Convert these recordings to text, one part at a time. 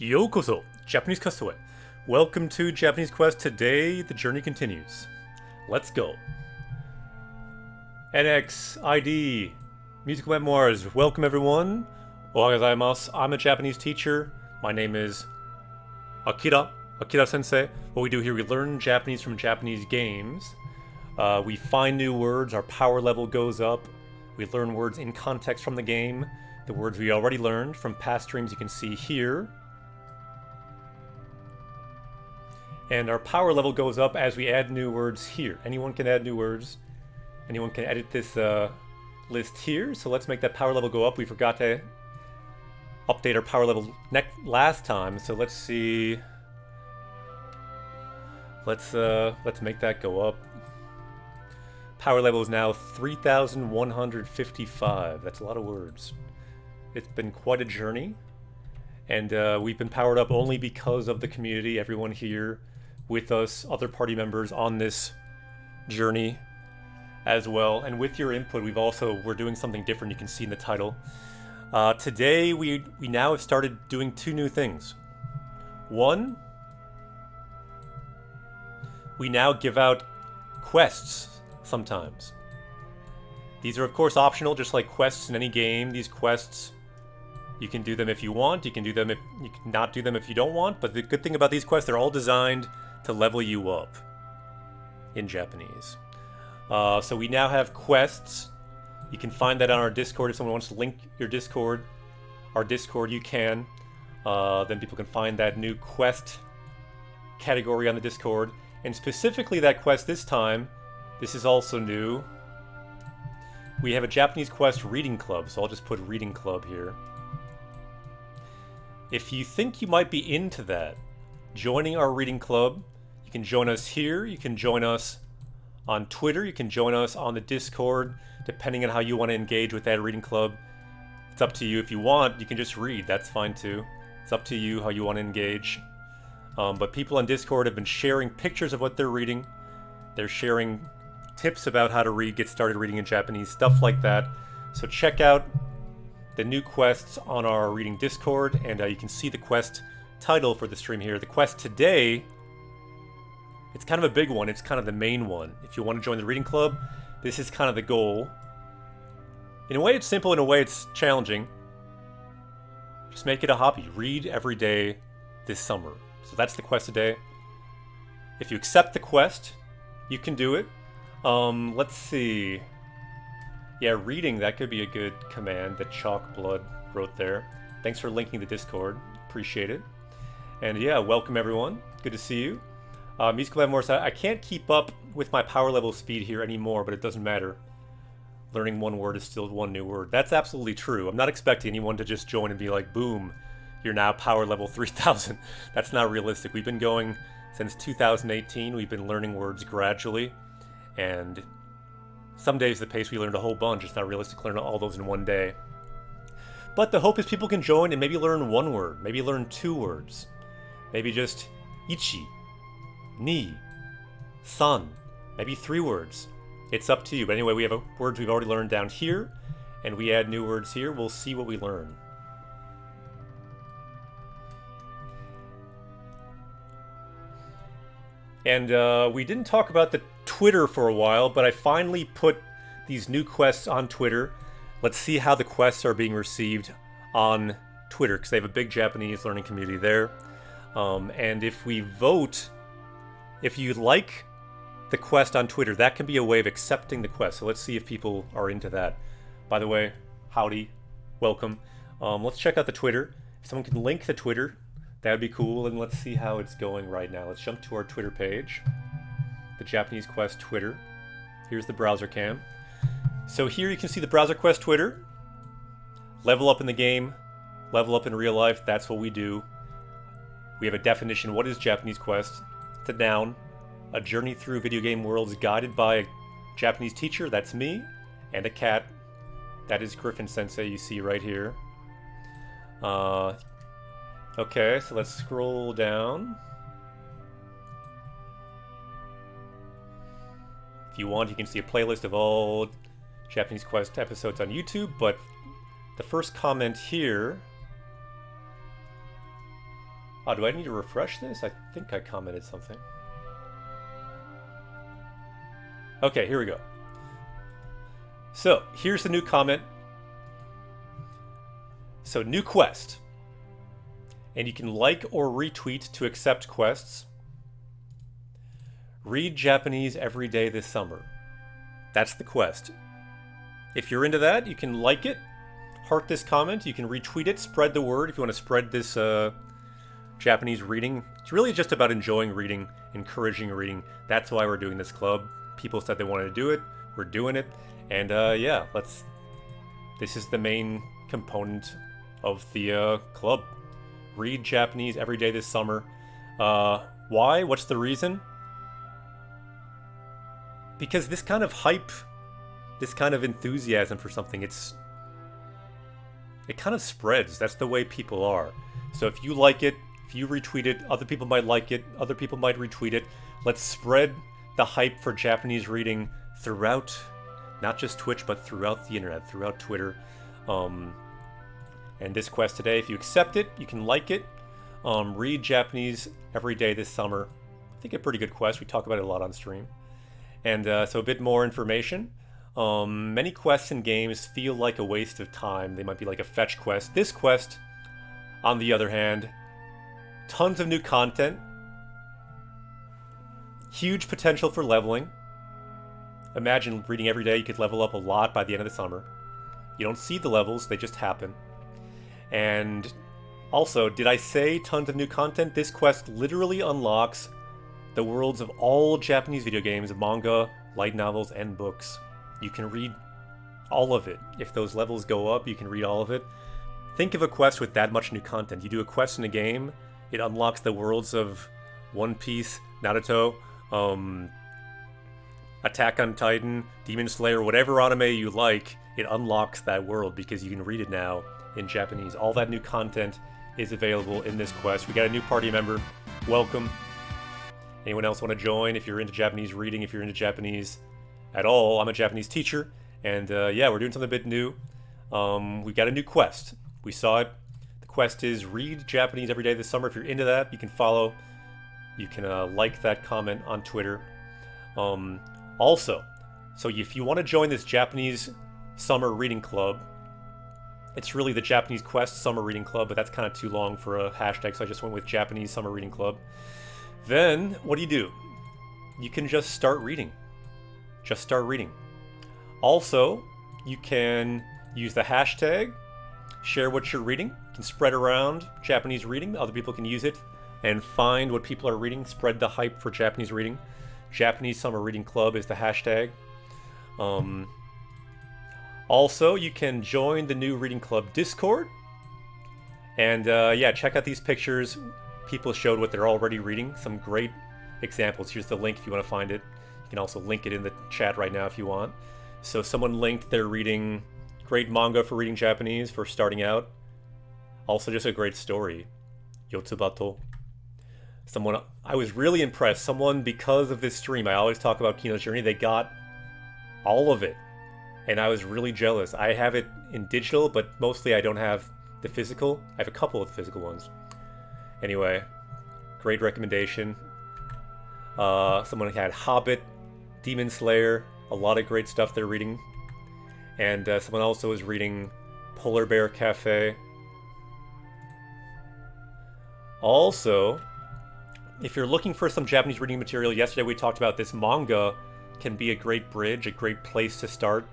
Yokoso, Japanese Castaway. Welcome to Japanese Quest. Today, the journey continues. Let's go. NX, ID, Musical Memoirs. Welcome, everyone. Ohayou gozaimasu. I'm a Japanese teacher. My name is Akira Sensei. What we do here, we learn Japanese from Japanese games. We find new words, our power level goes up. We learn words in context from the game. The words we already learned from past streams you can see here. And our power level goes up as we add new words here. Anyone can add new words. Anyone can edit this list here. So let's make that power level go up. We forgot to update our power level last time. So let's see. Let's make that go up. Power level is now 3,155. That's a lot of words. It's been quite a journey. And we've been powered up only because of the community, everyone here with us, other party members on this journey as well. And with your input, we're doing something different, you can see in the title. Today, we now have started doing two new things. One, we now give out quests sometimes. These are of course optional, just like quests in any game. These quests, you can do them if you want, you can not do them if you don't want, but the good thing about these quests, they're all designed to level you up in Japanese. So we now have quests. You can find that on our Discord. If someone wants to link our Discord, you can. Then people can find that new quest category on the Discord. And specifically that quest this time, this is also new. We have a Japanese quest reading club, so I'll just put reading club here. If you think you might be into that, joining our reading club, you can join us here, you can join us on Twitter, you can join us on the Discord, depending on how you want to engage with that reading club. It's up to you. If you want, you can just read, that's fine too. It's up to you how you want to engage. But people on Discord have been sharing pictures of what they're reading. They're sharing tips about how to get started reading in Japanese, stuff like that. So check out the new quests on our reading Discord, and you can see the quest title for the stream here. The quest today, it's kind of a big one. It's kind of the main one. If you want to join the reading club, this is kind of the goal. In a way it's simple, in a way it's challenging. Just make it a hobby. Read every day this summer. So that's the quest today. If you accept the quest, you can do it. Let's see. Yeah, reading, that could be a good command that Chalkblood wrote there. Thanks for linking the Discord. Appreciate it. And yeah, welcome everyone. Good to see you. Musical Memoirs, I can't keep up with my power level speed here anymore, but it doesn't matter. Learning one word is still one new word. That's absolutely true. I'm not expecting anyone to just join and be like, boom, you're now power level 3,000. That's not realistic. We've been going since 2018. We've been learning words gradually. And some days the pace we learned a whole bunch. It's not realistic to learn all those in one day. But the hope is people can join and maybe learn one word. Maybe learn two words. Maybe just ichi, ni, san. Maybe three words. It's up to you. But anyway, we have words we've already learned down here. And we add new words here. We'll see what we learn. And we didn't talk about the Twitter for a while, but I finally put these new quests on Twitter. Let's see how the quests are being received on Twitter, because they have a big Japanese learning community there. And if we vote, if you like the quest on Twitter, that can be a way of accepting the quest. So let's see if people are into that. By the way, howdy, welcome. Let's check out the Twitter. If someone can link the Twitter, that would be cool. And let's see how it's going right now. Let's jump to our Twitter page. The Japanese Quest Twitter. Here's the browser cam. So here you can see the Browser Quest Twitter. Level up in the game, level up in real life, that's what we do. We have a definition. What is Japanese Quest? It's a noun. A journey through video game worlds guided by a Japanese teacher, that's me, and a cat. That is Griffin Sensei, you see right here. Okay, so let's scroll down. If you want, you can see a playlist of all Japanese Quest episodes on YouTube, but the first comment here Oh, do I need to refresh this? I think I commented something. Okay, here we go. So, here's the new comment. So, new quest. And you can like or retweet to accept quests. Read Japanese every day this summer. That's the quest. If you're into that, you can like it, heart this comment, you can retweet it, spread the word if you want to spread this Japanese reading. It's really just about enjoying reading, encouraging reading. That's why we're doing this club. People said they wanted to do it. We're doing it. And yeah, this is the main component of the club. Read Japanese every day this summer. Why? What's the reason? Because this kind of hype, this kind of enthusiasm for something, it kind of spreads. That's the way people are. So if you like it, if you retweet it, other people might like it, other people might retweet it. Let's spread the hype for Japanese reading throughout, not just Twitch, but throughout the internet, throughout Twitter. And this quest today, if you accept it, you can like it. Read Japanese every day this summer. I think a pretty good quest. We talk about it a lot on stream. And so a bit more information. Many quests in games feel like a waste of time. They might be like a fetch quest. This quest, on the other hand, tons of new content. Huge potential for leveling. Imagine reading every day, you could level up a lot by the end of the summer. You don't see the levels, they just happen. And also, did I say tons of new content? This quest literally unlocks the worlds of all Japanese video games, manga, light novels, and books. You can read all of it. If those levels go up, you can read all of it. Think of a quest with that much new content. You do a quest in a game, it unlocks the worlds of One Piece, Naruto, Attack on Titan, Demon Slayer, whatever anime you like, it unlocks that world because you can read it now in Japanese. All that new content is available in this quest. We got a new party member. Welcome. Anyone else want to join? If you're into Japanese reading, if you're into Japanese at all, I'm a Japanese teacher, and yeah, we're doing something a bit new. We got a new quest. We saw it. The quest is read Japanese every day this summer. If you're into that, you can follow. You can like that comment on Twitter. Also, so if you want to join this Japanese summer reading club, it's really the Japanese Quest Summer Reading Club, but that's kind of too long for a hashtag, so I just went with Japanese Summer Reading Club. Then, what do? You can just start reading. Just start reading. Also, you can use the hashtag, share what you're reading. You can spread around Japanese reading. Other people can use it and find what people are reading. Spread the hype for Japanese reading. Japanese Summer Reading Club is the hashtag. Also, you can join the new Reading Club Discord. And yeah, check out these pictures. People showed what they're already reading. Some great examples. Here's the link if you want to find it. You can also link it in the chat right now if you want. So someone linked they're reading great manga for reading Japanese, for starting out. Also just a great story. Yotsubato. Someone, I was really impressed. Someone, because of this stream, I always talk about Kino's Journey, they got all of it. And I was really jealous. I have it in digital, but mostly I don't have the physical. I have a couple of physical ones. Anyway, great recommendation. Someone had Hobbit, Demon Slayer, a lot of great stuff they're reading. And someone also is reading Polar Bear Cafe. Also, if you're looking for some Japanese reading material, yesterday we talked about this manga can be a great bridge, a great place to start.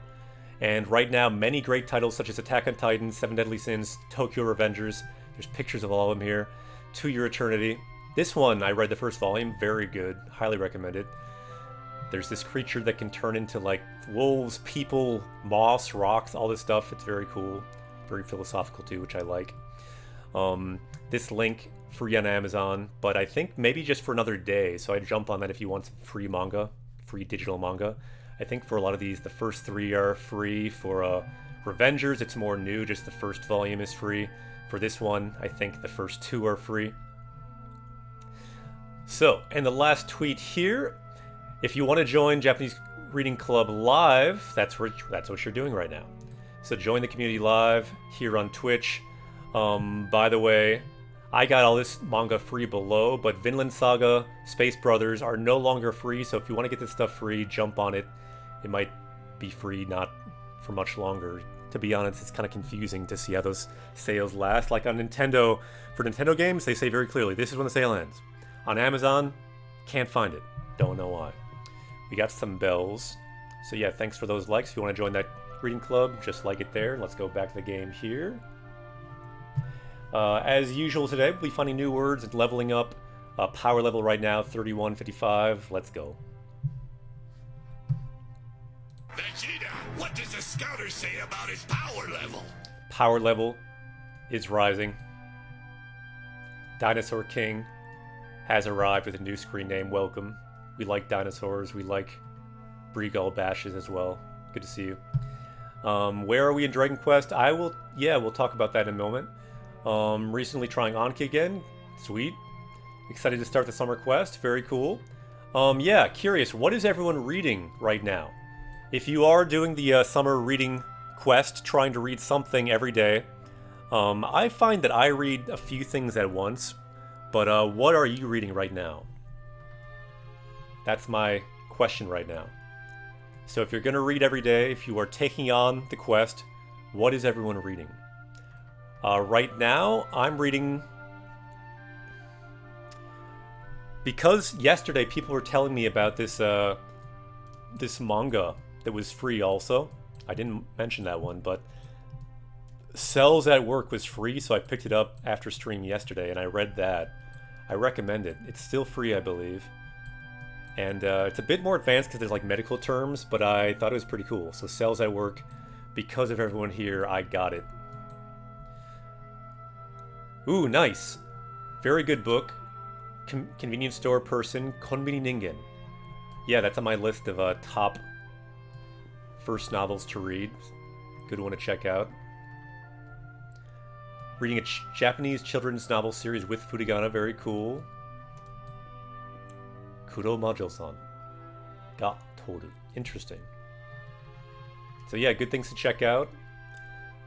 And right now, many great titles such as Attack on Titan, Seven Deadly Sins, Tokyo Revengers, there's pictures of all of them here, To Your Eternity. This one, I read the first volume, very good, highly recommended. There's this creature that can turn into like wolves, people, moss, rocks, all this stuff. It's very cool, very philosophical too, which I like. This link, free on Amazon, but I think maybe just for another day, so I'd jump on that if you want some free manga, free digital manga. I think for a lot of these, the first 3 are free. For Revengers, it's more new, just the first volume is free. For this one, I think the first 2 are free. So, and the last tweet here, if you want to join Japanese Reading Club Live, that's what you're doing right now. So join the community live here on Twitch. By the way, I got all this manga free below, but Vinland Saga, Space Brothers are no longer free, so if you want to get this stuff free, jump on it. It might be free, not for much longer. To be honest, it's kind of confusing to see how those sales last. Like on Nintendo, for Nintendo games, they say very clearly, this is when the sale ends. On Amazon, can't find it. Don't know why. We got some bells. So yeah, thanks for those likes. If you want to join that reading club, just like it there. Let's go back to the game here. As usual today, we'll be finding new words and leveling up. Power level right now, 3155. Let's go. Vegeta, what does the scouter say about his power level? Power level is rising. Dinosaur King has arrived with a new screen name. Welcome. We like dinosaurs. We like Breegull bashes as well. Good to see you. Where are we in Dragon Quest? We'll talk about that in a moment. Recently trying Anki again. Sweet. Excited to start the summer quest. Very cool. Curious. What is everyone reading right now? If you are doing the summer reading quest, trying to read something every day, I find that I read a few things at once. But what are you reading right now? That's my question right now. So if you're going to read every day, if you are taking on the quest, what is everyone reading? Right now, I'm reading... Because yesterday people were telling me about this this manga that was free also. I didn't mention that one, but Cells at Work was free, so I picked it up after stream yesterday, and I read that. I recommend it. It's still free, I believe. And it's a bit more advanced because there's like medical terms, but I thought it was pretty cool. So Cells at Work, because of everyone here, I got it. Ooh, nice. Very good book. Convenience store person, Konbini Ningen. Yeah, that's on my list of top first novels to read. Good one to check out. Reading a Japanese children's novel series with Furigana, very cool. Kuro Majo-san ga toru. Interesting. So yeah, good things to check out.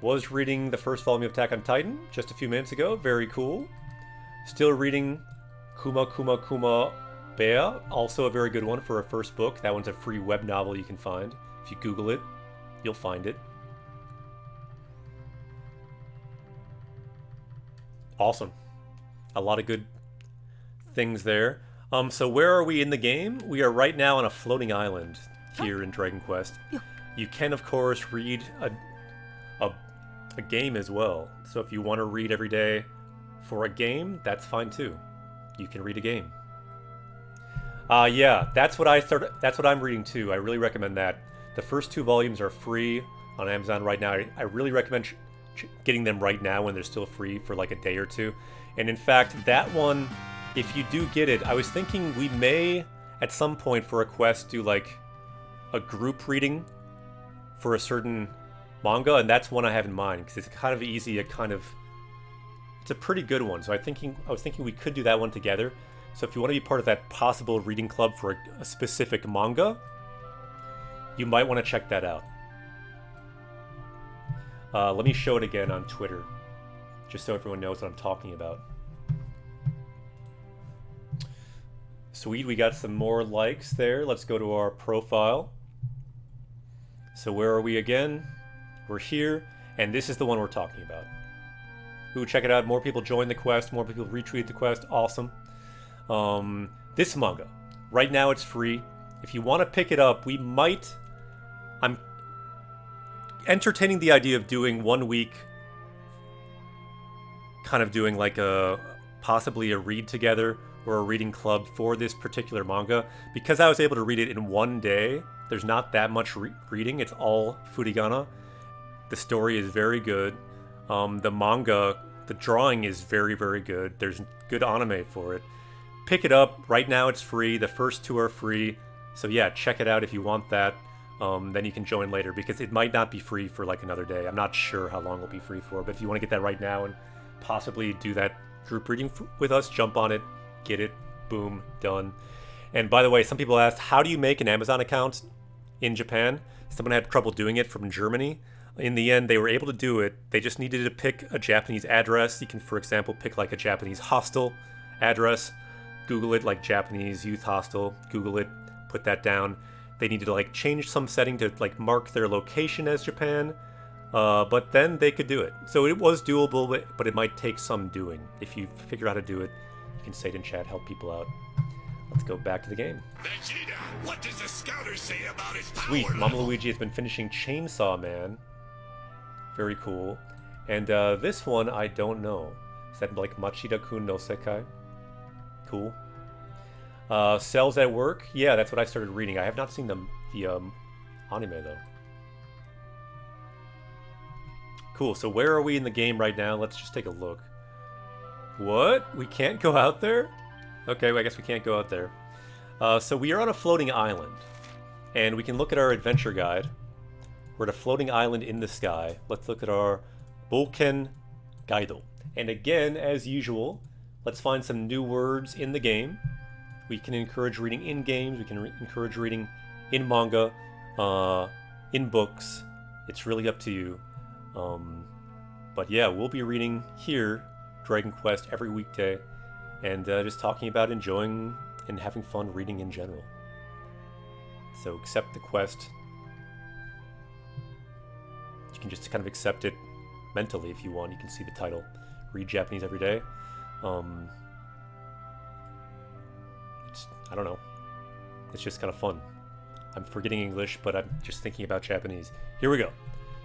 Was reading the first volume of Attack on Titan just a few minutes ago. Very cool. Still reading Kuma Kuma Kuma Bea. Also a very good one for a first book. That one's a free web novel you can find. If you Google it, you'll find it. Awesome. A lot of good things there. So where are we in the game? We are right now on a floating island here in Dragon Quest. You can, of course, read a game as well. So if you want to read every day for a game, that's fine too. You can read a game. Yeah, that's what I'm reading too. I really recommend that. The first 2 volumes are free on Amazon right now. I really recommend getting them right now when they're still free for like a day or two. And in fact, that one, if you do get it, I was thinking we may at some point for a quest do like a group reading for a certain manga, and that's one I have in mind because it's kind of easy. It's a pretty good one. So I was thinking we could do that one together. So if you want to be part of that possible reading club for a specific manga, you might want to check that out. Let me show it again on Twitter, just so everyone knows what I'm talking about. Sweet, we got some more likes there. Let's go to our profile. So where are we again? We're here, and this is the one we're talking about. Ooh, check it out. More people join the quest. More people retweet the quest. Awesome. This manga. Right now it's free. If you want to pick it up, I'm entertaining the idea of doing 1 week, kind of doing like possibly a read together or a reading club for this particular manga. Because I was able to read it in 1 day, there's not that much reading. It's all Furigana. The story is very good. The manga, the drawing is very, very good. There's good anime for it. Pick it up. Right now it's free. The first 2 are free. So yeah, check it out if you want that. Then you can join later because it might not be free for like another day. I'm not sure how long it'll be free for, but if you want to get that right now and possibly do that group reading with us, jump on it, get it, boom, done. And by the way, some people asked, how do you make an Amazon account in Japan? Someone had trouble doing it from Germany. in the end, they were able to do it. They just needed to pick a Japanese address. You can, for example, pick like a Japanese hostel address. Google it, like Japanese youth hostel. Google it, put that down. They needed to like change some setting to like mark their location as Japan. But then they could do it. So it was doable, but it might take some doing. If you figure out how to do it, you can say it in chat, help people out. Let's go back to the game. Vegeta, what does the scouter say about his power Sweet, Mama level? Luigi has been finishing Chainsaw Man. Very cool. And this one, I don't know. Is that like Machida-kun no Sekai? Cool. Cells at Work? Yeah, that's what I started reading. I have not seen the anime, though. Cool, so where are we in the game right now? Let's just take a look. What? We can't go out there? Okay, well, I guess we can't go out there. So we are on a floating island. And we can look at our adventure guide. We're at a floating island in the sky. Let's look at our Boken Gaido. And again, as usual, let's find some new words in the game. We can encourage reading in games. We can encourage reading in manga, in books. It's really up to you. But yeah, we'll be reading here, Dragon Quest, every weekday. And just talking about enjoying and having fun reading in general. So accept the quest. You can just kind of accept it mentally if you want. You can see the title. Read Japanese every day. I don't know. It's just kind of fun. I'm forgetting English, but I'm just thinking about Japanese. Here we go.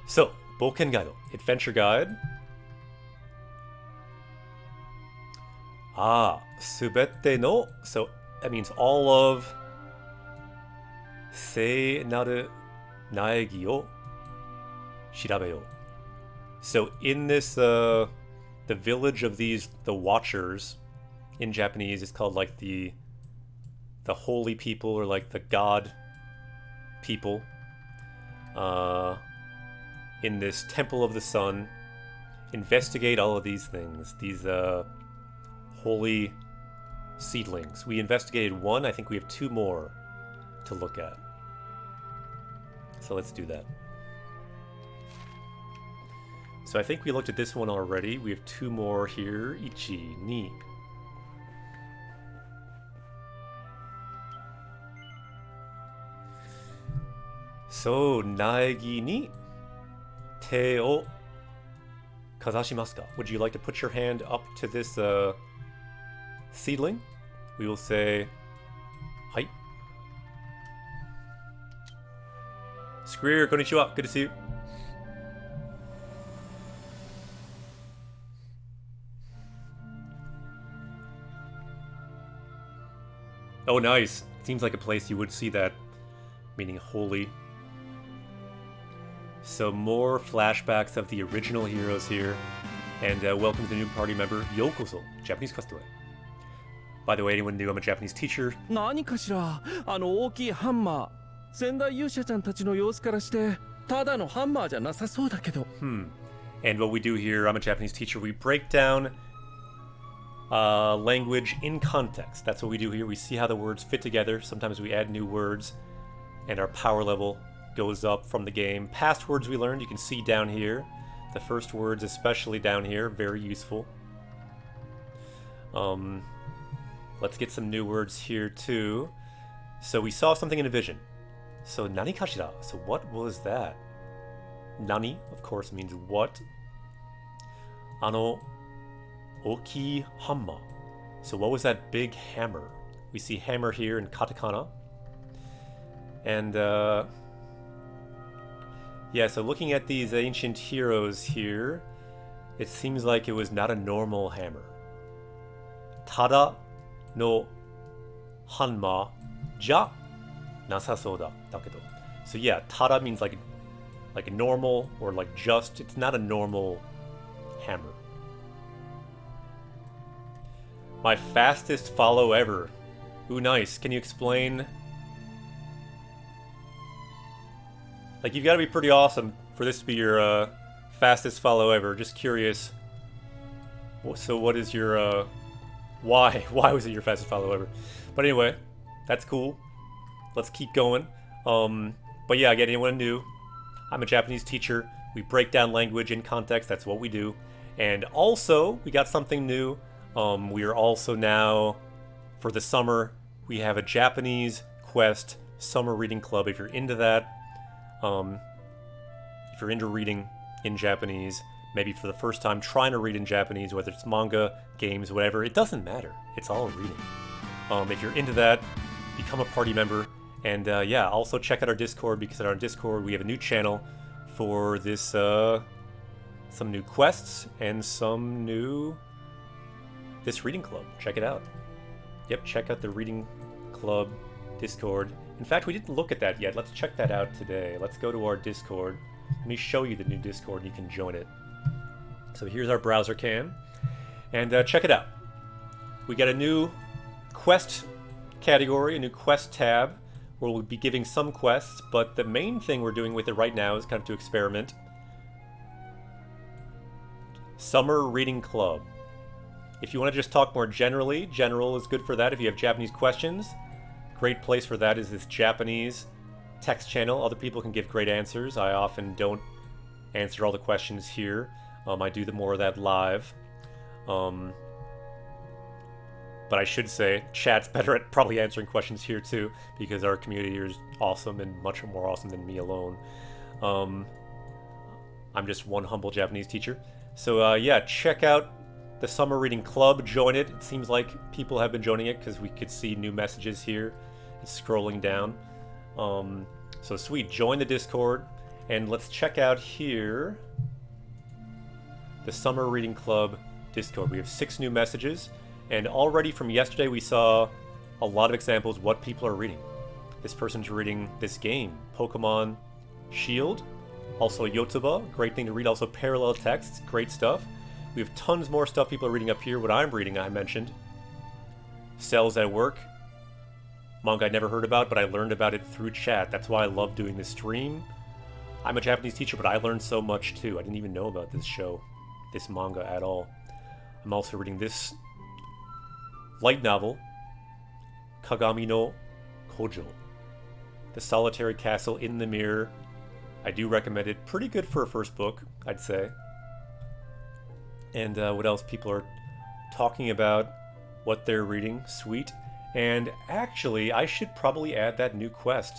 So, Boken Gaido, Adventure Guide. Subete no. So, that means all of sei naru naegi o shirabeyo. So, in this, the village of the Watchers, in Japanese, is called like the holy people, or like the god people. In this Temple of the Sun, investigate all of these things, these holy seedlings. We investigated one. I think we have two more to look at. So let's do that. So I think we looked at this one already. We have two more here. Ichi, ni. So, naegi ni te o kazashimasu ka? Would you like to put your hand up to this seedling? We will say, hai. Skrier, konnichiwa. Good to see you. Oh, nice. Seems like a place you would see that, meaning holy. So more flashbacks of the original heroes here. And welcome to the new party member, Yokoso, Japanese castaway. By the way, anyone new, I'm a Japanese teacher. 何かしらあの大きいハンマー仙台勇者ちゃんたちの様子からしてただのハンマーじゃなさそうだけど And what we do here, I'm a Japanese teacher, we break down language in context. That's what we do here. We see how the words fit together. Sometimes we add new words, and our power level goes up from the game. Past words we learned, you can see down here. The first words, especially down here, very useful. Let's get some new words here too. So we saw something in a vision. So nani kashira? So what was that? Nani, of course, means what. Ano oki hamma. So what was that big hammer? We see hammer here in katakana. And yeah, so looking at these ancient heroes here, it seems like it was not a normal hammer. Tada no hanma ja nasaso da dakedo. So yeah, tada means like normal or like just. It's not a normal hammer. My fastest follow ever. Ooh, nice. Can you explain? Like, you've got to be pretty awesome for this to be your fastest follow ever. Just curious. So what is your, why? Why was it your fastest follow ever? But anyway, that's cool. Let's keep going. But yeah, again, anyone new, I'm a Japanese teacher. We break down language in context. That's what we do. And also, we got something new. We are also now, for the summer, we have a Japanese Quest summer reading club. If you're into that, if you're into reading in Japanese, maybe for the first time trying to read in Japanese, whether it's manga, games, whatever, it doesn't matter. It's all reading. If you're into that, become a party member. And yeah, also check out our Discord, because at our Discord we have a new channel for this, some new quests and this reading club. Check it out. Yep, check out the reading club Discord. In fact, we didn't look at that yet. Let's check that out today. Let's go to our Discord. Let me show you the new Discord and you can join it. So here's our browser cam. And check it out. We got a new quest category, a new quest tab, where we'll be giving some quests, but the main thing we're doing with it right now is kind of to experiment. Summer Reading Club. If you want to just talk more generally, general is good for that. If you have Japanese questions, great place for that is this Japanese text channel. Other people can give great answers. I often don't answer all the questions here. I do more of that live. But I should say, chat's better at probably answering questions here too, because our community is awesome and much more awesome than me alone. I'm just one humble Japanese teacher. So yeah, check out the Summer Reading Club. Join it. It seems like people have been joining it because we could see new messages here. It's scrolling down. So sweet. Join the Discord. And let's check out here the Summer Reading Club Discord. We have 6 new messages. And already from yesterday, we saw a lot of examples of what people are reading. This person's reading this game, Pokemon Shield. Also Yotsuba, great thing to read. Also parallel texts, great stuff. We have tons more stuff people are reading up here. What I'm reading, I mentioned. Cells at Work. Manga I never heard about, but I learned about it through chat. That's why I love doing this stream. I'm a Japanese teacher, but I learned so much too. I didn't even know about this show, this manga at all. I'm also reading this light novel, Kagami no Kojo. The Solitary Castle in the Mirror. I do recommend it. Pretty good for a first book, I'd say. And what else? People are talking about what they're reading. Sweet. And actually, I should probably add that new quest.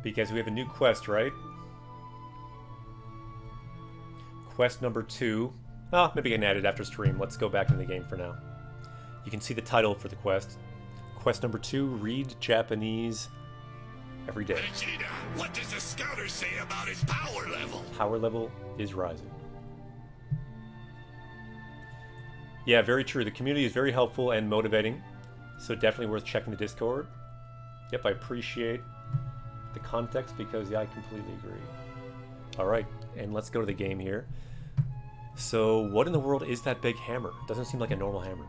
Because we have a new quest, right? Quest number 2. Oh, maybe I can add it after stream. Let's go back into the game for now. You can see the title for the quest. Quest number 2, read Japanese every day. Vegeta, what does the scouter say about his power level? Power level is rising. Yeah, very true. The community is very helpful and motivating. So definitely worth checking the Discord. Yep, I appreciate the context because, yeah, I completely agree. Alright, and let's go to the game here. So, what in the world is that big hammer? Doesn't seem like a normal hammer.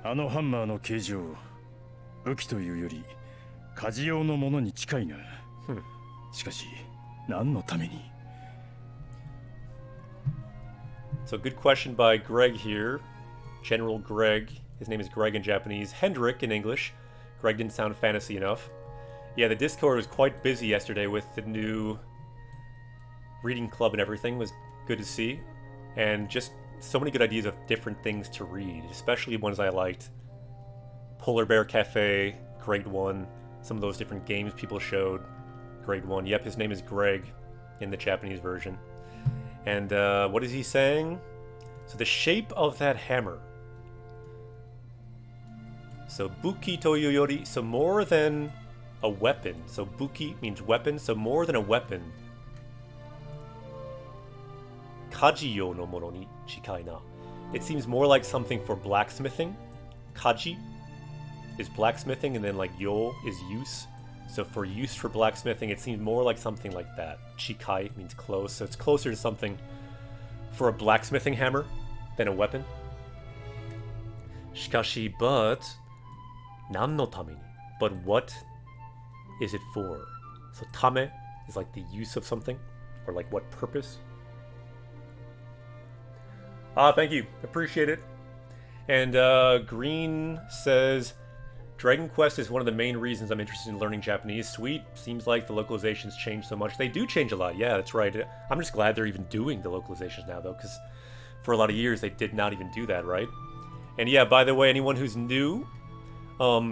あのハンマーの形状、武器というより家事用のものに近いな。しかし、何のために? So good question by Greg here. General Greg. His name is Greg in Japanese. Hendrik in English. Greg didn't sound fantasy enough. Yeah, the Discord was quite busy yesterday with the new reading club and everything. It was good to see. And just so many good ideas of different things to read, especially ones I liked. Polar Bear Cafe, great one. Some of those different games people showed, great one. Yep, his name is Greg in the Japanese version. And what is he saying? So the shape of that hammer. So buki toyu yori, so more than a weapon. So buki means weapon, so more than a weapon. Kaji-yo no mono ni chikai na. It seems more like something for blacksmithing. Kaji is blacksmithing, and then like yo is use. So for use for blacksmithing, it seems more like something like that. Chikai means close, so it's closer to something for a blacksmithing hammer than a weapon. Shikashi, but nan no tame ni? But what is it for? So tame is like the use of something, or like what purpose? Ah, thank you. Appreciate it. And Green says, Dragon Quest is one of the main reasons I'm interested in learning Japanese. Sweet. Seems like the localizations change so much. They do change a lot. Yeah, that's right. I'm just glad they're even doing the localizations now, though, because for a lot of years they did not even do that, right? And yeah, by the way, anyone who's new,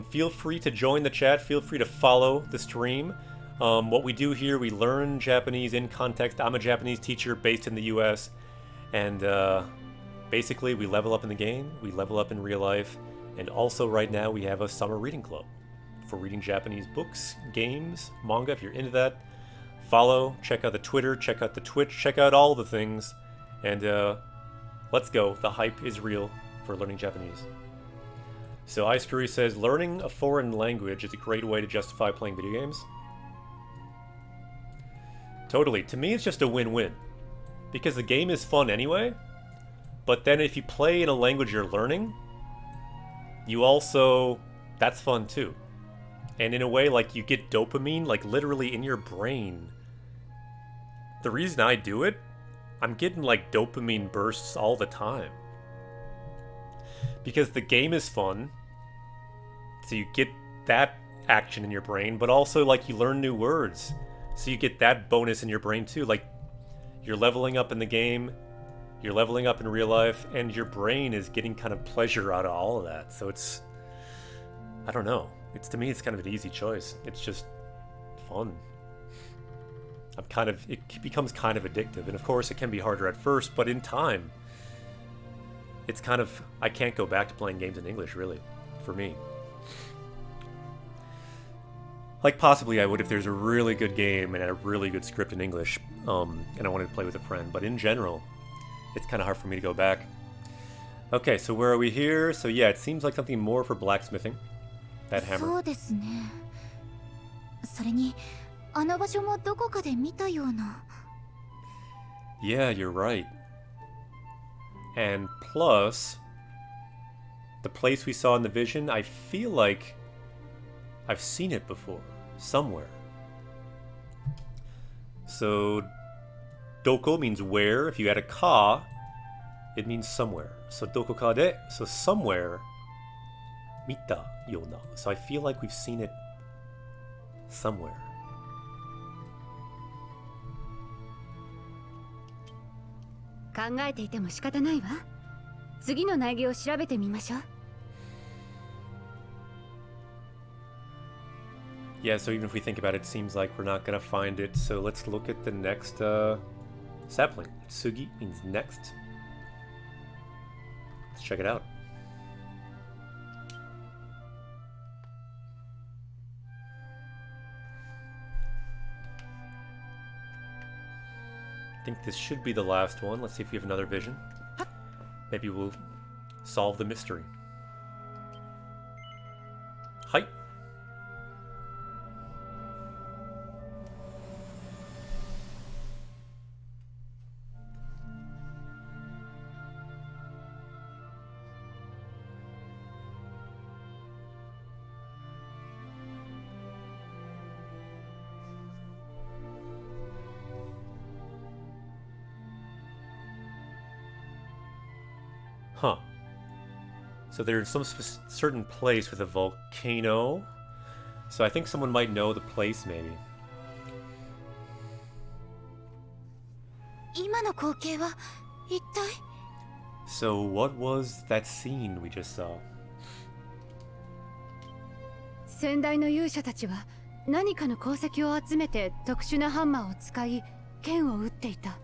feel free to join the chat. Feel free to follow the stream. What we do here, we learn Japanese in context. I'm a Japanese teacher based in the US, and basically we level up in the game, we level up in real life, and also right now we have a summer reading club for reading Japanese books, games, manga. If you're into that, follow, check out the Twitter, check out the Twitch, check out all the things, and let's go. The hype is real for learning Japanese. So Ice says, learning a foreign language is a great way to justify playing video games. Totally. To me, it's just a win-win. Because the game is fun anyway, but then if you play in a language you're learning, you also... that's fun too. And in a way, like, you get dopamine, like, literally in your brain. The reason I do it, I'm getting, like, dopamine bursts all the time. Because the game is fun, so you get that action in your brain, but also, like, you learn new words. So you get that bonus in your brain too. Like, you're leveling up in the game, you're leveling up in real life, and your brain is getting kind of pleasure out of all of that. So it's... I don't know. To me, it's kind of an easy choice. It's just fun. It becomes kind of addictive. And of course, it can be harder at first, but in time, it's kind of... I can't go back to playing games in English, really, for me. Like, possibly I would if there's a really good game and a really good script in English, and I wanted to play with a friend. But in general, it's kind of hard for me to go back. Okay, so where are we here? So yeah, it seems like something more for blacksmithing. That hammer. そうですね。それに、あの場所もどこかで見たような。Yeah, you're right. And plus, the place we saw in the vision, I feel like I've seen it before, somewhere. So, doko means where. If you add a ka, it means somewhere. So, doko ka de, so somewhere, mita yona. So I feel like we've seen it somewhere. Yeah, so even if we think about it, it seems like we're not gonna find it. So let's look at the next sapling. Sugi means next. Let's check it out. I think this should be the last one. Let's see if we have another vision. Maybe we'll solve the mystery. Hi. Huh. So they're in some certain place with a volcano. So I think someone might know the place, maybe. 今の光景は一体 So what was that scene we just saw? 先代の勇者たちは何かの鉱石を集めて特殊なハンマーを使い剣を打っていた。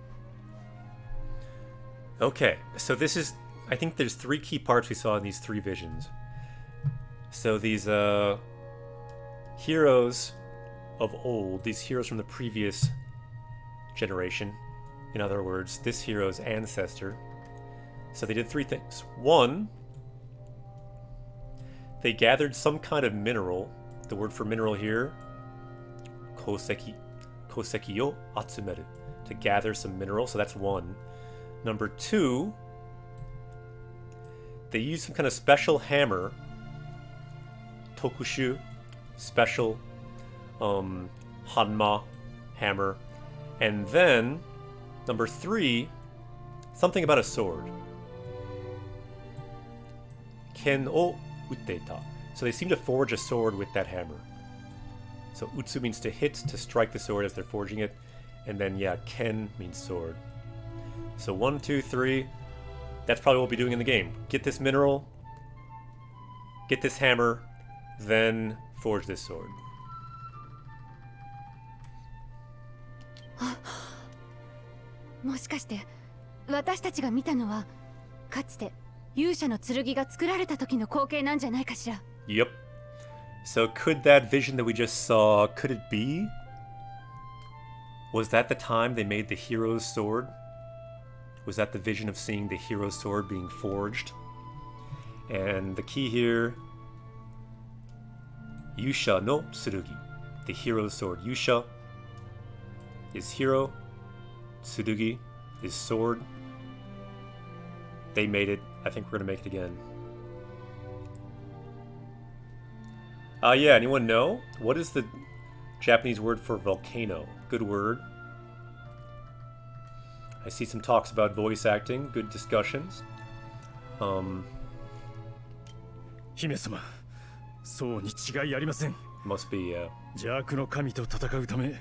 Okay, so this is... I think there's three key parts we saw in these three visions. So these heroes of old, these heroes from the previous generation, in other words, this hero's ancestor. So they did three things. One, they gathered some kind of mineral. The word for mineral here, koseki. Koseki yo atsumeru. To gather some mineral, so that's one. Number two, they used some kind of special hammer, tokushu, special hanma hammer, and then number three, something about a sword. Ken o utteita. So they seem to forge a sword with that hammer. So utsu means to hit, to strike the sword as they're forging it. And then, yeah, ken means sword. So 1, 2, 3. That's probably what we'll be doing in the game. Get this mineral, get this hammer, then forge this sword. もしかして私たちが見たのはかつて勇者の剣が作られた時の光景なんじゃないかしら。 Yep. So could that vision that we just saw, could it be? Was that the time they made the hero's sword? Was that the vision of seeing the hero's sword being forged? And the key here, Yusha no Tsurugi, the hero's sword. Yusha is hero, Tsurugi is sword. They made it. I think we're gonna make it again. Yeah, anyone know? What is the Japanese word for volcano? Good word. I see some talks about voice acting. Good discussions. 姫様、そうに違いありません。 Must be, 邪悪の神と戦うため、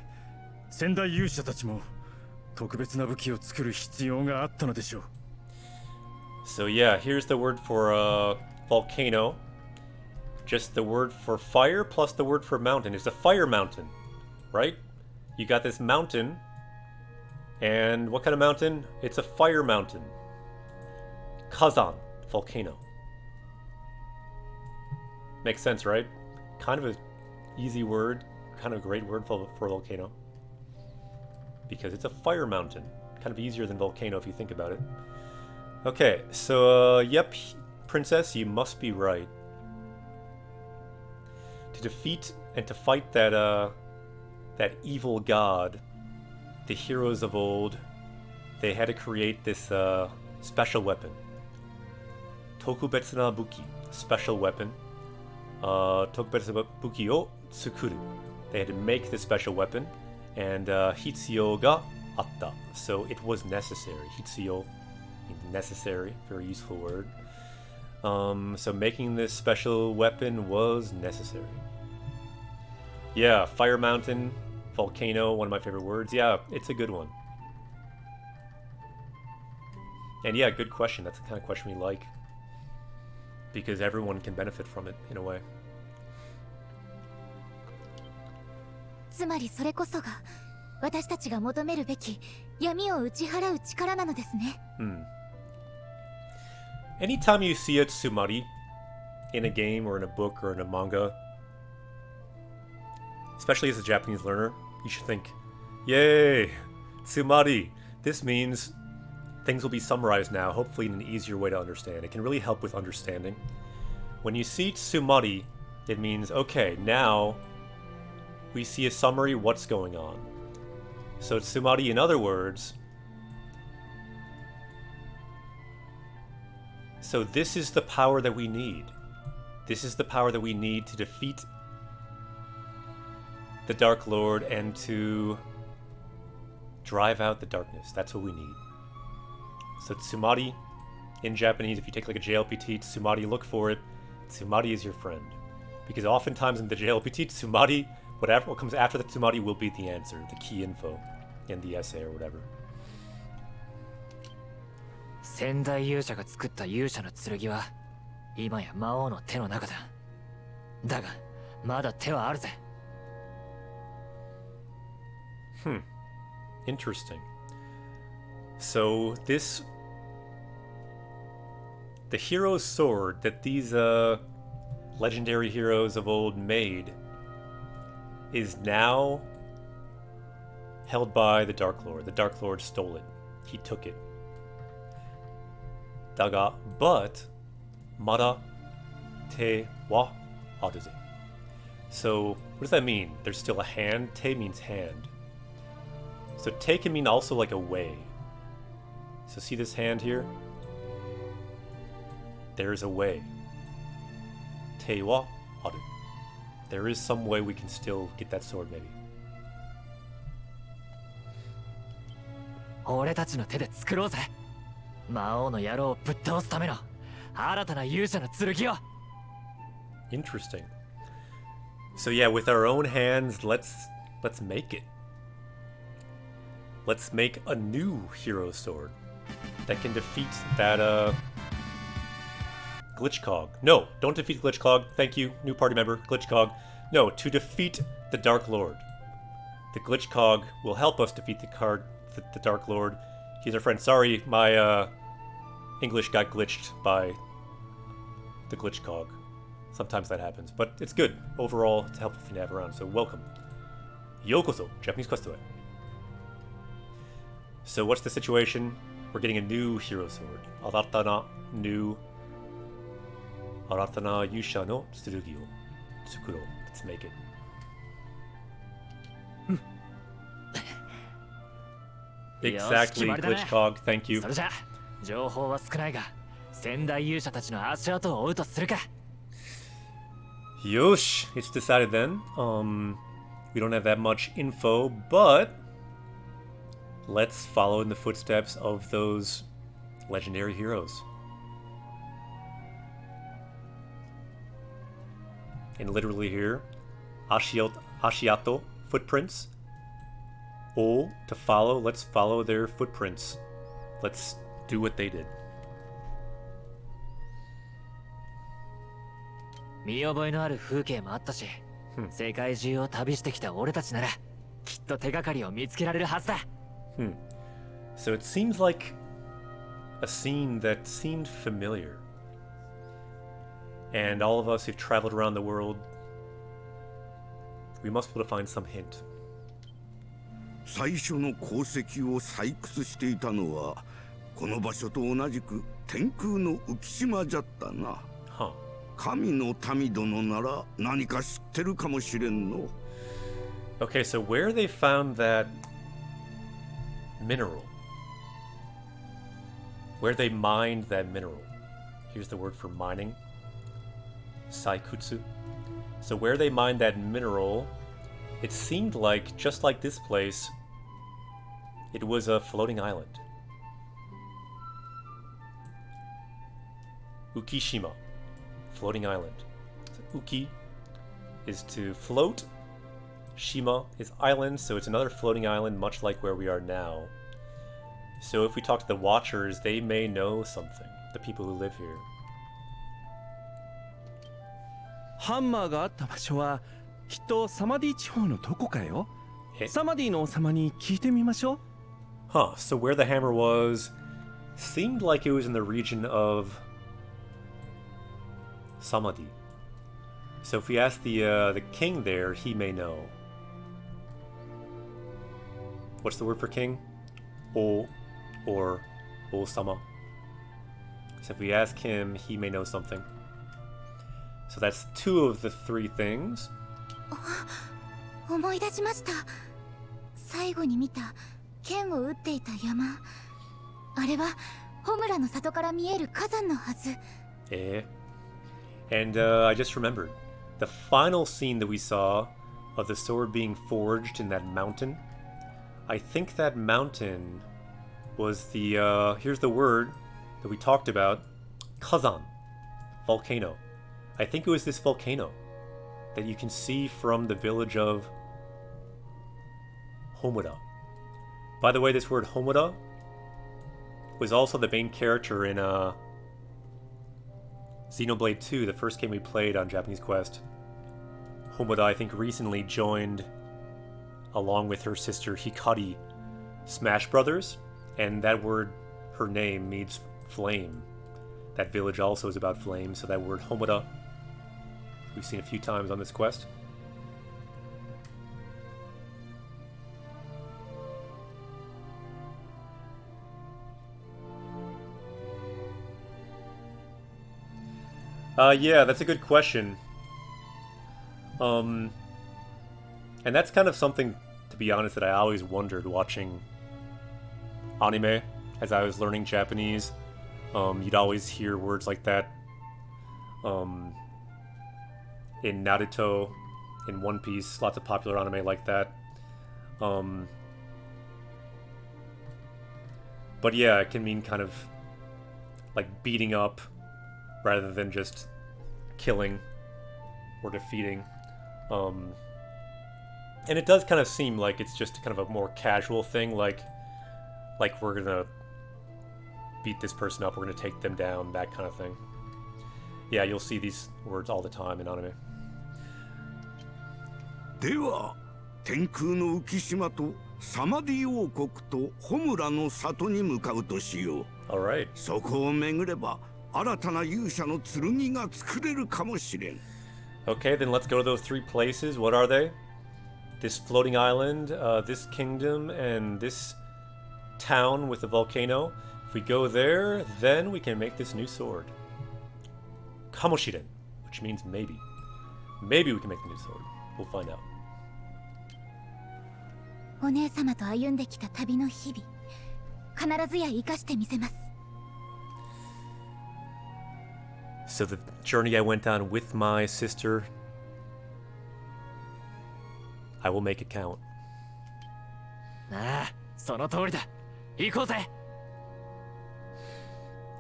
先代勇者たちも特別な武器を作る必要があったのでしょう。 So yeah, here's the word for volcano. Just the word for fire plus the word for mountain. It's a fire mountain, right? You got this mountain. And what kind of mountain? It's a fire mountain. Kazan, volcano. Makes sense, right? Kind of an easy word, kind of a great word for volcano. Because it's a fire mountain. Kind of easier than volcano if you think about it. Okay, so, yep, princess, you must be right. To defeat and to fight that evil god, the heroes of old, they had to create this special weapon. Tokubetsu na buki, special weapon. Tokubetsu na buki o tsukuru. They had to make this special weapon, and hitsuyo ga atta. So it was necessary. Hitsuyo means necessary, very useful word. So making this special weapon was necessary. Yeah, fire mountain, volcano, one of my favorite words. Yeah, it's a good one. And yeah, good question. That's the kind of question we like. Because everyone can benefit from it, in a way. つまりそれこそが私たちが求めるべき闇を打ち払う力なのですね。Anytime you see a Tsumari in a game or in a book or in a manga, especially as a Japanese learner, you should think, yay, Tsumari. This means things will be summarized now, hopefully in an easier way to understand. It can really help with understanding. When you see Tsumari, it means, okay, now we see a summary, what's going on. So Tsumari, in other words, so this is the power that we need. This is the power that we need to defeat the Dark Lord and to drive out the darkness. That's what we need. So Tsumari, in Japanese, if you take like a JLPT, Tsumari, look for it. Tsumari is your friend. Because oftentimes in the JLPT, Tsumari, whatever what comes after the Tsumari will be the answer, the key info in the essay or whatever. 先代勇者が作った勇者の剣は今や魔王の手の中だ。だがまだ手はあるぜ。Interesting. So the hero's sword that these legendary heroes of old made is now held by the Dark Lord. The Dark Lord stole it. He took it. Daga, but mada te wa aruze. So what does that mean? There's still a hand. Te means hand. So te can mean also like a way. So see this hand here? There's a way. Te wa aru. There is some way we can still get that sword, maybe. 俺たちの手で作ろうぜ。魔王の野郎をぶっ倒すための新たな勇者の剣を。Interesting. So yeah, with our own hands, let's make it. Let's make a new hero sword that can defeat that Glitchcog. No, don't defeat Glitchcog. Thank you, new party member, Glitchcog. No, to defeat the Dark Lord. The Glitchcog will help us defeat the Dark Lord. He's our friend. Sorry, my English got glitched by the Glitchcog. Sometimes that happens, but it's good. Overall, it's a helpful thing to have around, so welcome. Yokoso, Japanese Quest. So what's the situation? We're getting a new hero sword. Aratana Yusha no Tsurugi o Tsukuro. Let's make it. Exactly, Glitchcog. Thank you. それじゃ情報は少ないが仙台勇者たちの足跡を追うとするか Yosh, it's decided then. We don't have that much info, but let's follow in the footsteps of those legendary heroes. And literally here, Ashiato, footprints. Oh, to follow, let's follow their footprints. Let's do what they did. 見覚えのある風景もあったし、世界中を旅してきた俺たちならきっと手がかりを見つけられるはずだ。So it seems like a scene that seemed familiar. And all of us who've traveled around the world, we must be able to find some hint. 最初の鉱石を採掘していたのはこの場所と同じく天空の浮島じゃったな。Huh. 神の民殿なら何か知ってるかもしれんの。Okay, so where they found that mineral, where they mined that mineral, here's the word for mining, saikutsu. So where they mined that mineral, it seemed like, just like this place, it was a floating island. Ukishima, floating island. So Uki is to float. Shima is island, so it's another floating island, much like where we are now. So if we talk to the Watchers, they may know something, the people who live here. ハンマーがあった場所はきっとサマディ地方のどこかよ。サマディの王様に聞いてみましょう。Huh, so where the hammer was seemed like it was in the region of Samadhi. So if we ask the king there, he may know. What's the word for king? O or O-sama. So if we ask him, he may know something. So that's two of the three things. 思い出しました。最後に見た剣を撃っていた山。あれはホムラの里から見える火山のはず。And I just remembered the final scene that we saw of the sword being forged in that mountain. I think that mountain was the, here's the word that we talked about, Kazan, volcano. I think it was this volcano that you can see from the village of Homura. By the way, this word Homura was also the main character in Xenoblade 2, the first game we played on Japanese Quest. Homura, I think, recently joined, along with her sister Hikari, Smash Brothers, and that word, her name, means flame. That village also is about flame, so that word Homura, we've seen a few times on this quest. Yeah, that's a good question. And that's kind of something, to be honest, that I always wondered watching anime as I was learning Japanese. You'd always hear words like that in Naruto, in One Piece, lots of popular anime like that. But yeah, it can mean kind of like beating up rather than just killing. or defeating. And it does kind of seem like it's just kind of a more casual thing, like we're gonna beat this person up, we're gonna take them down, that kind of thing. Yeah, you'll see these words all the time in anime. では天空の浮島とサマディ王国とホムラの里に向かうとしよう。 Alright. そこを巡れば新たな勇者の剣が作れるかもしれん。 Okay, then let's go to those 3 places. What are they? This floating island, this kingdom, and this town with the volcano. If we go there, then we can make this new sword. Kamoshiren, which means maybe. Maybe we can make the new sword. We'll find out. お姉様と歩んできた旅の日々、必ずや生かしてみせます。 So the journey I went on with my sister, I will make it count. ああ、その通りだ。行こうぜ。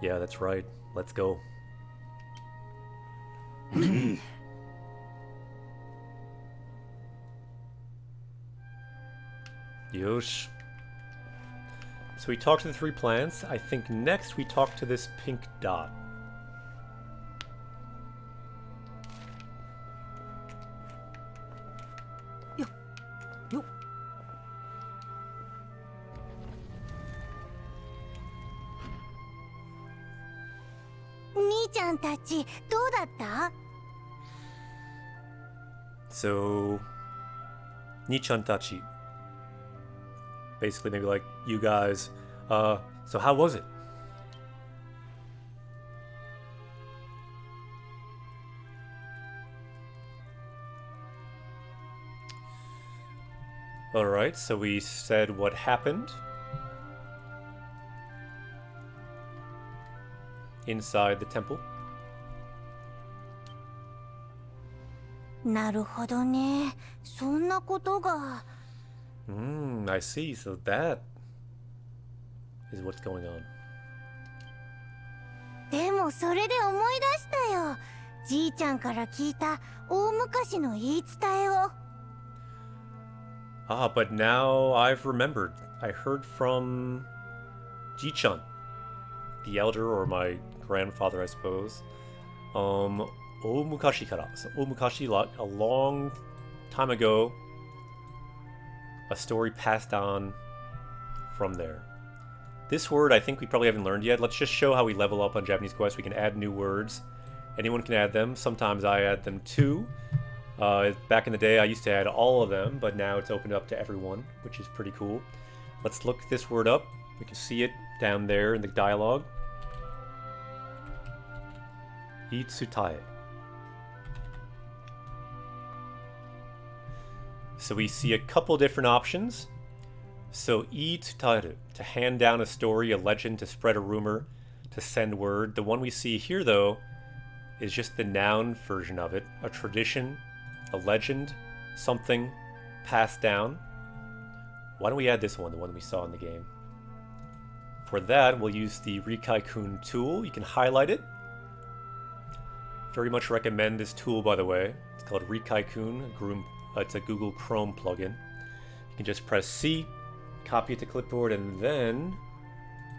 Yeah, that's right. Let's go. Yosh. So we talked to the 3 plants. I think next we talk to this pink dot. So, Nichan Tachi. Basically, maybe like, you guys, so how was it? Alright, so we said what happened inside the temple. なるほどね。そんなことが。I see. So that is what's going on. でもそれで思い出したよ。じいちゃんから聞いた大昔の言い伝えを。Ah, but now I've remembered. I heard from Ji-chan, the elder, or my grandfather, I suppose. Omukashi kara. So Omukashi, a long time ago, a story passed on from there. This word I think we probably haven't learned yet. Let's just show how we level up on Japanese Quest. We can add new words. Anyone can add them. Sometimes I add them too. Back in the day I used to add all of them, but now it's opened up to everyone, which is pretty cool. Let's look this word up. We can see it down there in the dialogue. Itsutae. So we see a couple different options. So Itsutaeru, to hand down a story, a legend, to spread a rumor, to send word. The one we see here though is just the noun version of it. A tradition, a legend, something passed down. Why don't we add this one, the one we saw in the game? For that, we'll use the Rikai-kun tool. You can highlight it. Very much recommend this tool, by the way. It's called Rikai-kun. It's a Google Chrome plugin. You can just press C, copy it to clipboard, and then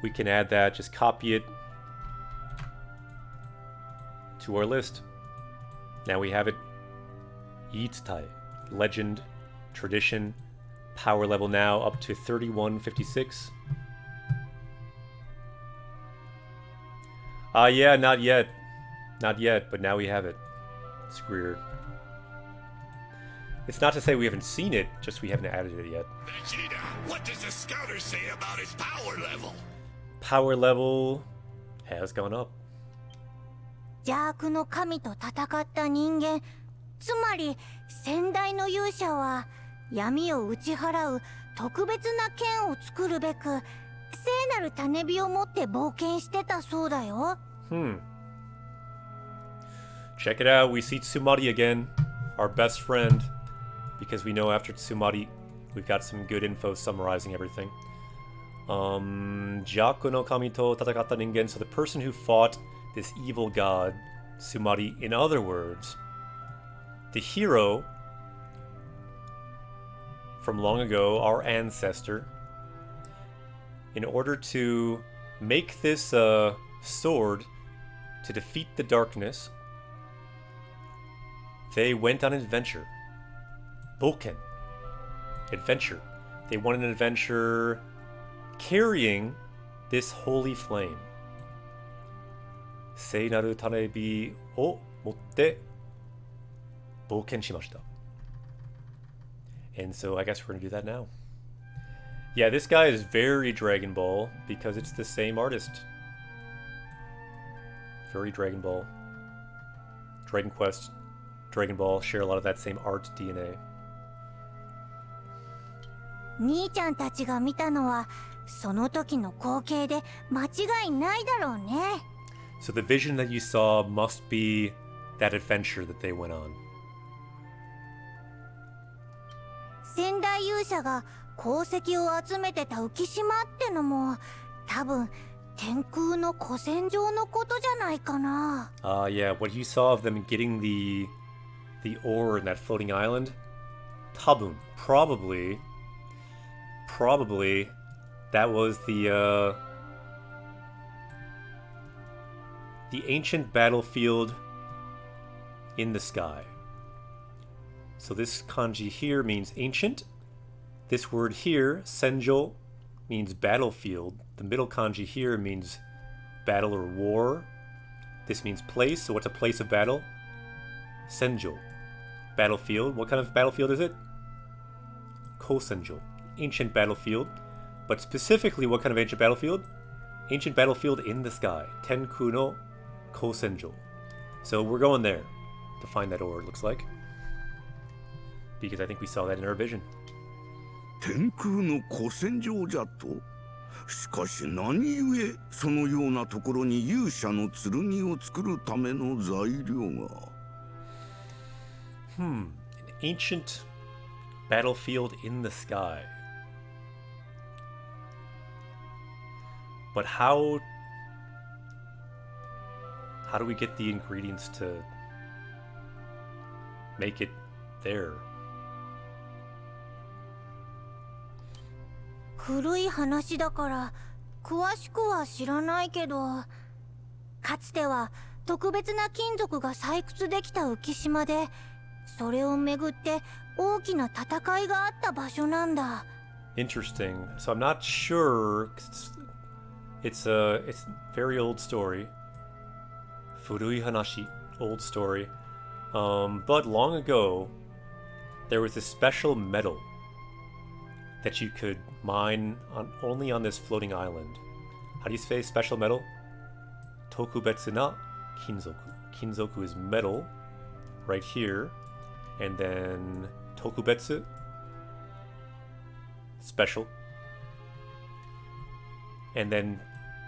we can add that. Just copy it to our list. Now we have it. Yitsutai, legend, tradition, power level now up to 3156. Yeah, not yet. Not yet, but now we have it. It's weird. It's not to say we haven't seen it, just we haven't added it yet. Vegeta, what does the scouter say about his power level? Power level has gone up. 邪悪の神と戦った人間、つまり先代の勇者は闇を打ち払う特別な剣を作るべく聖なる種火を持って冒険してたそうだよ。Check it out. We see Tsumari again, our best friend, because we know after Tsumari we've got some good info summarizing everything. Jaku no kami to tatakatta ningen, so the person who fought this evil god, Tsumari, in other words, the hero from long ago, our ancestor, in order to make this sword to defeat the darkness, they went on an adventure. Boken. Adventure. They went on an adventure carrying this holy flame. 聖なる種火を持って冒険しました. And so I guess we're going to do that now. Yeah, this guy is very Dragon Ball because it's the same artist. Very Dragon Ball. Dragon Quest, Dragon Ball share a lot of that same art DNA. 兄ちゃんたちが見たのはその時の光景で間違いないだろうね。So the vision that you saw must be that adventure that they went on. 仙台勇者が鉱石を集めてた浮島ってのも多分天空の古戦場のことじゃないかな。Yeah, what you saw of them getting the ore in that floating island? Tabun. Probably that was the ancient battlefield in the sky. So this kanji here means ancient. This word here, senjo, means battlefield. The middle kanji here means battle or war. This means place. So what's a place of battle? Senjo. Battlefield. What kind of battlefield is it? Kosenjo. Ancient battlefield. But specifically, what kind of ancient battlefield? Ancient battlefield in the sky. Tenku no Kosenjo. So we're going there to find that ore, it looks like. Because I think we saw that in our vision. 天空の古戦場じゃと。しかし何故そのようなところに勇者の剣を作るための材料が。An ancient battlefield in the sky. But how do we get the ingredients to make it there? 古い話だから詳しくは知らないけど、かつては特別な金属が採掘できた浮島で、それをめぐって大きな戦いがあった場所なんだ。Interesting. So I'm not sure. It's a very old story. Furui hanashi, old story. But long ago, there was this special metal that you could mine only on this floating island. How do you say special metal? Tokubetsu na kinzoku. Kinzoku is metal, right here. And then tokubetsu, special. And then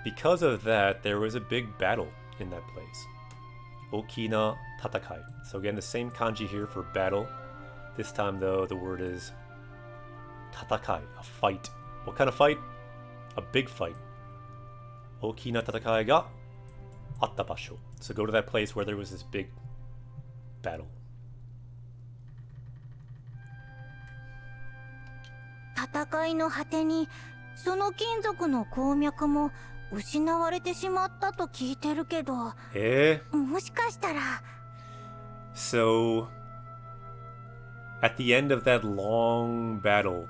because of that, there was a big battle in that place. Okina tatakai. So again, the same kanji here for battle. This time though, the word is tatakai, a fight. What kind of fight? A big fight. Okina tatakai ga atta basho. So go to that place where there was this big battle. 戦いの果てにその金属の鉱脈も失われてしまったと聞いてるけど、もしかしたら。 So at the end of that long battle,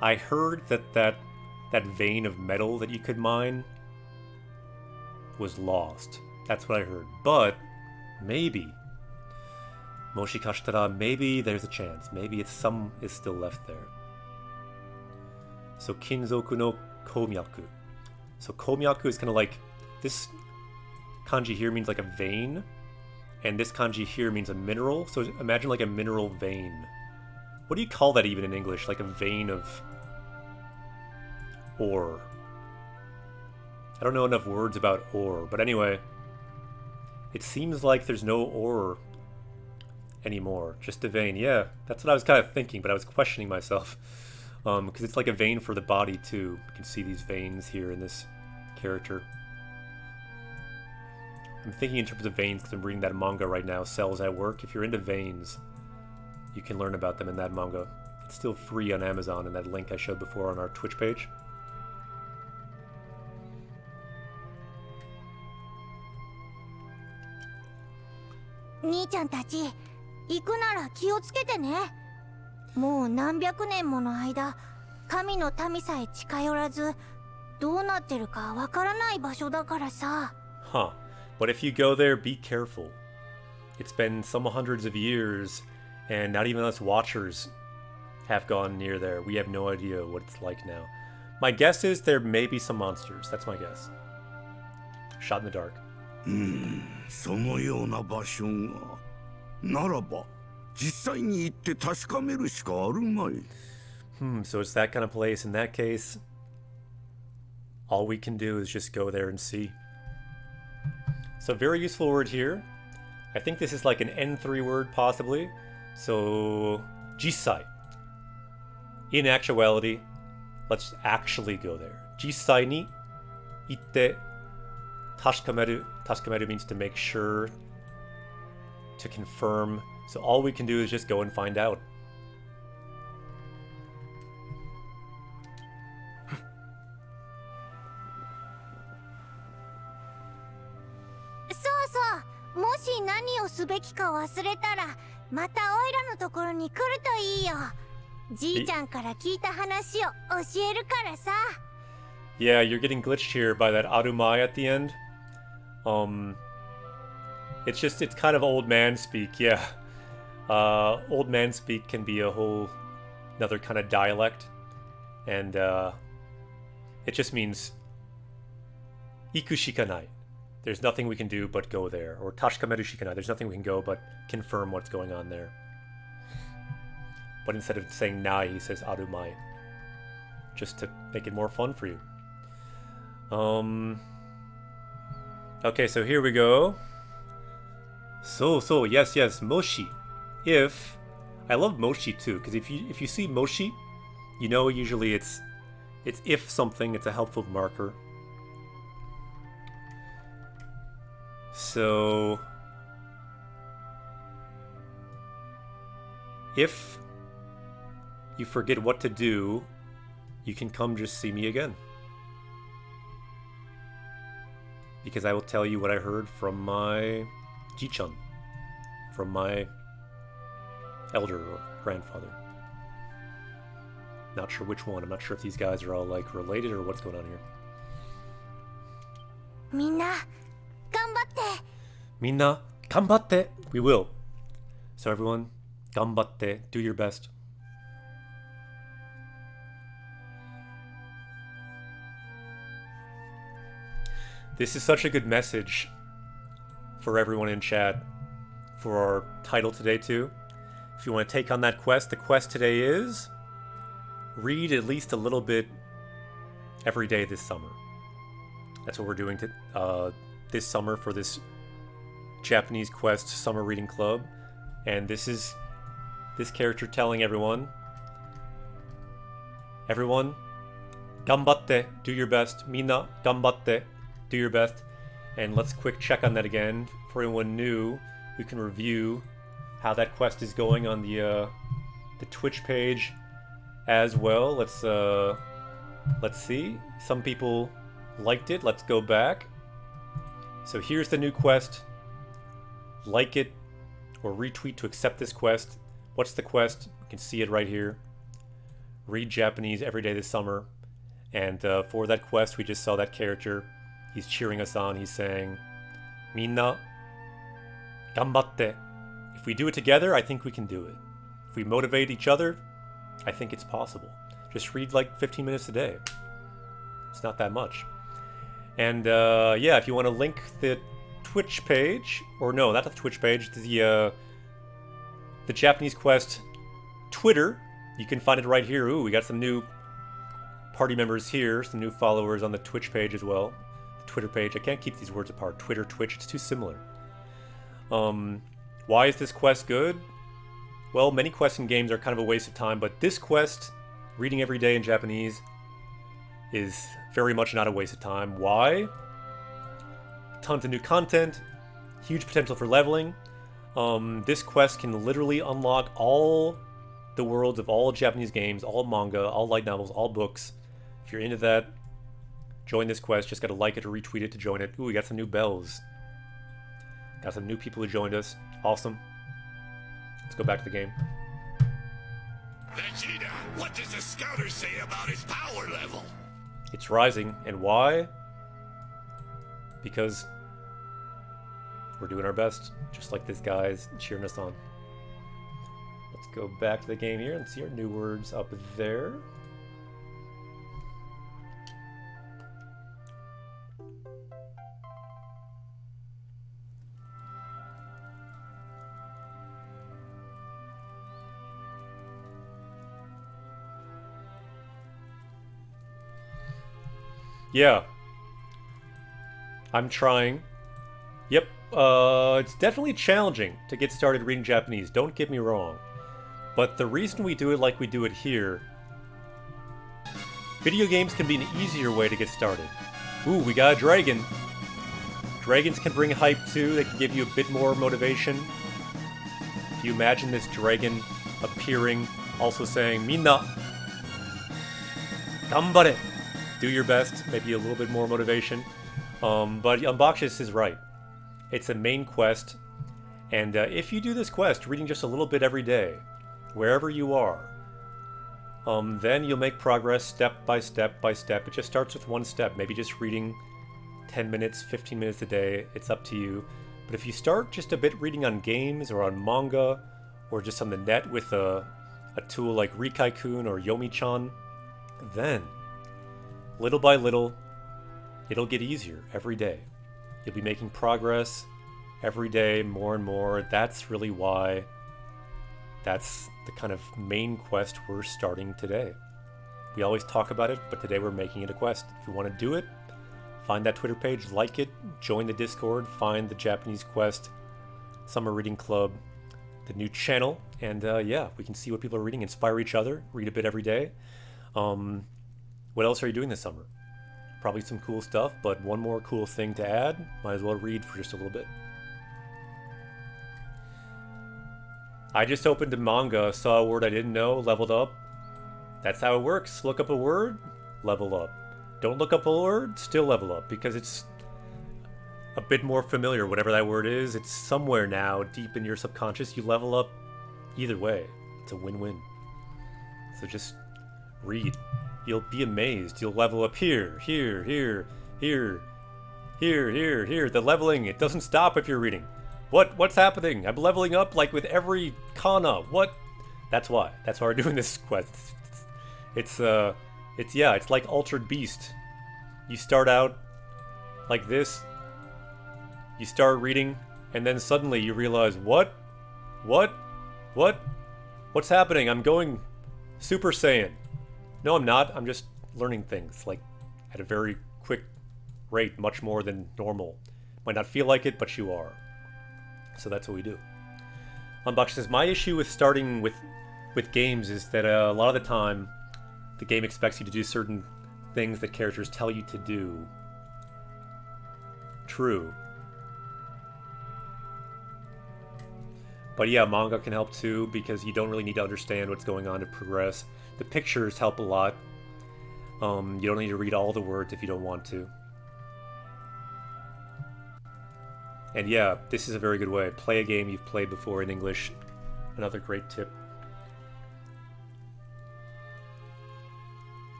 I heard that vein of metal that you could mine was lost. That's what I heard. But maybe, moshikashitara, maybe there's a chance. Maybe some is still left there. So kinzoku no komyaku. So komyaku is kind of like, this kanji here means like a vein, and this kanji here means a mineral. So imagine like a mineral vein. What do you call that even in English? Like a vein of ore. I don't know enough words about ore, but anyway, it seems like there's no ore anymore, just a vein. Yeah, that's what I was kind of thinking, but I was questioning myself. Because it's like a vein for the body too. You can see these veins here in this character. I'm thinking in terms of veins because I'm reading that manga right now, Cells at Work. If you're into veins, you can learn about them in that manga. It's still free on Amazon in that link I showed before on our Twitch page.兄ちゃんたち、行くなら気をつけてね。もう何百年もの間、神の民さえ近寄らず、どうなってるかわからない場所だからさ。Huh. But if you go there, be careful. It's been some hundreds of years, and not even us watchers have gone near there. We have no idea what it's like now. My guess is there may be some monsters. That's my guess. Shot in the dark. そのような場所がならば実際に行って確かめるしかあるまい。So it's that kind of place. In that case, all we can do is just go there and see. So very useful word here. I think this is like an N3 word possibly. So jisai. In actuality, let's actually go there. Jisai ni itte tashikameru. Tashikameru means to make sure, to confirm. So all we can do is just go and find out. So, もし何をすべきか忘れたら、またオイラのところに来るといいよ。じいちゃんから聞いた話を教えるからさ。Yeah, you're getting glitched here by that Arumai at the end. It's kind of old man speak, yeah. Old man speak can be a whole another kind of dialect. And it just means iku shikanai. There's nothing we can do but go there. Or tashikameru shikanai. There's nothing we can go but confirm what's going on there. But instead of saying nai, he says arumai. Just to make it more fun for you. Okay, so here we go. So, yes, Moshi. If... I love Moshi too, because if you see Moshi, you know usually it's if something, it's a helpful marker. So... if you forget what to do, you can come just see me again. Because I will tell you what I heard from my Ji-chan, from my elder or grandfather. Not sure which one. I'm not sure if these guys are all like related or what's going on here. みんな、頑張って。Minna, ganbatte! We will. So everyone, ganbatte, do your best. This is such a good message for everyone in chat for our title today too. If you want to take on that quest, the quest today is read at least a little bit every day this summer. That's what we're doing this summer for this Japanese Quest Summer Reading Club. And this is this character telling everyone, ganbatte, do your best. Minna, ganbatte. Do your best. And let's quick check on that again. For anyone new, we can review how that quest is going on the Twitch page as well. Let's see. Some people liked it. Let's go back. So here's the new quest. Like it or retweet to accept this quest. What's the quest? You can see it right here. Read Japanese every day this summer. And for that quest, we just saw that character. He's cheering us on. He's saying, Minna, ganbatte. If we do it together, I think we can do it. If we motivate each other, I think it's possible. Just read like 15 minutes a day. It's not that much. And yeah, if you want to link the Twitch page, or no, not the Twitch page, the Japanese Quest Twitter, you can find it right here. Ooh, we got some new party members here, some new followers on the Twitch page as well. Twitter page. I can't keep these words apart. Twitter, Twitch, it's too similar. Why is this quest good? Well, many quests in games are kind of a waste of time, but this quest, reading every day in Japanese, is very much not a waste of time. Why? Tons of new content, Huge potential for leveling. This quest can literally unlock all the worlds of all Japanese games, all manga, all light novels, all books. If you're into that, join this quest. Just gotta like it or retweet it to join it. Ooh, we got some new bells. Got some new people who joined us. Awesome. Let's go back to the game. Vegeta, what does the scouter say about his power level? It's rising. And why? Because we're doing our best, just like this guy's cheering us on. Let's go back to the game here and see our new words up there. Yeah. I'm trying. Yep. It's definitely challenging to get started reading Japanese, don't get me wrong. But the reason we do it like we do it here, video games can be an easier way to get started. Ooh, we got a dragon. Dragons can bring hype too, they can give you a bit more motivation. If you imagine this dragon appearing, also saying, Minna, ganbare, do your best, maybe a little bit more motivation. But Unboxus is right. It's a main quest, and if you do this quest, reading just a little bit every day, wherever you are, then you'll make progress step by step by step. It just starts with one step, maybe just reading 10 minutes, 15 minutes a day, it's up to you. But if you start just a bit reading on games or on manga, or just on the net with a tool like Rikai-kun or Yomi-chan, then, little by little, it'll get easier every day. You'll be making progress every day, more and more. That's really why that's the kind of main quest we're starting today. We always talk about it, but today we're making it a quest. If you want to do it, find that Twitter page, like it, join the Discord, find the Japanese Quest Summer Reading Club, the new channel, and yeah, we can see what people are reading, inspire each other, read a bit every day. What else are you doing this summer? Probably some cool stuff, but one more cool thing to add, might as well read for just a little bit. I just opened a manga, saw a word I didn't know, leveled up. That's how it works. Look up a word, level up. Don't look up a word, still level up, because it's a bit more familiar, whatever that word is. It's somewhere now, deep in your subconscious. You level up either way. It's a win-win. So just read. You'll be amazed. You'll level up here, here, here, here, here, here, here. The leveling, it doesn't stop if you're reading. What's happening? I'm leveling up like with every kana. What? That's why. That's why we're doing this quest. It's like Altered Beast. You start out like this. You start reading, and then suddenly you realize, what? What's happening? I'm going Super Saiyan. No, I'm not. I'm just learning things, like, at a very quick rate, much more than normal. Might not feel like it, but you are. So that's what we do. Unbox says, my issue with starting with games is that a lot of the time, the game expects you to do certain things that characters tell you to do. True. But yeah, manga can help too, because you don't really need to understand what's going on to progress. The pictures help a lot. You don't need to read all the words if you don't want to. And yeah, this is a very good way. Play a game you've played before in English. Another great tip.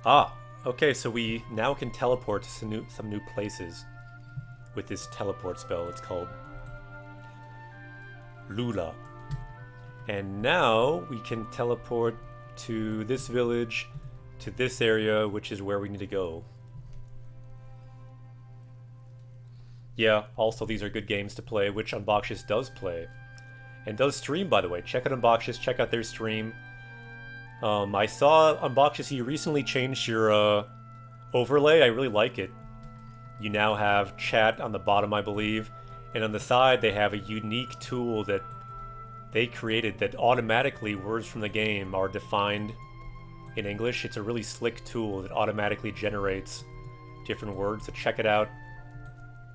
Ah, okay, so we now can teleport to some new places with this teleport spell. It's called Lula. And now we can teleport to this village, to this area, which is where we need to go. Yeah, also these are good games to play, which Unboxus does play. And does stream, by the way. Check out Unboxus, check out their stream. I saw Unboxus, you recently changed your overlay. I really like it. You now have chat on the bottom, I believe. And on the side, they have a unique tool that they created that automatically words from the game are defined in English. It's a really slick tool that automatically generates different words, so check it out.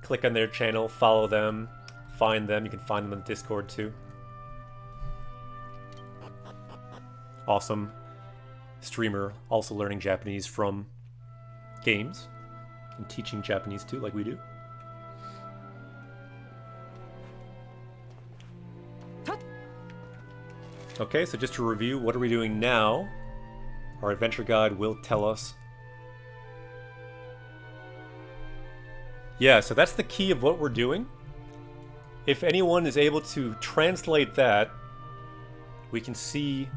click on their channel, follow them, find them. You can find them on Discord too. Awesome streamer, also learning Japanese from games and teaching Japanese too, like we do. Okay, so just to review, what are we doing now? Our adventure guide will tell us. Yeah, so that's the key of what we're doing. If anyone is able to translate that, we can see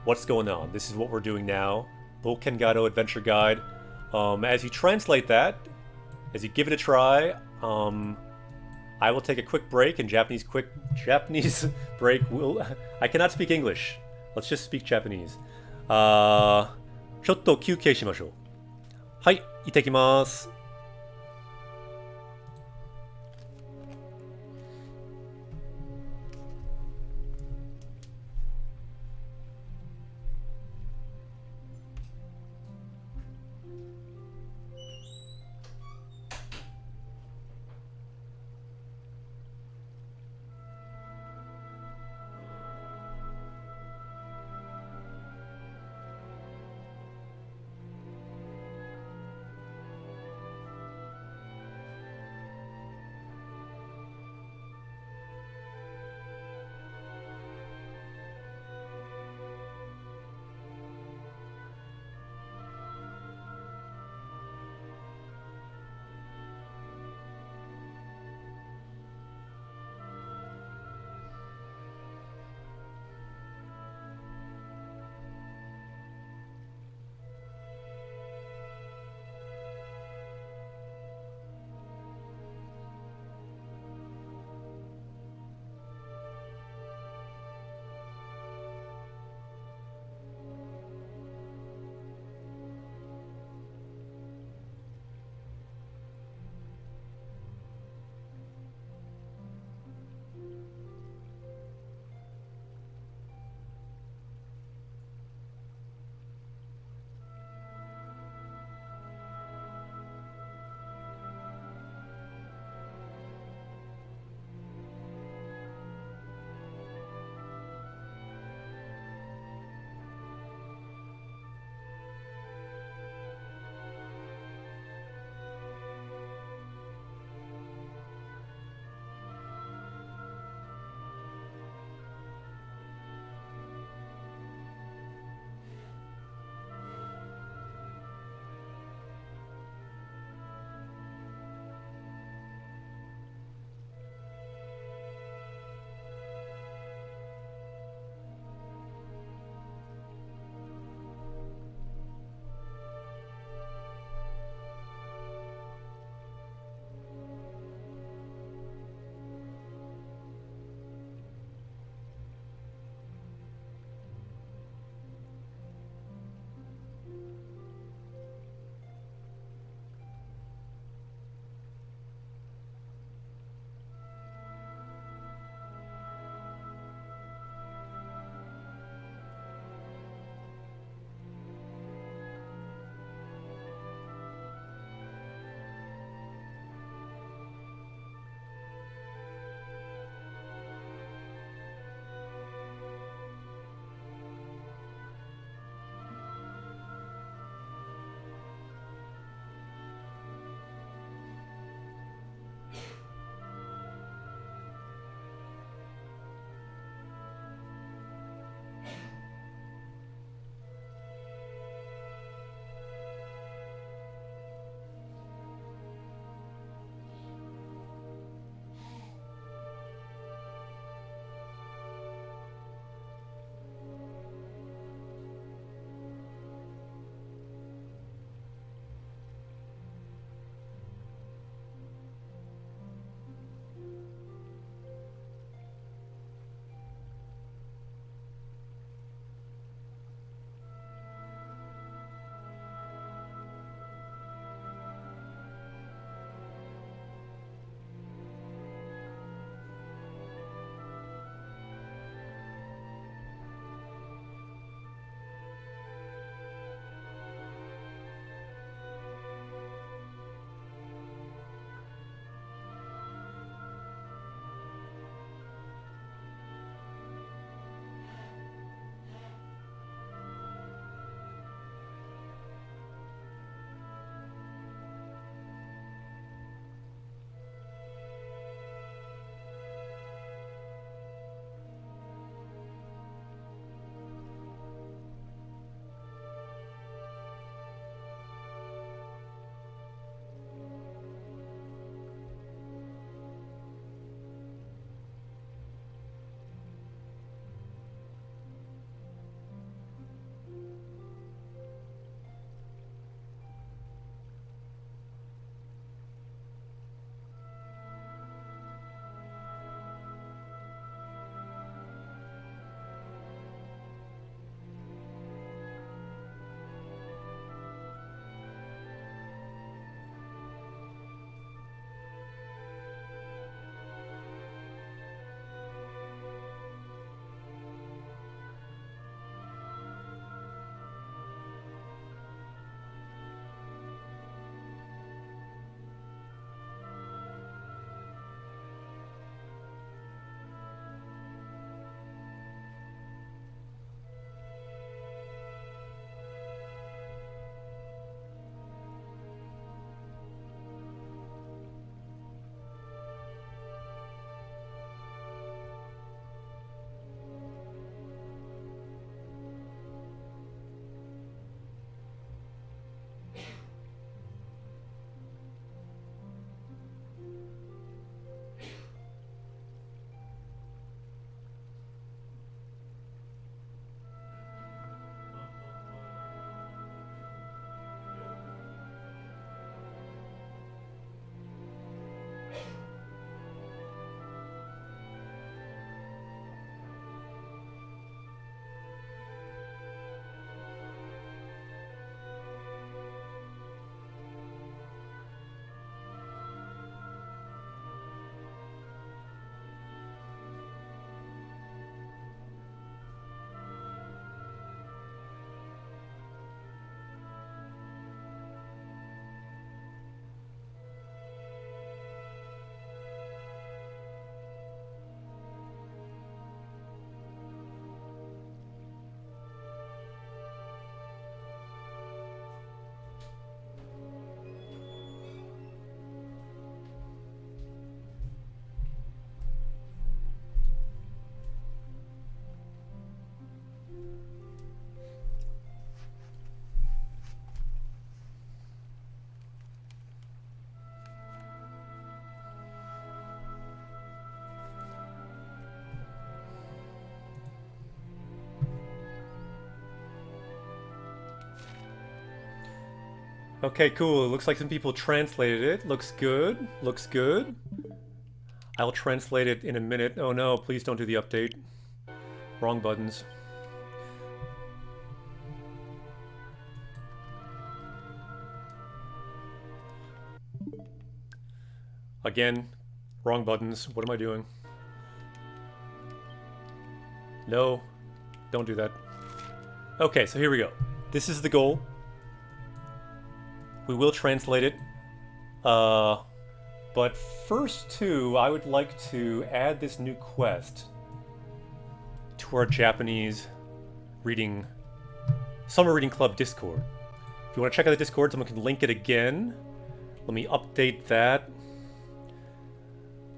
what's going on. This is what we're doing now. Bokkengado Adventure Guide. As you translate that, as you give it a try, I will take a quick break, and Japanese break will... I cannot speak English. Let's just speak Japanese. ちょっと休憩しましょう。はい、行ってきます。Okay, cool. Looks like some people translated it. Looks good. Looks good. I'll translate it in a minute. Oh no, please don't do the update. Wrong buttons. Again, wrong buttons. What am I doing? No, don't do that. Okay, so here we go. This is the goal. We will translate it. But first too, I would like to add this new quest to our Japanese reading, Summer Reading Club Discord. If you want to check out the Discord, someone can link it again. Let me update that.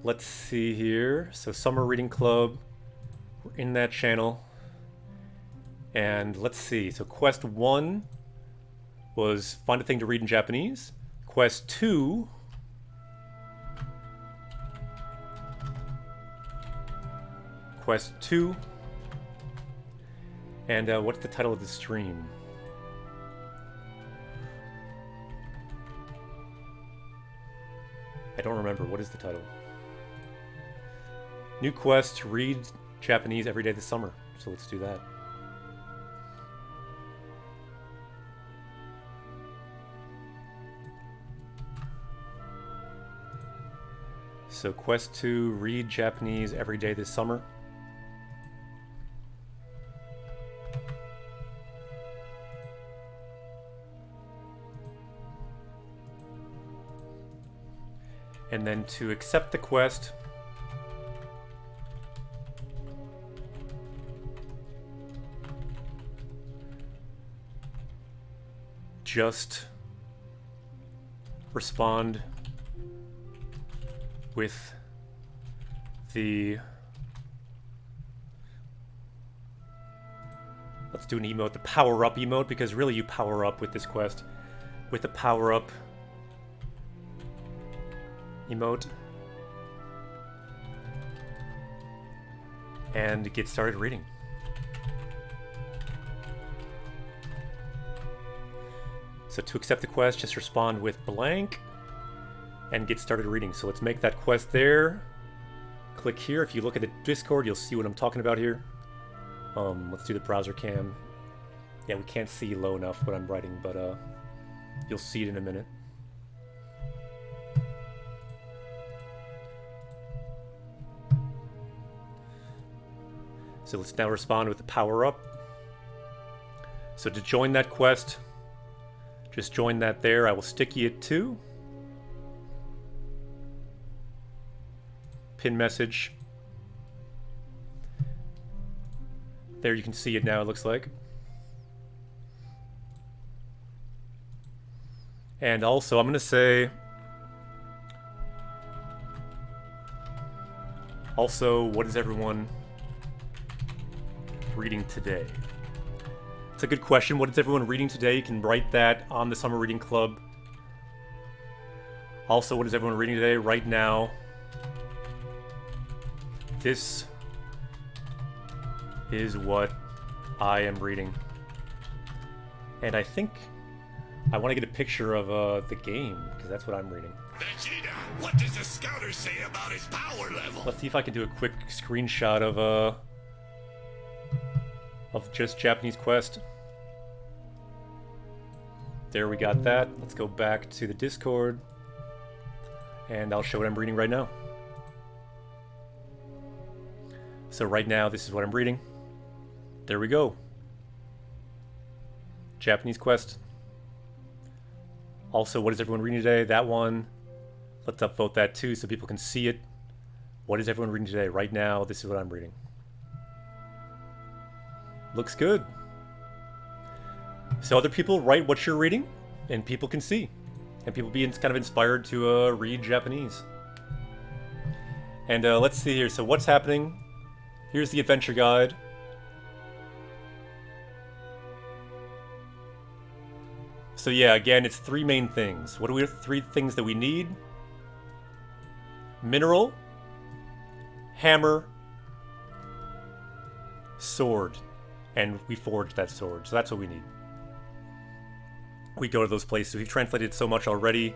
Let's see here. So Summer Reading Club, we're in that channel. And let's see, so quest 1 was find a thing to read in Japanese. Quest 2 and what's the title of the stream? I don't remember. What is the title? New quest to read Japanese every day this summer. So let's do that. So quest 2, read Japanese every day this summer. And then to accept the quest, just respond with the, let's do an emote, the power up emote, because really you power up with this quest with the power up emote and get started reading. So to accept the quest, just respond with blank and get started reading. So let's make that quest there. Click here. If you look at the Discord, you'll see what I'm talking about here. Let's do the browser cam. Yeah, we can't see low enough what I'm writing, but you'll see it in a minute. So let's now respond with the power up. So to join that quest, just join that there. I will sticky it to. Pin message. There you can see it now, it looks like. And also I'm going to say, also, what is everyone reading today? It's a good question. What is everyone reading today? You can write that on the Summer Reading Club. Also, what is everyone reading today? Right now, this is what I am reading. And I think I want to get a picture of the game, because that's what I'm reading. Vegeta, what does the scouter say about his power level? Let's see if I can do a quick screenshot of just Japanese Quest. There, we got that. Let's go back to the Discord, and I'll show what I'm reading right now. So right now, this is what I'm reading. There we go. Japanese Quest. Also, what is everyone reading today? That one. Let's upvote that too so people can see it. What is everyone reading today? Right now, this is what I'm reading. Looks good. So other people write what you're reading, and people can see. And people be kind of inspired to read Japanese. And let's see here. So what's happening? Here's the adventure guide. So yeah, again, it's 3 main things. What are we 3 things that we need? Mineral, hammer, sword. And we forged that sword, so that's what we need. we go to those places. We've translated so much already.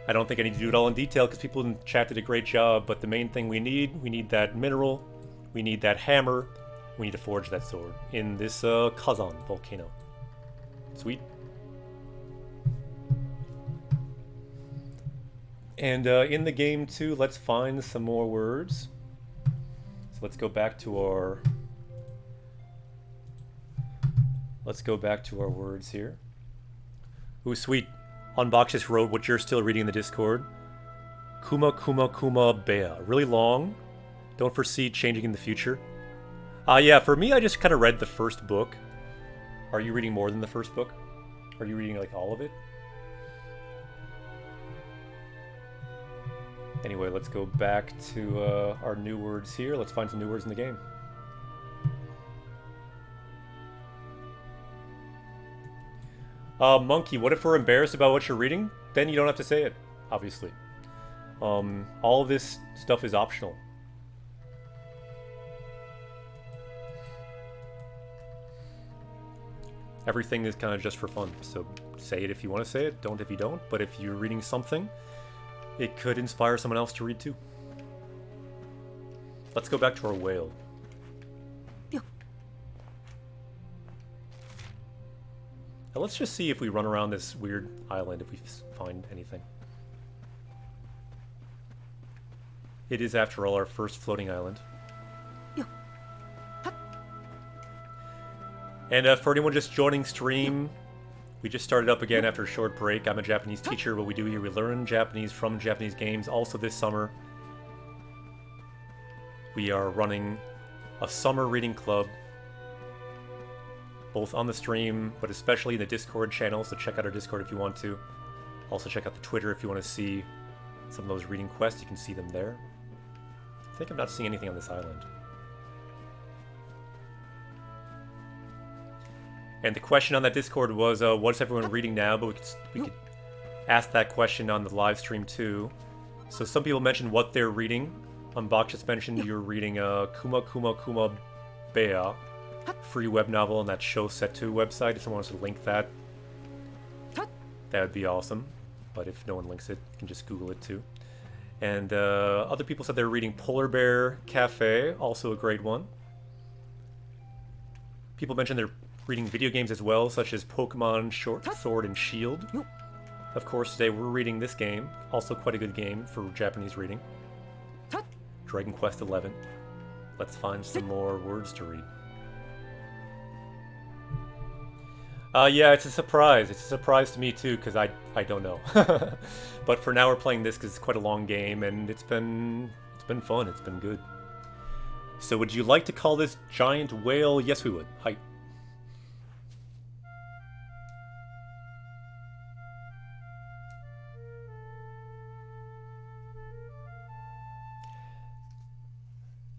I don't think I need to do it all in detail because people in chat did a great job, but the main thing we need that mineral, we need that hammer, we need to forge that sword in this Kazan volcano. Sweet. And in the game too, let's find some more words. So let's go back to our words here. Ooh, sweet. Unbox just wrote what you're still reading in the Discord. Kuma Kuma Kuma Bea. Really long. Don't foresee changing in the future. Yeah, for me, I just kind of read the first book. Are you reading more than the first book? Are you reading like all of it? Anyway, let's go back to our new words here. Let's find some new words in the game. Monkey, what if we're embarrassed about what you're reading? Then you don't have to say it, obviously. All of this stuff is optional. Everything is kind of just for fun, so say it if you want to say it, don't if you don't, but if you're reading something, it could inspire someone else to read too. Let's go back to our whale. Now let's just see if we run around this weird island, if we find anything. It is, after all, our first floating island. And for anyone just joining stream, we just started up again after a short break. I'm a Japanese teacher. What we do here, we learn Japanese from Japanese games. Also this summer, we are running a summer reading club, both on the stream, but especially in the Discord channel, so check out our Discord if you want to. Also check out the Twitter if you want to see some of those reading quests. You can see them there. I think I'm not seeing anything on this island. And the question on that Discord was, what's everyone reading now? But we could ask that question on the live stream too. So some people mentioned what they're reading. Unbox just mentioned you're reading Kuma Kuma Kuma Bea, free web novel on that Show Set 2 website. If someone wants to link that, that would be awesome. But if no one links it, you can just Google it too. And other people said they're reading Polar Bear Cafe, also a great one. People mentioned they're reading video games as well, such as Pokemon Sword and Shield. Of course, today we're reading this game, also quite a good game for Japanese reading. Dragon Quest XI. Let's find some more words to read. Yeah, it's a surprise. It's a surprise to me too, because I don't know. But for now we're playing this because it's quite a long game, and it's been fun. It's been good. So would you like to call this giant whale? Yes, we would. Hi.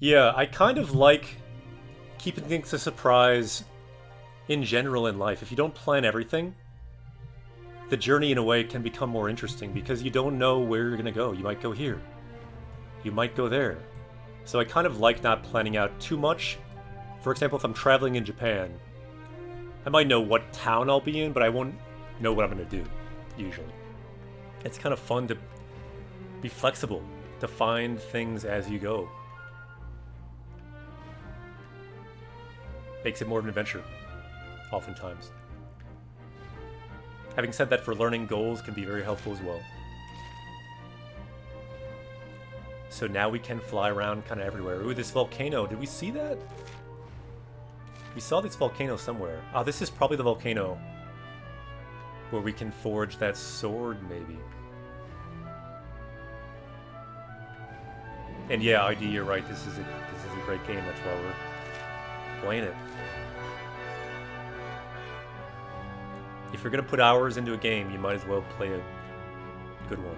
Yeah, I kind of like keeping things a surprise in general in life. If you don't plan everything, the journey in a way can become more interesting because you don't know where you're gonna go. You might go here. You might go there. So I kind of like not planning out too much. For example, if I'm traveling in Japan, I might know what town I'll be in, but I won't know what I'm gonna do, usually. It's kind of fun to be flexible, to find things as you go. Makes it more of an adventure, oftentimes. Having said that, for learning, goals can be very helpful as well. So now we can fly around kind of everywhere. Ooh, this volcano, did we see that? We saw this volcano somewhere. Ah, this is probably the volcano where we can forge that sword, maybe. And yeah, ID, you're right, this is a great game, that's why we're playing it. If you're gonna put hours into a game, you might as well play a good one.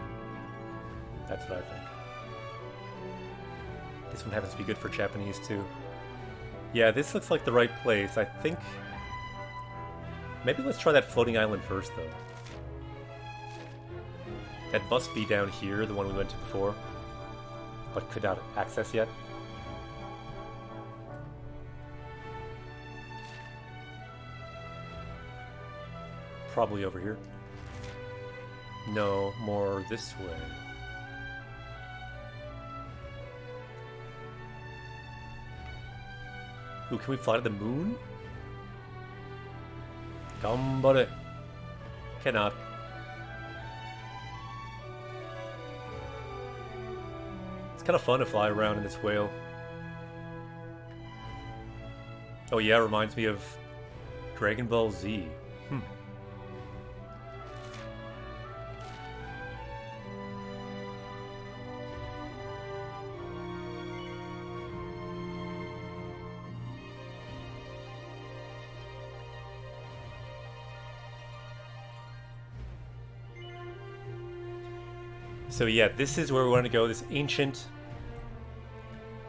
That's what I think. This one happens to be good for Japanese too. Yeah, this looks like the right place. I think maybe let's try that floating island first though. That must be down here, the one we went to before, but could not access yet. probably over here. No, more this way. Ooh, can we fly to the moon? Gambare. Cannot. It's kind of fun to fly around in this whale. Oh yeah, it reminds me of Dragon Ball Z. So yeah, this is where we want to go, this ancient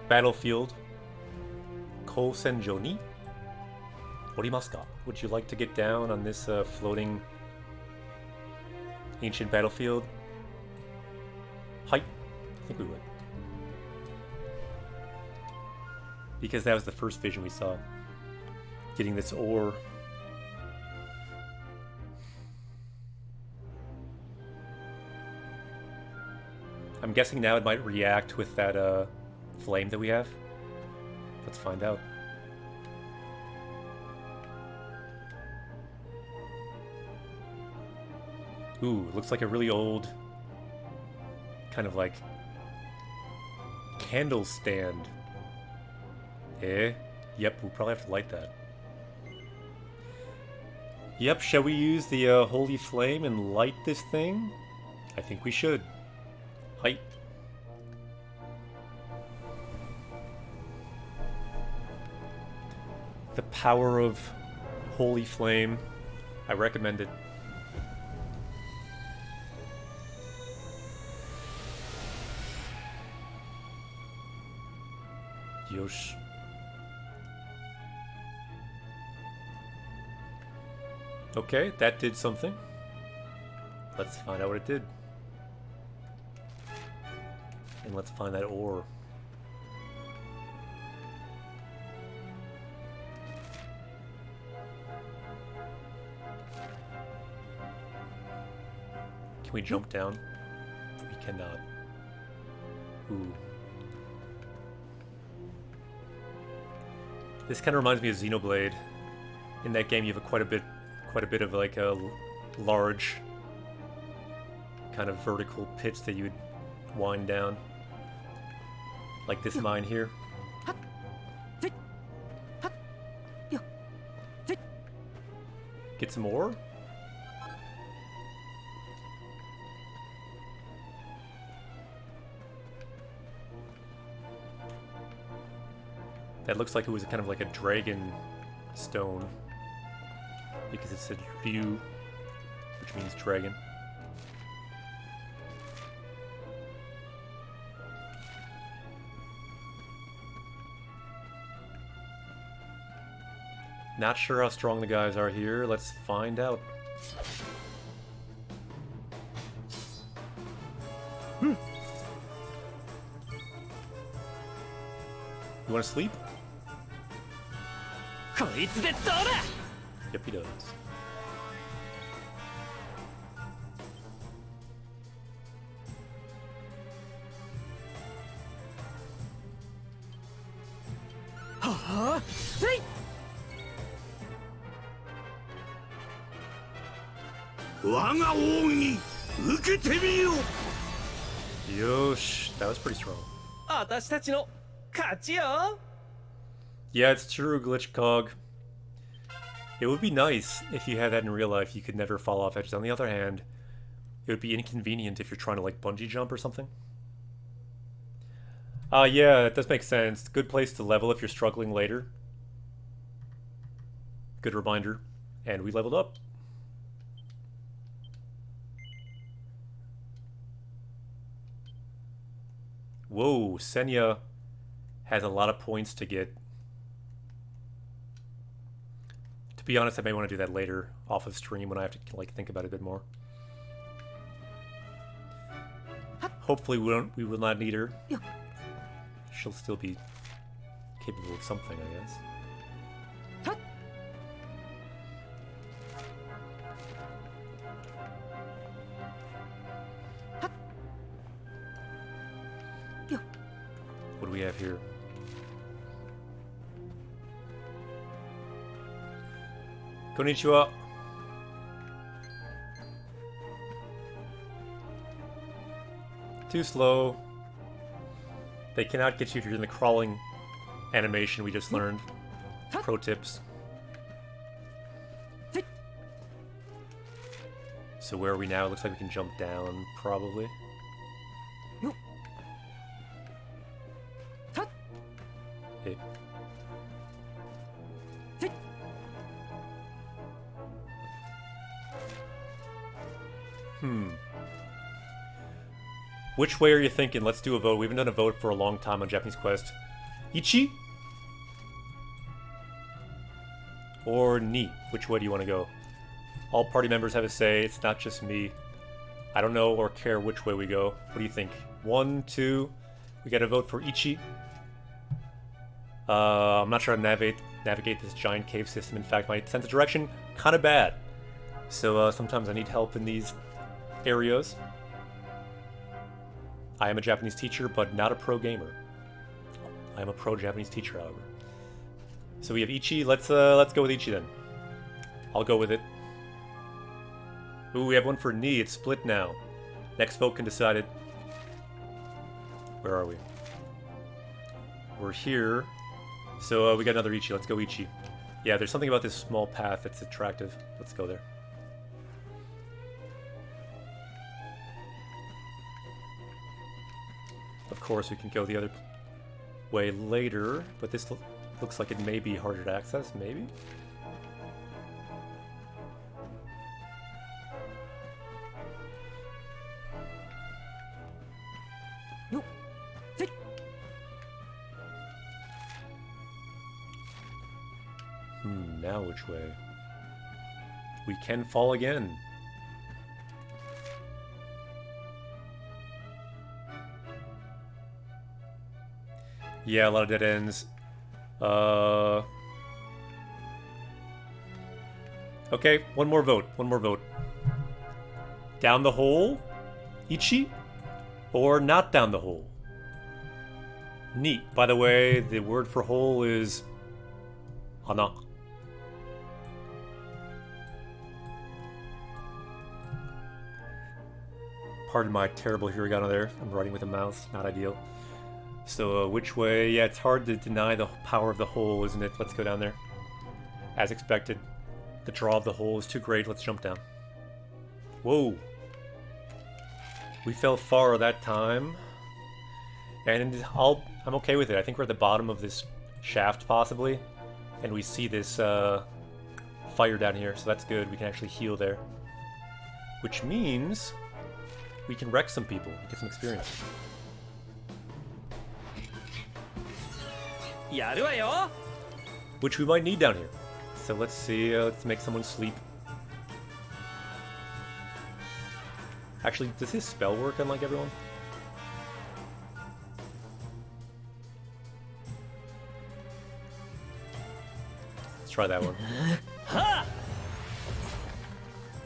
battlefield. Kosenjo ni orimasu ka? Would you like to get down on this floating ancient battlefield? Hi. I think we would. Because that was the first vision we saw. Getting this ore. I'm guessing now it might react with that flame that we have. Let's find out. Ooh, looks like a really old kind of like candle stand. Eh? Yep, we'll probably have to light that. Yep, shall we use the holy flame and light this thing? I think we should. Hi. The power of holy flame. I recommend it. Yosh. Okay, that did something. Let's find out what it did. And let's find that ore. Can we jump down? We cannot. Ooh. This kind of reminds me of Xenoblade. In that game, you have quite a bit of like a large kind of vertical pits that you would wind down. Like this mine here. Get some ore? That looks like it was kind of like a dragon stone. Because it said Ryu, which means dragon. Not sure how strong the guys are here. Let's find out. You want to sleep? Yep, he does. Yosh, that was pretty strong. 私たちの勝ちよ。 Yeah, it's true, Glitch Cog. It would be nice if you had that in real life. You could never fall off edges. On the other hand, it would be inconvenient if you're trying to like bungee jump or something. Yeah, that does make sense. Good place to level if you're struggling later. Good reminder. And we leveled up. Whoa, Senya has a lot of points to get. To be honest, I may want to do that later off of stream when I have to like think about it a bit more. Hopefully we will not need her. She'll still be capable of something, I guess. 。What do we have here? Konnichiwa. Too slow. They cannot get you if you're in the crawling animation we just learned. Pro tips. So where are we now? It looks like we can jump down, probably. Hey. Which way are you thinking? Let's do a vote. We haven't done a vote for a long time on Japanese Quest. Ichi? Or Ni? Which way do you want to go? All party members have a say. It's not just me. I don't know or care which way we go. What do you think? 1, 2. We got to vote for Ichi. I'm not sure how to navigate this giant cave system. In fact, my sense of direction, kind of bad. So sometimes I need help in these areas. I am a Japanese teacher, but not a pro gamer. I am a pro Japanese teacher, however. So we have Ichi. Let's go with Ichi then. I'll go with it. Ooh, we have one for Ni. It's split now. Next vote can decide it. Where are we? We're here. So we got another Ichi. Let's go Ichi. Yeah, there's something about this small path that's attractive. Let's go there. Of course, we can go the other way later, but this looks like it may be harder to access, maybe? Now which way? We can fall again. Yeah, a lot of dead ends. Okay, one more vote. One more vote. Down the hole? Ichi? Or not down the hole? Neat. By the way, the word for hole is Hana. Pardon my terrible hiragana there. I'm writing with a mouse. Not ideal. So which way? Yeah, it's hard to deny the power of the hole, isn't it? Let's go down there. As expected. The draw of the hole is too great. Let's jump down. Whoa. We fell far that time. And I'm okay with it. I think we're at the bottom of this shaft, possibly. And we see this fire down here, so that's good. We can actually heal there. Which means we can wreck some people and get some experience. Which we might need down here. So let's see, let's make someone sleep. Actually, does his spell work unlike everyone? Let's try that one.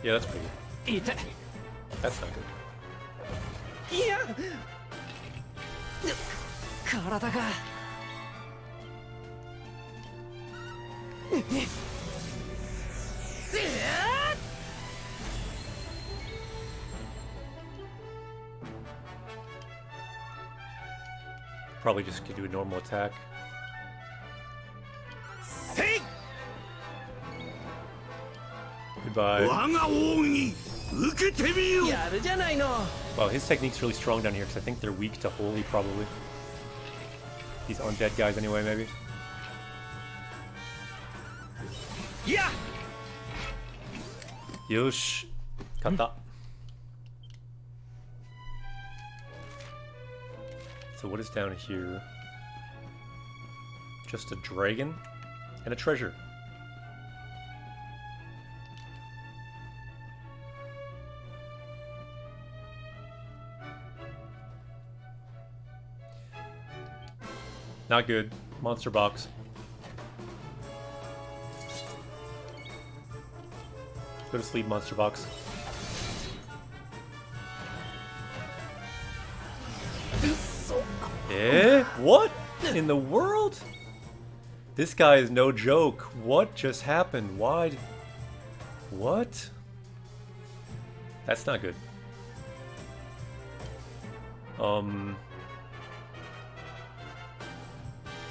Yeah, that's pretty good. That's not good. Probably just could do a normal attack. Goodbye. Wow, his technique's really strong down here because I think they're weak to holy, probably. These undead guys anyway, maybe. Yeah. Yosh. Kata. So what is down here? Just a dragon and a treasure. Not good. Monster box. Go to sleep, monster box. Eh? What in the world? This guy is no joke. What just happened? Why? What? That's not good.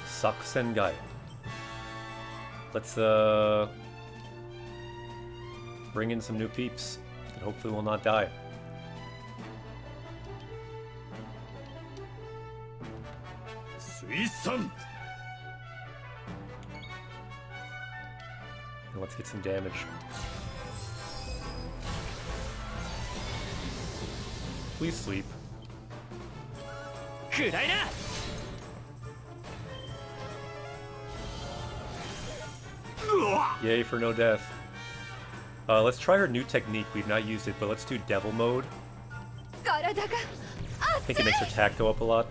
Sakusengai. Let's bring in some new peeps and hopefully we'll not die. Suisan! And let's get some damage. Please sleep. Yay for no death. Let's try her new technique. We've not used it, but let's do Devil Mode. I think it makes her attack go up a lot.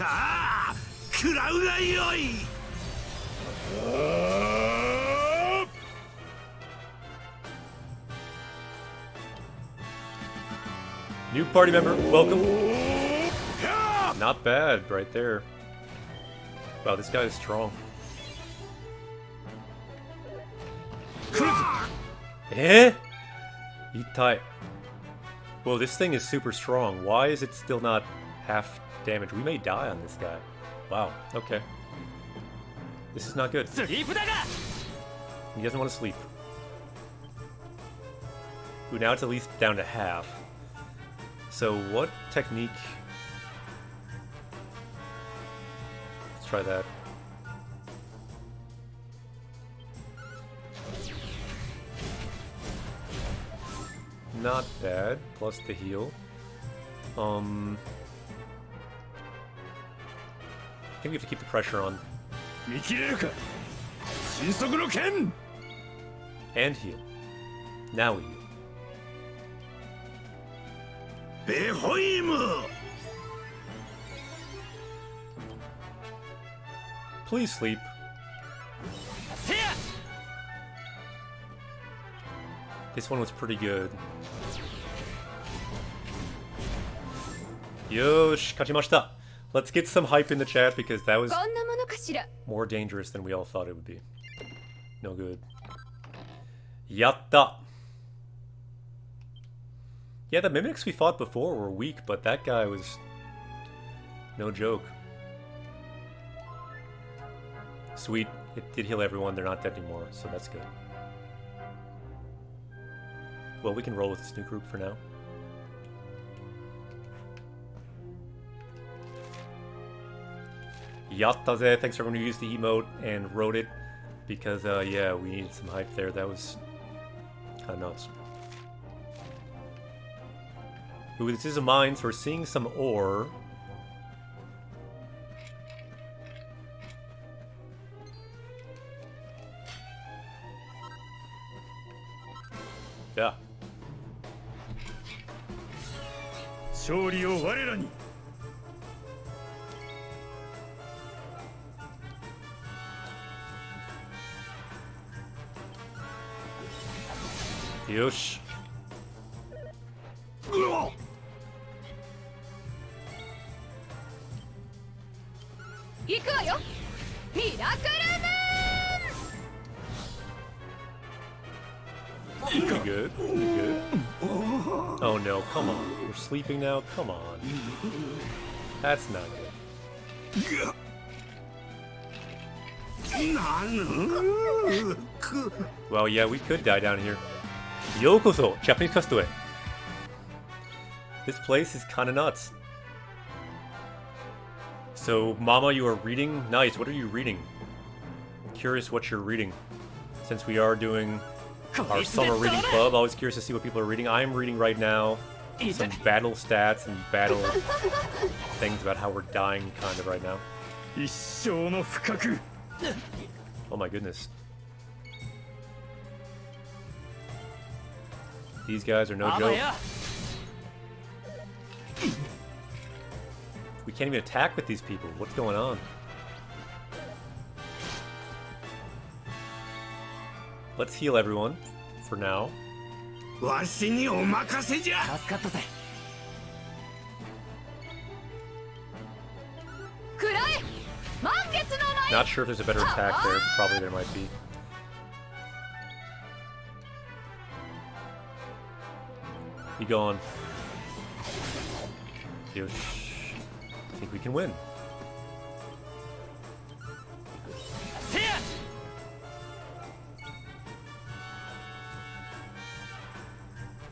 さあ食らうがよい New party member, welcome. Not bad, right there. Wow, this guy is strong. Eh? Itai. Well, this thing is super strong. Why is it still not half damage? We may die on this guy. Wow, okay. This is not good. He doesn't want to sleep. Ooh, now it's at least down to half. So what technique? Let's try that. Not bad, plus the heal. I think we have to keep the pressure on. And heal. Now we heal. Please sleep. This one was pretty good. Yosh, kachimashita. Let's get some hype in the chat because that was more dangerous than we all thought it would be. No good. Yatta. Yeah, the mimics we fought before were weak, but that guy was no joke. Sweet. It did heal everyone. They're not dead anymore, so that's good. Well, we can roll with this new group for now. Yattaze, thanks for everyone who used the emote and wrote it. Because, yeah, we needed some hype there. That was kind of nuts. Ooh, this is a mine, so we're seeing some ore. Yeah. 勝利を我らに Yosh. Pretty good. Pretty good. Oh no, come on. We're sleeping now? Come on. That's not good. Well, yeah, we could die down here. Yokoso, Japanese Castaway. This place is kinda nuts. So, Mama, you are reading? Nice, what are you reading? I'm curious what you're reading. Since we are doing our summer reading club, always curious to see what people are reading. I'm reading right now some battle stats and battle things about how we're dying kind of right now. Oh my goodness. These guys are no joke. We can't even attack with these people. What's going on? Let's heal everyone for now. Not sure if there's a better attack there, but probably there might be. Be gone. Yosh. I think we can win.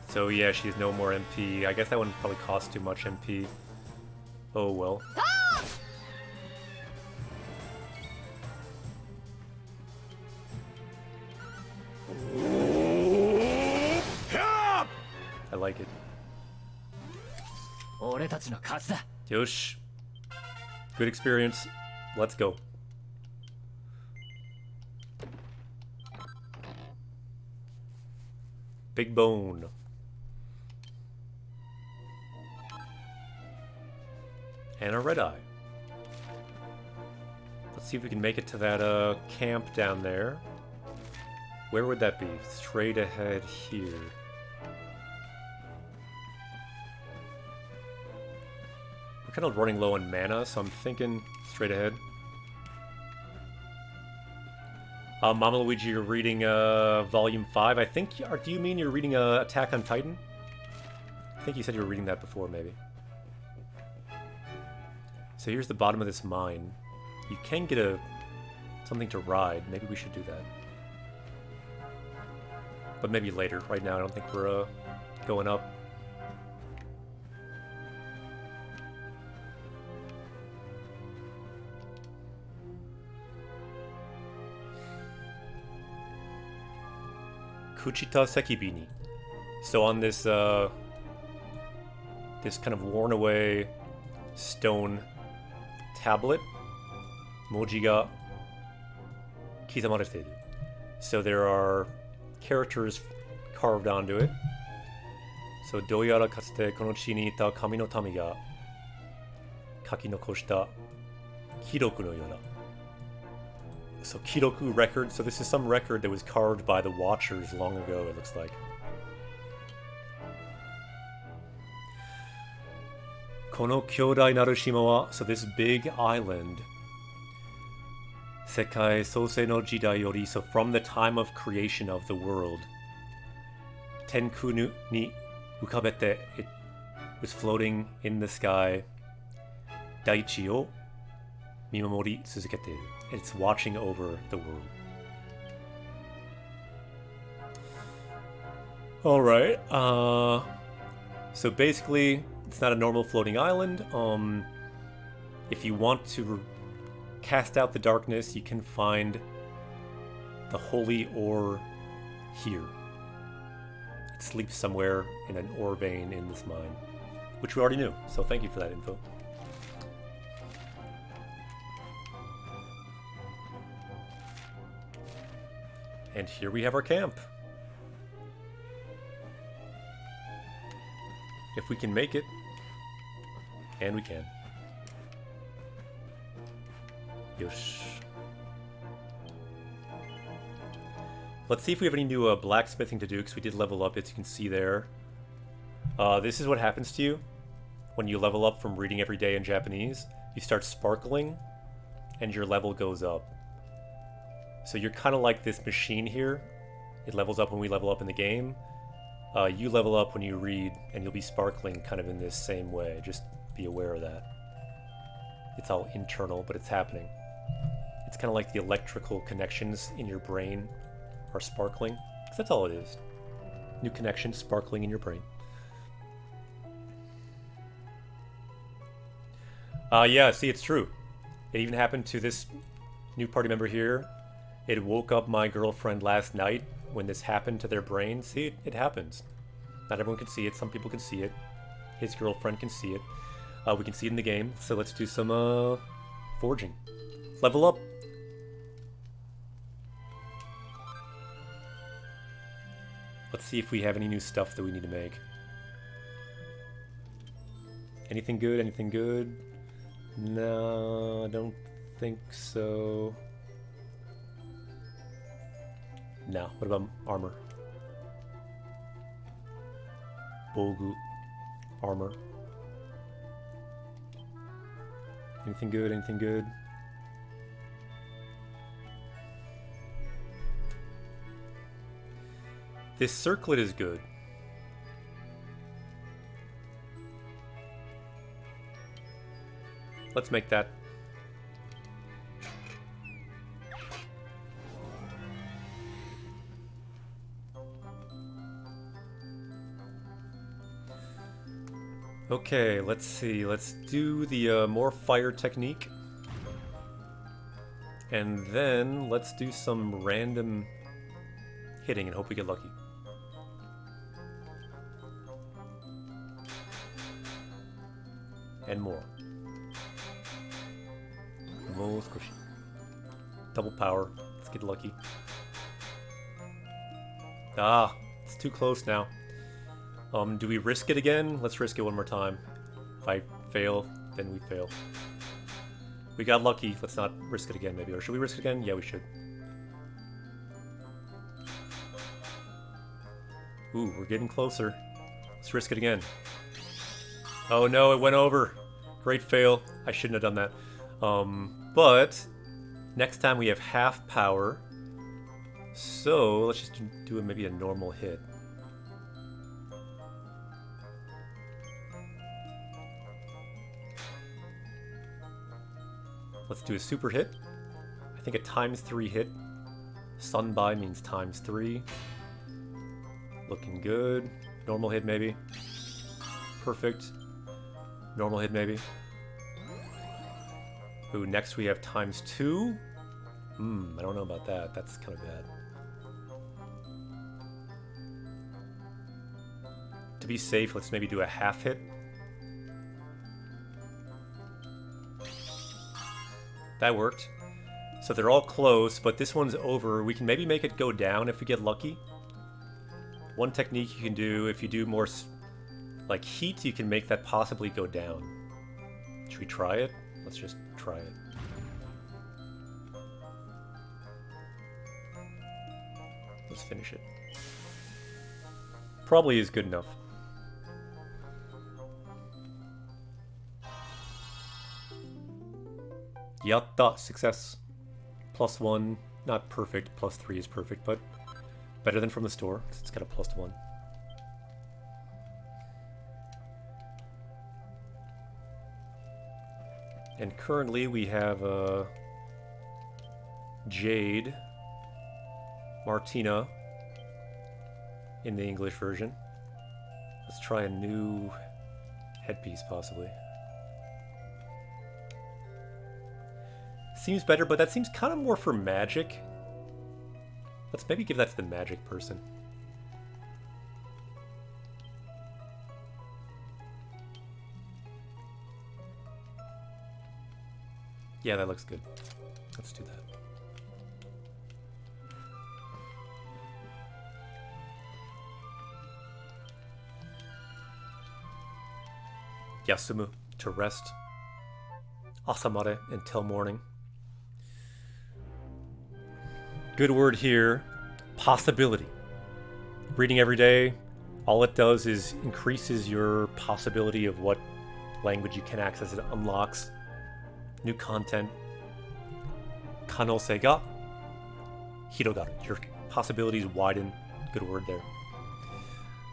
So yeah, she has no more MP. I guess that one probably costs too much MP. Oh well. I like it. 俺たちの勝ちだ。 Yosh. Good experience. Let's go. Big bone. And a red eye. Let's see if we can make it to that camp down there. Where would that be? Straight ahead here. We're kind of running low on mana, so I'm thinking straight ahead. Mama Luigi, you're reading Volume 5. I think, do you mean you're reading Attack on Titan? I think you said you were reading that before, maybe. So here's the bottom of this mine. You can get something to ride. Maybe we should do that. But maybe later. Right now, I don't think we're going up. Kuchita Sekibini. So on this this kind of worn away stone tablet, moji ga kizamareteru. So there are characters carved onto it. So doyara katsute kono chi ni ita kami no tami ga kakinokoshita kiroku no yona. So Kiroku record. So this is some record that was carved by the Watchers long ago, it looks like. Kono kyodai narushima wa, so this big island. Sekai sosei no jidai yori, so from the time of creation of the world. Tenku ni ukabete, it was floating in the sky. Daichi o mimamori tsuzuketeru. It's watching over the world. Alright, so basically, it's not a normal floating island. If you want to cast out the darkness, you can find the holy ore here. It sleeps somewhere in an ore vein in this mine, which we already knew, so thank you for that info. And here we have our camp. If we can make it. And we can. Yosh. Let's see if we have any new blacksmithing to do, because we did level up, as you can see there. This is what happens to you when you level up from reading every day in Japanese. You start sparkling, and your level goes up. So you're kind of like this machine here. It levels up when we level up in the game. You level up when you read, and you'll be sparkling kind of in this same way. Just be aware of that. It's all internal, but it's happening. It's kind of like the electrical connections in your brain are sparkling. 'Cause that's all it is. New connections sparkling in your brain. Yeah, see, it's true. It even happened to this new party member here. It woke up my girlfriend last night when this happened to their brain. See, it happens. Not everyone can see it. Some people can see it. His girlfriend can see it. We can see it in the game. So let's do some forging. Level up. Let's see if we have any new stuff that we need to make. Anything good? Anything good? No, I don't think so. No. What about armor? Bogu. Armor. Anything good? Anything good? This circlet is good. Let's make that. Okay, let's see. Let's do the more fire technique. And then let's do some random hitting and hope we get lucky. And more. More squishy. Double power. Let's get lucky. Ah, it's too close now. Do we risk it again? Let's risk it one more time. If I fail, then we fail. We got lucky. Let's not risk it again, maybe. Or should we risk it again? Yeah, we should. Ooh, we're getting closer. Let's risk it again. Oh no, it went over. Great fail. I shouldn't have done that. But next time we have half power. So let's just do maybe a normal hit. Let's do a super hit. I think a ×3 hit. Sunby means ×3. Looking good. Normal hit maybe. Perfect. Normal hit maybe. Ooh, next we have ×2. I don't know about that. That's kind of bad. To be safe, let's maybe do a half hit. That worked. So they're all close, but this one's over. We can maybe make it go down if we get lucky. One technique you can do, if you do more like heat, you can make that possibly go down. Should we try it? Let's just try it. Let's finish it. Probably is good enough. Yatta! Success. +1. Not perfect. +3 is perfect, but better than from the store, because it's got a +1. And currently we have Jade, Martina in the English version. Let's try a new headpiece, possibly. Seems better, but that seems kind of more for magic. Let's maybe give that to the magic person. Yeah, that looks good. Let's do that. Yasumu, to rest. Asamare, until morning. Good word here, possibility. Reading every day, all it does is increases your possibility of what language you can access. It unlocks new content. Kanosei ga hirogaru. Your possibilities widen. Good word there.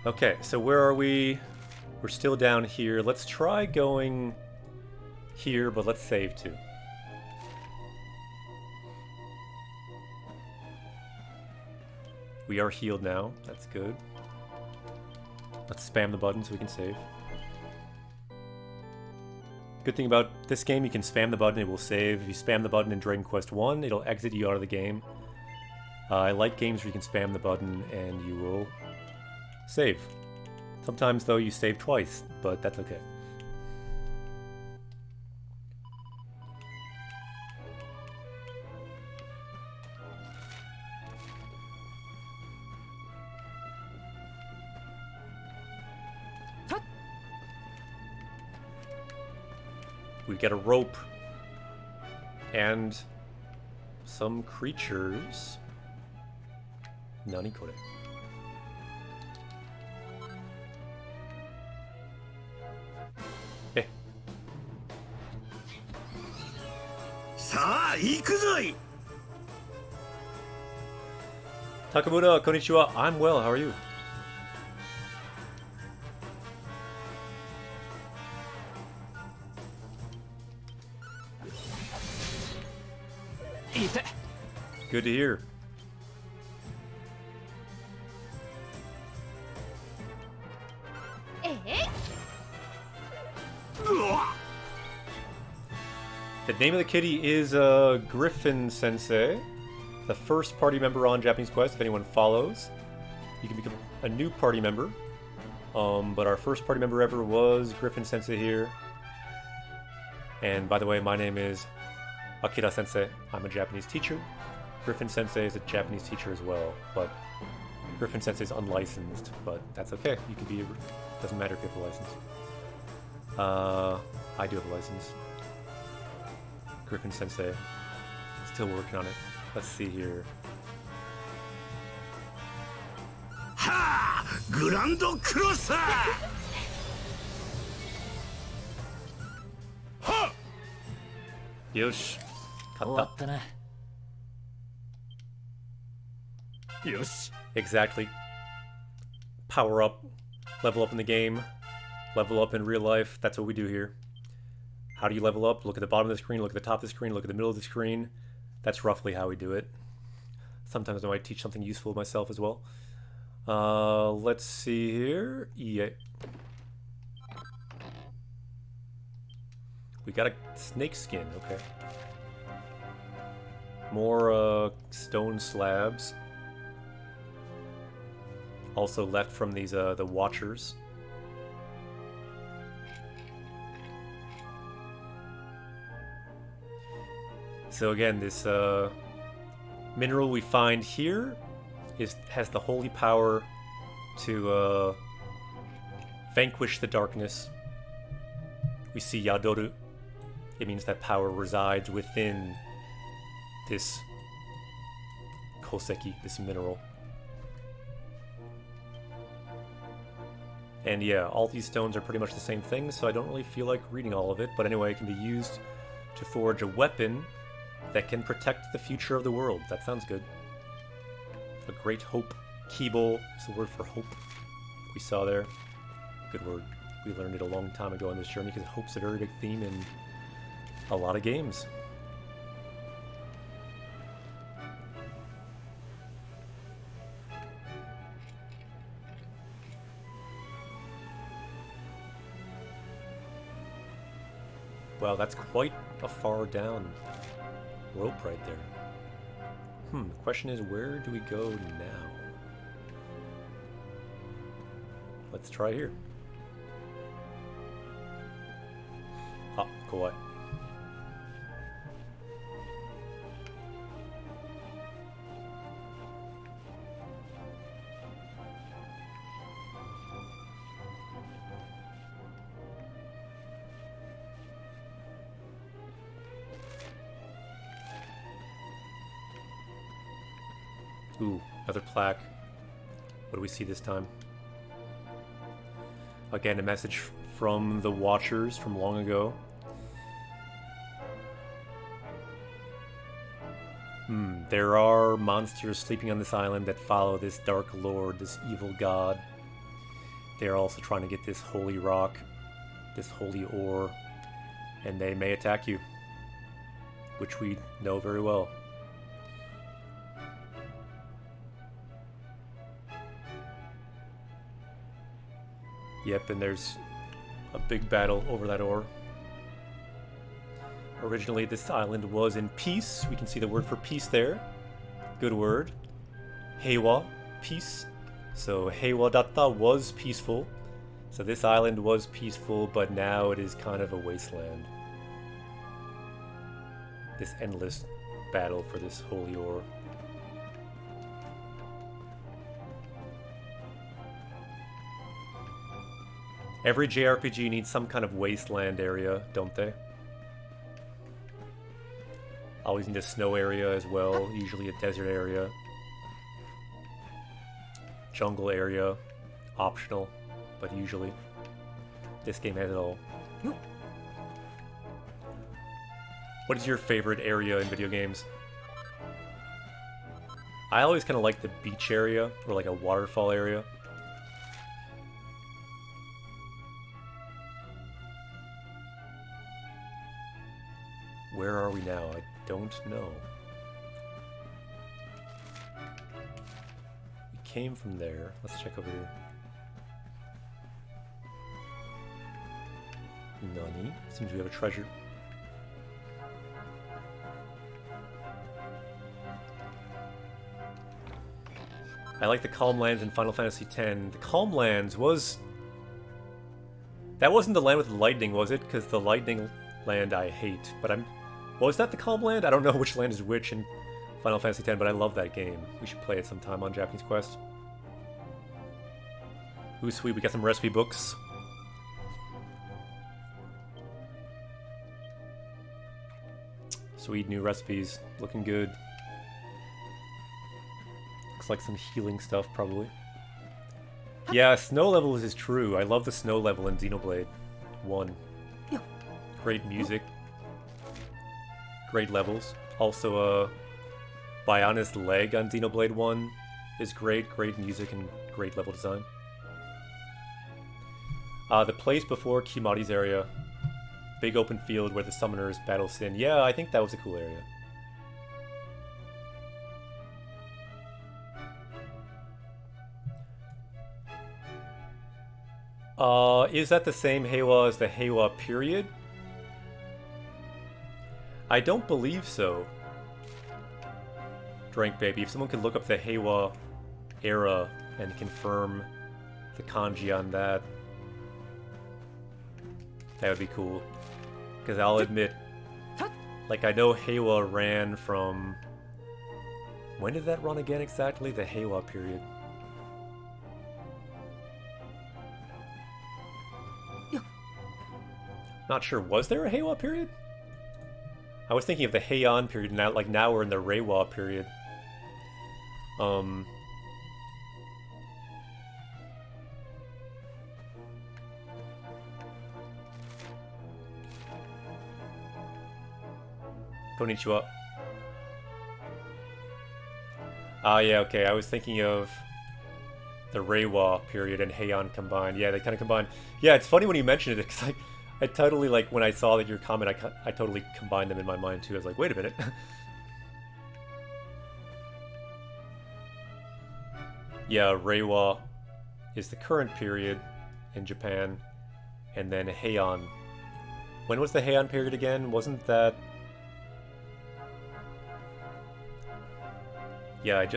Okay, so where are we? We're still down here. Let's try going here, but let's save too. We are healed now. That's good. Let's spam the button so we can save. Good thing about this game, you can spam the button, it will save. If you spam the button in Dragon Quest 1, it'll exit you out of the game. I like games where you can spam the button and you will save. Sometimes, though, you save twice, but that's okay. We get a rope and some creatures. Nani kore? Eh. さあ行くぞい。Takamura, konnichiwa. I'm well. How are you? Good to hear. The name of the kitty is Griffin Sensei, the first party member on Japanese Quest. If anyone follows, you can become a new party member. But our first party member ever was Griffin Sensei here. And by the way, my name is Akira Sensei. I'm a Japanese teacher. Griffin Sensei is a Japanese teacher as well, but Griffin Sensei is unlicensed, but that's okay. You can be, doesn't matter if you have a license. I do have a license. Griffin Sensei, still working on it. Let's see here. Ha! Grand Crosser! Ha! Yosh. 終わったな。 よし。 Exactly. Power up, level up in the game, level up in real life. That's what we do here. How do you level up? Look at the bottom of the screen, look at the top of the screen, look at the middle of the screen. That's roughly how we do it. Sometimes I might teach something useful myself as well. Let's see here. Yeah. We got a snake skin, okay. More stone slabs. Also left from these the Watchers. So again, this mineral we find here has the holy power to vanquish the darkness. We see Yadoru. It means that power resides within this Koseki, this mineral. And yeah, all these stones are pretty much the same thing, so I don't really feel like reading all of it. But anyway, it can be used to forge a weapon that can protect the future of the world. That sounds good. A great hope. Kibo is the word for hope. We saw there. Good word. We learned it a long time ago on this journey because hope's a very big theme in a lot of games. Wow, that's quite a far down rope right there. The question is, where do we go now? Let's try here. Ah, kawaii. Ooh, another plaque. What do we see this time? Again, a message from the Watchers from long ago. There are monsters sleeping on this island that follow this dark lord, this evil god. They are also trying to get this holy rock, this holy ore, and they may attack you, which we know very well. Yep, and there's a big battle over that ore. Originally, this island was in peace. We can see the word for peace there. Good word. Heiwa, peace. So Heiwa datta was peaceful. So this island was peaceful, but now it is kind of a wasteland. This endless battle for this holy ore. Every JRPG needs some kind of wasteland area, don't they? Always need a snow area as well, usually a desert area. Jungle area, optional, but usually. This game has it all. What is your favorite area in video games? I always kind of like the beach area, or like a waterfall area. Where are we now? I don't know. We came from there. Let's check over here. Nani? Seems we have a treasure. I like the Calm Lands in Final Fantasy X. The Calm Lands was... That wasn't the land with lightning, was it? Because the lightning land I hate. But I'm... Was that the Calm Land? I don't know which land is which in Final Fantasy X, but I love that game. We should play it sometime on Japanese Quest. Ooh, sweet. We got some recipe books. Sweet new recipes. Looking good. Looks like some healing stuff, probably. Yeah, snow levels is true. I love the snow level in Xenoblade 1. Great music. Great levels. Also, Biona's leg on Xenoblade 1 is great. Great music and great level design. The place before Kimari's area. Big open field where the summoners battle Sin. Yeah, I think that was a cool area. Is that the same Heiwa as the Heiwa period? I don't believe so. Drink Baby. If someone could look up the Heiwa era and confirm the kanji on that, that would be cool. Because I'll admit, like, I know Heiwa ran from... When did that run again exactly? The Heiwa period. Not sure. Was there a Heiwa period? I was thinking of the Heian period. Now, like, now we're in the Reiwa period. Konnichiwa. Ah, yeah, okay. I was thinking of the Reiwa period and Heian combined. Yeah, they kind of combined. Yeah, it's funny when you mentioned it, because I totally, like, when I saw that your comment, I totally combined them in my mind, too. I was like, wait a minute. Yeah, Reiwa is the current period in Japan, and then Heian. When was the Heian period again? Wasn't that... Yeah, I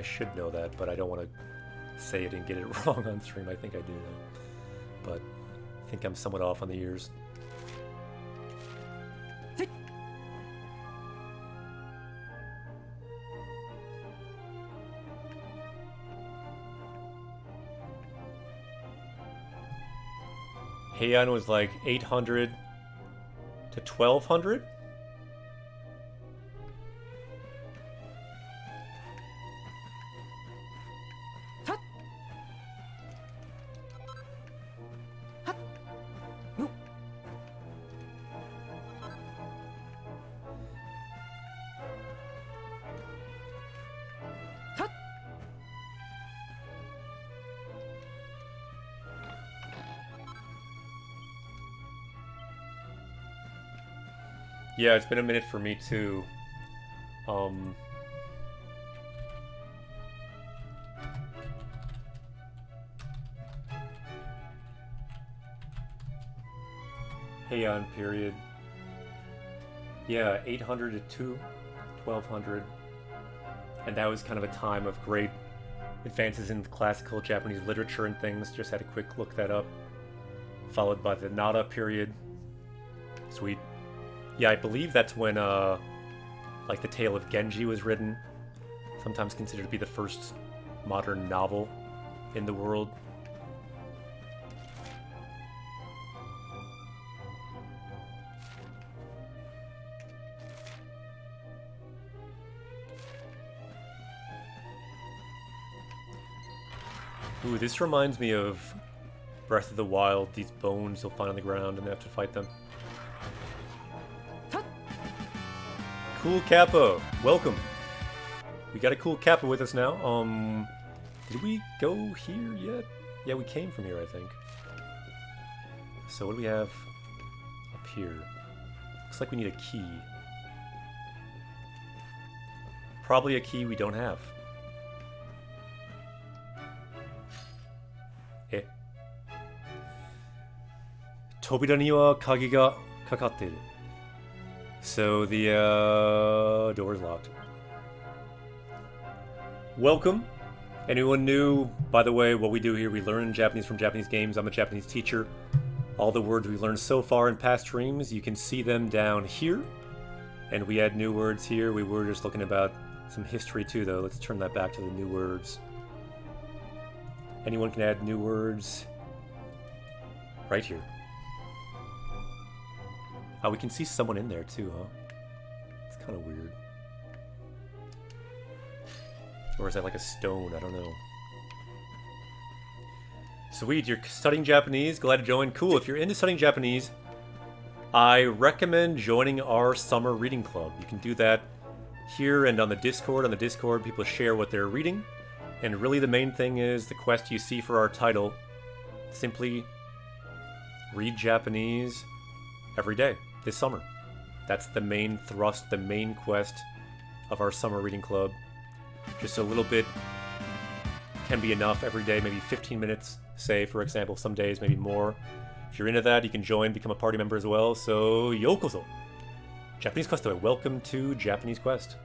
should know that, but I don't want to say it and get it wrong on stream. I think I do know. But I think I'm somewhat off on the years. Heian was like 800 to 1200? Yeah, it's been a minute for me too. Heian period. Yeah, 800 to 1200. And that was kind of a time of great advances in classical Japanese literature and things. Just had a quick look that up. Followed by the Nara period. Sweet. Yeah, I believe that's when, like, the Tale of Genji was written. Sometimes considered to be the first modern novel in the world. Ooh, this reminds me of Breath of the Wild. These bones you'll find on the ground and they have to fight them. Cool Capo, welcome. We got a cool Kappa with us now. Did we go here yet? Yeah, we came from here, I think. So what do we have up here? Looks like we need a key. Probably a key we don't have. Eh. 扉には鍵がかかっている. So the door is locked. Welcome. Anyone new? By the way, what we do here, we learn Japanese from Japanese games. I'm a Japanese teacher. All the words we've learned so far in past streams, you can see them down here. And we add new words here. We were just looking about some history too, though. Let's turn that back to the new words. Anyone can add new words right here. Oh, we can see someone in there too, huh? It's kind of weird. Or is that like a stone? I don't know. Sweet, you're studying Japanese? Glad to join. Cool, if you're into studying Japanese, I recommend joining our summer reading club. You can do that here and on the Discord. On the Discord, people share what they're reading. And really the main thing is the quest you see for our title. Simply read Japanese every day this summer. That's the main thrust, the main quest of our summer reading club. Just a little bit can be enough every day, maybe 15 minutes, say, for example, some days, maybe more. If you're into that, you can join, become a party member as well. So, yokozo! Japanese Quest, welcome to Japanese Quest.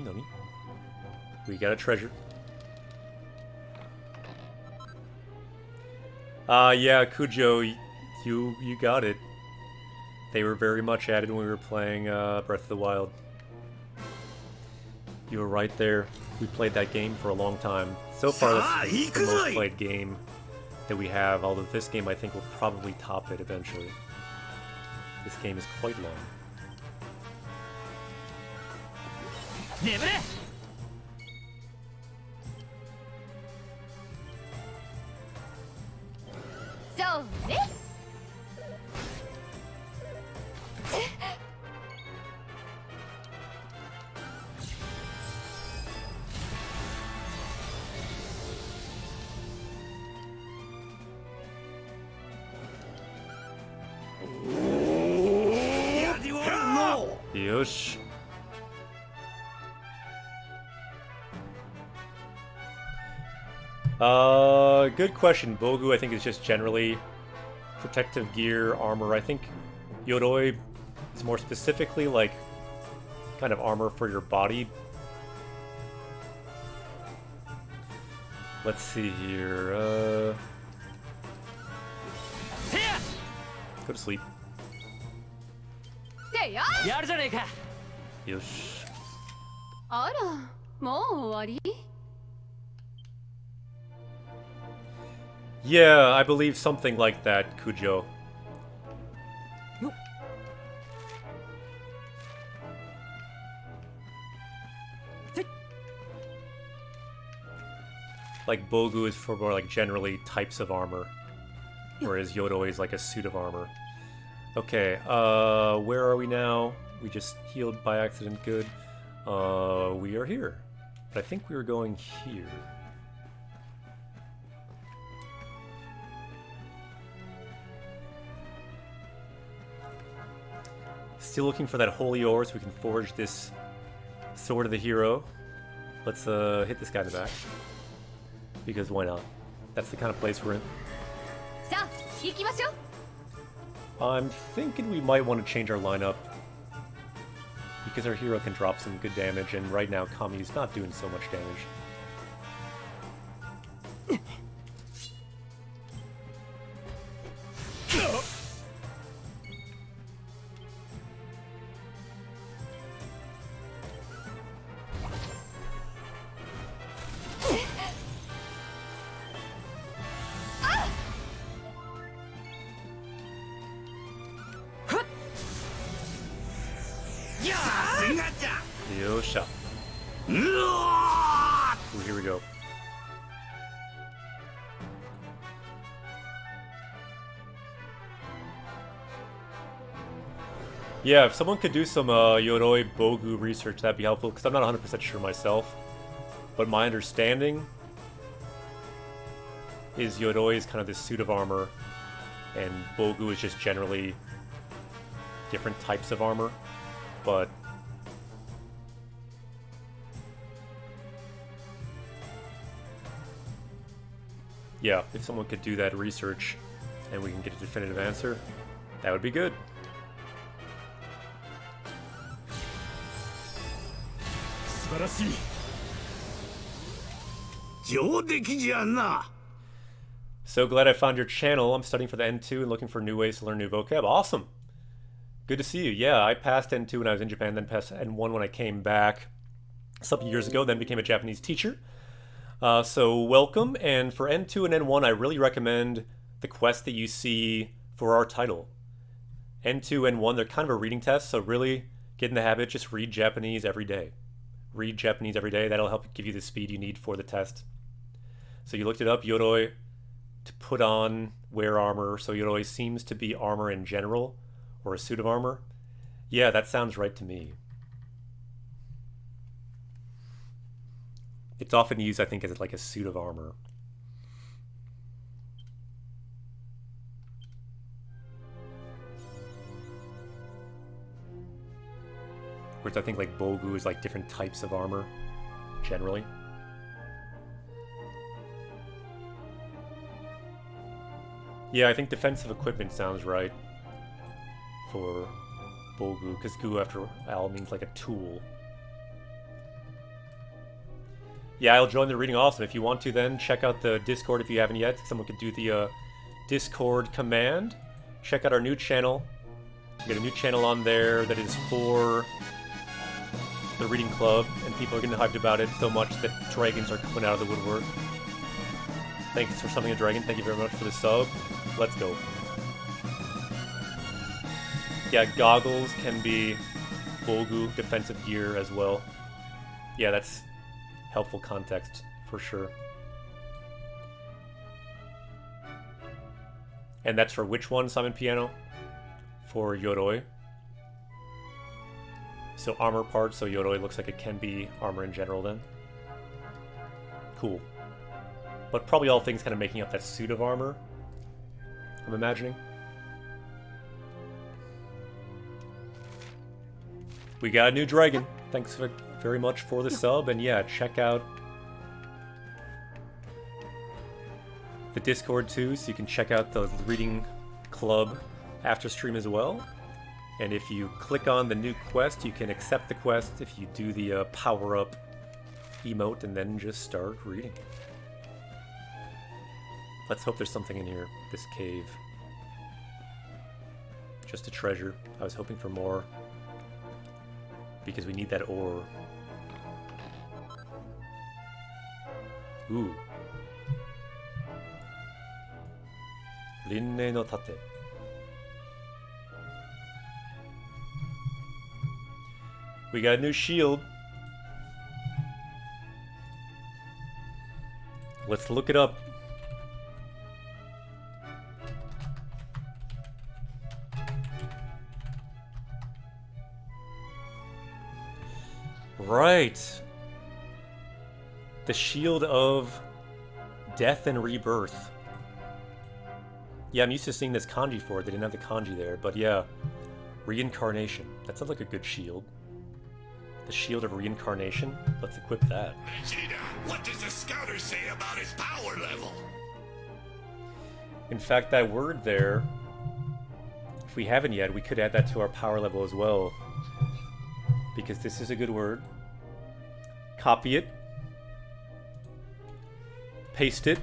Nani? We got a treasure. Yeah, Kujo, you got it. They were very much added when we were playing Breath of the Wild. You were right there. We played that game for a long time. So far, that's the most played game that we have, although this game I think will probably top it eventually. This game is quite long. Yosh. Good question. Bogu, I think, is just generally protective gear, armor. I think Yoroi is more specifically like kind of armor for your body. Let's see here. Go to sleep. Yosh. あら、もう終わり? Yeah, I believe something like that, Kujo. Like Bogu is for more like generally types of armor, whereas Yoroi is like a suit of armor. Okay, where are we now? We just healed by accident, good. We are here. But I think we were going here. Still looking for that holy ore so we can forge this sword of the hero. Let's hit this guy in the back. Because why not? That's the kind of place we're in. I'm thinking we might want to change our lineup. Because our hero can drop some good damage, and right now Kami's not doing so much damage. Ooh, here we go. Yeah, if someone could do some Yoroi Bogu research, that'd be helpful, because I'm not 100% sure myself. But my understanding is Yoroi is kind of this suit of armor, and Bogu is just generally different types of armor. But yeah, if someone could do that research and we can get a definitive answer, that would be good. So glad I found your channel. I'm studying for the N2 and looking for new ways to learn new vocab. Awesome. Good to see you. Yeah, I passed N2 when I was in Japan, then passed N1 when I came back some years ago, then became a Japanese teacher. So welcome, and for N2 and N1, I really recommend the quest that you see for our title. N2, N1, they're kind of a reading test, so really get in the habit, just read Japanese every day. Read Japanese every day, that'll help give you the speed you need for the test. So you looked it up, Yoroi, to put on, wear armor, so Yoroi seems to be armor in general, or a suit of armor. Yeah, that sounds right to me. It's often used, I think, as like a suit of armor. Whereas I think like Bogu is like different types of armor, generally. Yeah, I think defensive equipment sounds right for Bogu, because Gu after all means like a tool. Yeah, I'll join the reading. Awesome. If you want to, then check out the Discord if you haven't yet. Someone could do the Discord command. Check out our new channel. We got a new channel on there that is for the reading club, and people are getting hyped about it so much that dragons are coming out of the woodwork. Thanks for summoning a dragon. Thank you very much for the sub. Let's go. Yeah, goggles can be Bogu defensive gear as well. Yeah, that's helpful context for sure. And that's for which one, Simon Piano? For Yoroi. So armor parts, so Yoroi looks like it can be armor in general then. Cool. But probably all things kind of making up that suit of armor, I'm imagining. We got a new dragon. Thanks very much for the sub, and yeah, check out the Discord too, so you can check out the reading club after stream as well. And if you click on the new quest, you can accept the quest if you do the power-up emote and then just start reading. Let's hope there's something in here, this cave. Just a treasure. I was hoping for more, because we need that ore. Ooh. Rinne no tate. We got a new shield. Let's look it up. Right. The shield of death and rebirth. Yeah, I'm used to seeing this kanji for it. They didn't have the kanji there, but yeah. Reincarnation. That sounds like a good shield. The shield of reincarnation. Let's equip that. Vegeta, what does the scouter say about his power level? In fact, that word there, if we haven't yet, we could add that to our power level as well. Because this is a good word. Copy it. Paste it.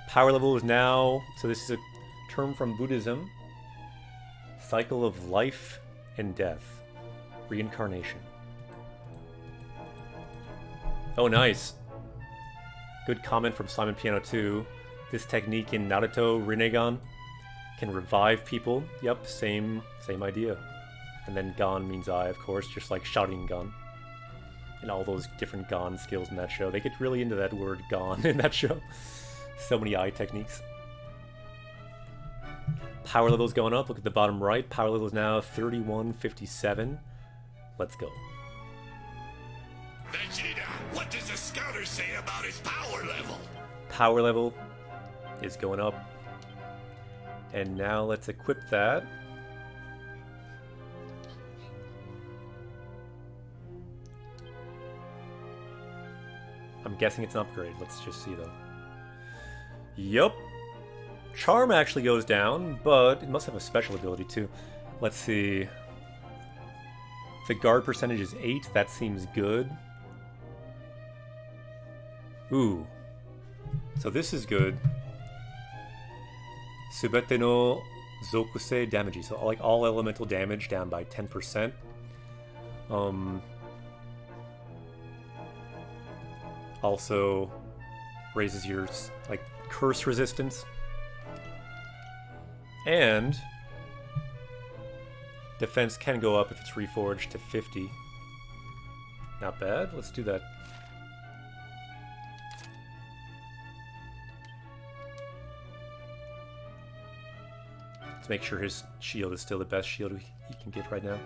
Power level is now... So this is a term from Buddhism. Cycle of life and death. Reincarnation. Oh, nice. Good comment from Simon Piano 2. This technique in Naruto Rinnegan can revive people. Yep, same idea. And then Gan means I, of course, just like Sharingan and all those different Gon skills in that show. They get really into that word Gon in that show. So many eye techniques. Power level's going up. Look at the bottom right. Power level is now 3157. Let's go. Vegeta, what does the scouter say about his power level? Power level is going up. And now let's equip that. I'm guessing it's an upgrade. Let's just see though. Yup. Charm actually goes down, but it must have a special ability too. Let's see. The guard percentage is 8. That seems good. Ooh. So this is good. Subete no Zokusei damage. So like all elemental damage down by 10%. Also raises your like curse resistance. And defense can go up if it's reforged to 50. Not bad. Let's do that. Let's make sure his shield is still the best shield he can get right now.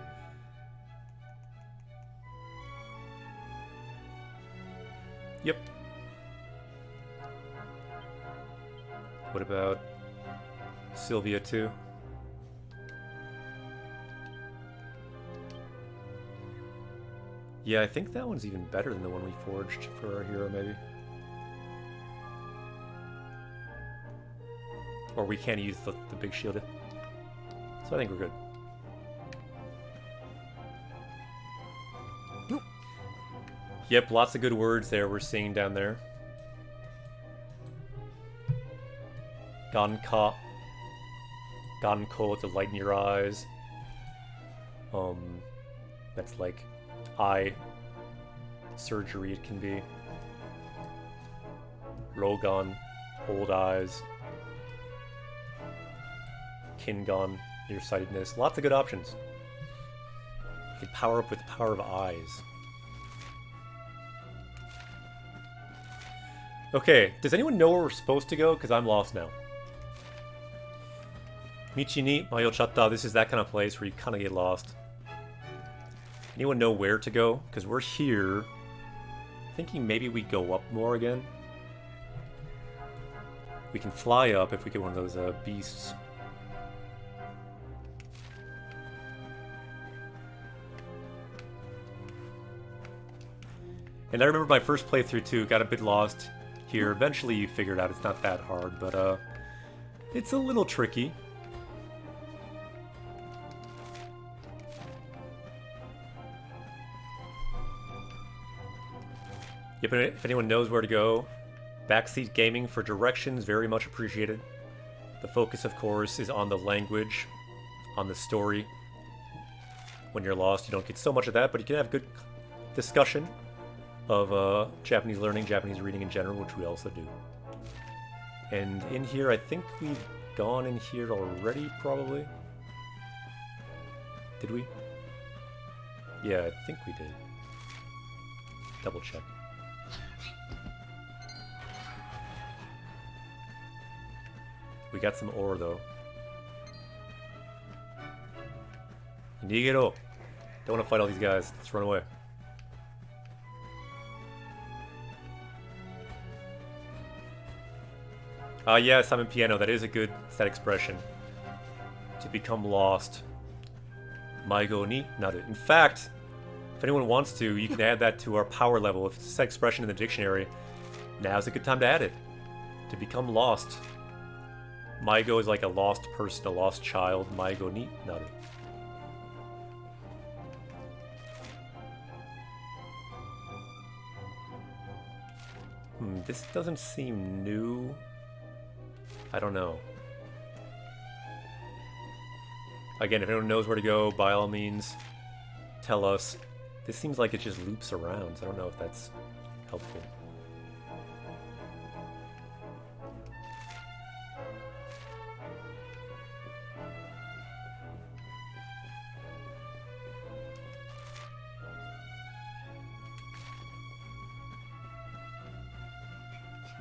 Yep. What about Sylvia too? Yeah, I think that one's even better than the one we forged for our hero, maybe. Or we can't use the big shield. So I think we're good. Yep, lots of good words there we're seeing down there. Ganka. Ganko, the light in your eyes. That's like eye surgery it can be. Rogan, old eyes. Kingon, nearsightedness. Lots of good options. You can power up with the power of eyes. Okay, does anyone know where we're supposed to go? Because I'm lost now. Michi ni Mayochatta, this is that kind of place where you kind of get lost. Anyone know where to go? Because we're here. Thinking maybe we go up more again. We can fly up if we get one of those beasts. And I remember my first playthrough too, got a bit lost here. Eventually you figure it out, it's not that hard, but it's a little tricky. Yep, and if anyone knows where to go, backseat gaming for directions, very much appreciated. The focus, of course, is on the language, on the story. When you're lost, you don't get so much of that, but you can have good discussion of Japanese learning, Japanese reading in general, which we also do. And in here, I think we've gone in here already, probably. Did we? Yeah, I think we did. Double check. We got some ore, though. Nigero! Don't want to fight all these guys. Let's run away. Yeah, Simon Piano. That is a good set expression. To become lost. Maigo ni naru. In fact, if anyone wants to, you can add that to our power level. If it's a set expression in the dictionary, now's a good time to add it. To become lost. Maigo is like a lost person, a lost child. Maigo ni naru. This doesn't seem new. I don't know. Again, if anyone knows where to go, by all means, tell us. This seems like it just loops around, so I don't know if that's helpful.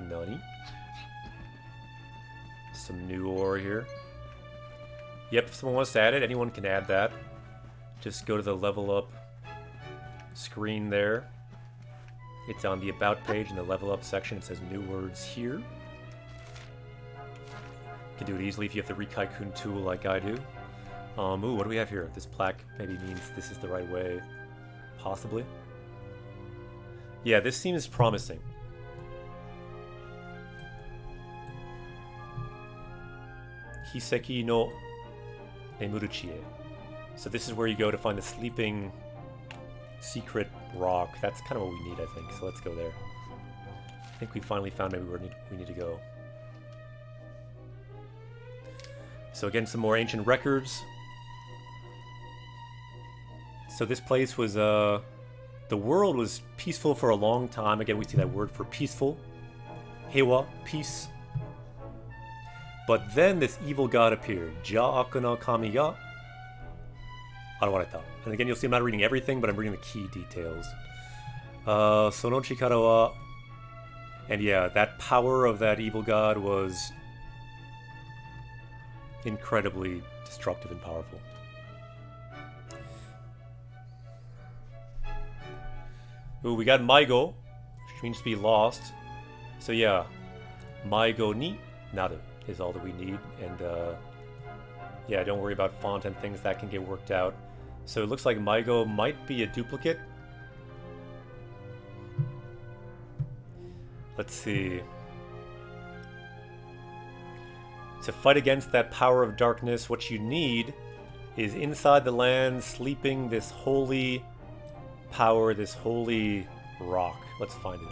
Nani. Some new ore here. Yep, if someone wants to add it, anyone can add that. Just go to the level up screen there. It's on the about page in the level up section. It says new words here. You can do it easily if you have the Rikaikun tool like I do. Ooh, what do we have here? This plaque maybe means this is the right way. Possibly. Yeah, this seems promising. Hiseki no Nemuruchie. So this is where you go to find the sleeping secret rock. That's kind of what we need, I think. So let's go there. I think we finally found maybe where we need to go. So again, some more ancient records. So this place was, the world was peaceful for a long time. Again, we see that word for peaceful. Heiwa, peace. But then this evil god appeared. Ja'aku no kami ga arawareta. And again, you'll see I'm not reading everything, but I'm reading the key details. Sono chikara wa... And yeah, that power of that evil god was incredibly destructive and powerful. Ooh, we got Maigo, which means to be lost. So yeah, Maigo ni naru is all that we need. And yeah, don't worry about font and things, that can get worked out. So it looks like Maigo might be a duplicate. Let's see. To fight against that power of darkness, what you need is inside the land, sleeping this holy power, this holy rock. Let's find it.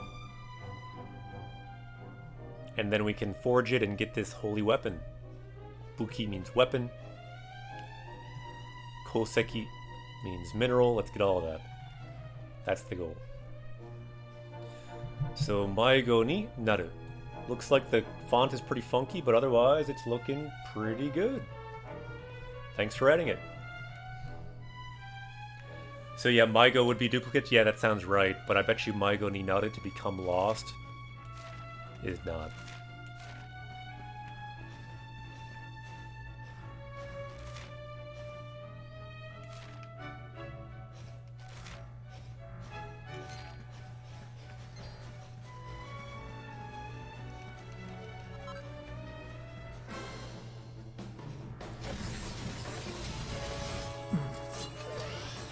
And then we can forge it and get this holy weapon. Buki means weapon. Koseki means mineral. Let's get all of that. That's the goal. So, Maigo ni naru. Looks like the font is pretty funky, but otherwise it's looking pretty good. Thanks for adding it. So yeah, Maigo would be duplicate. Yeah, that sounds right. But I bet you Maigo ni naru to become lost is not.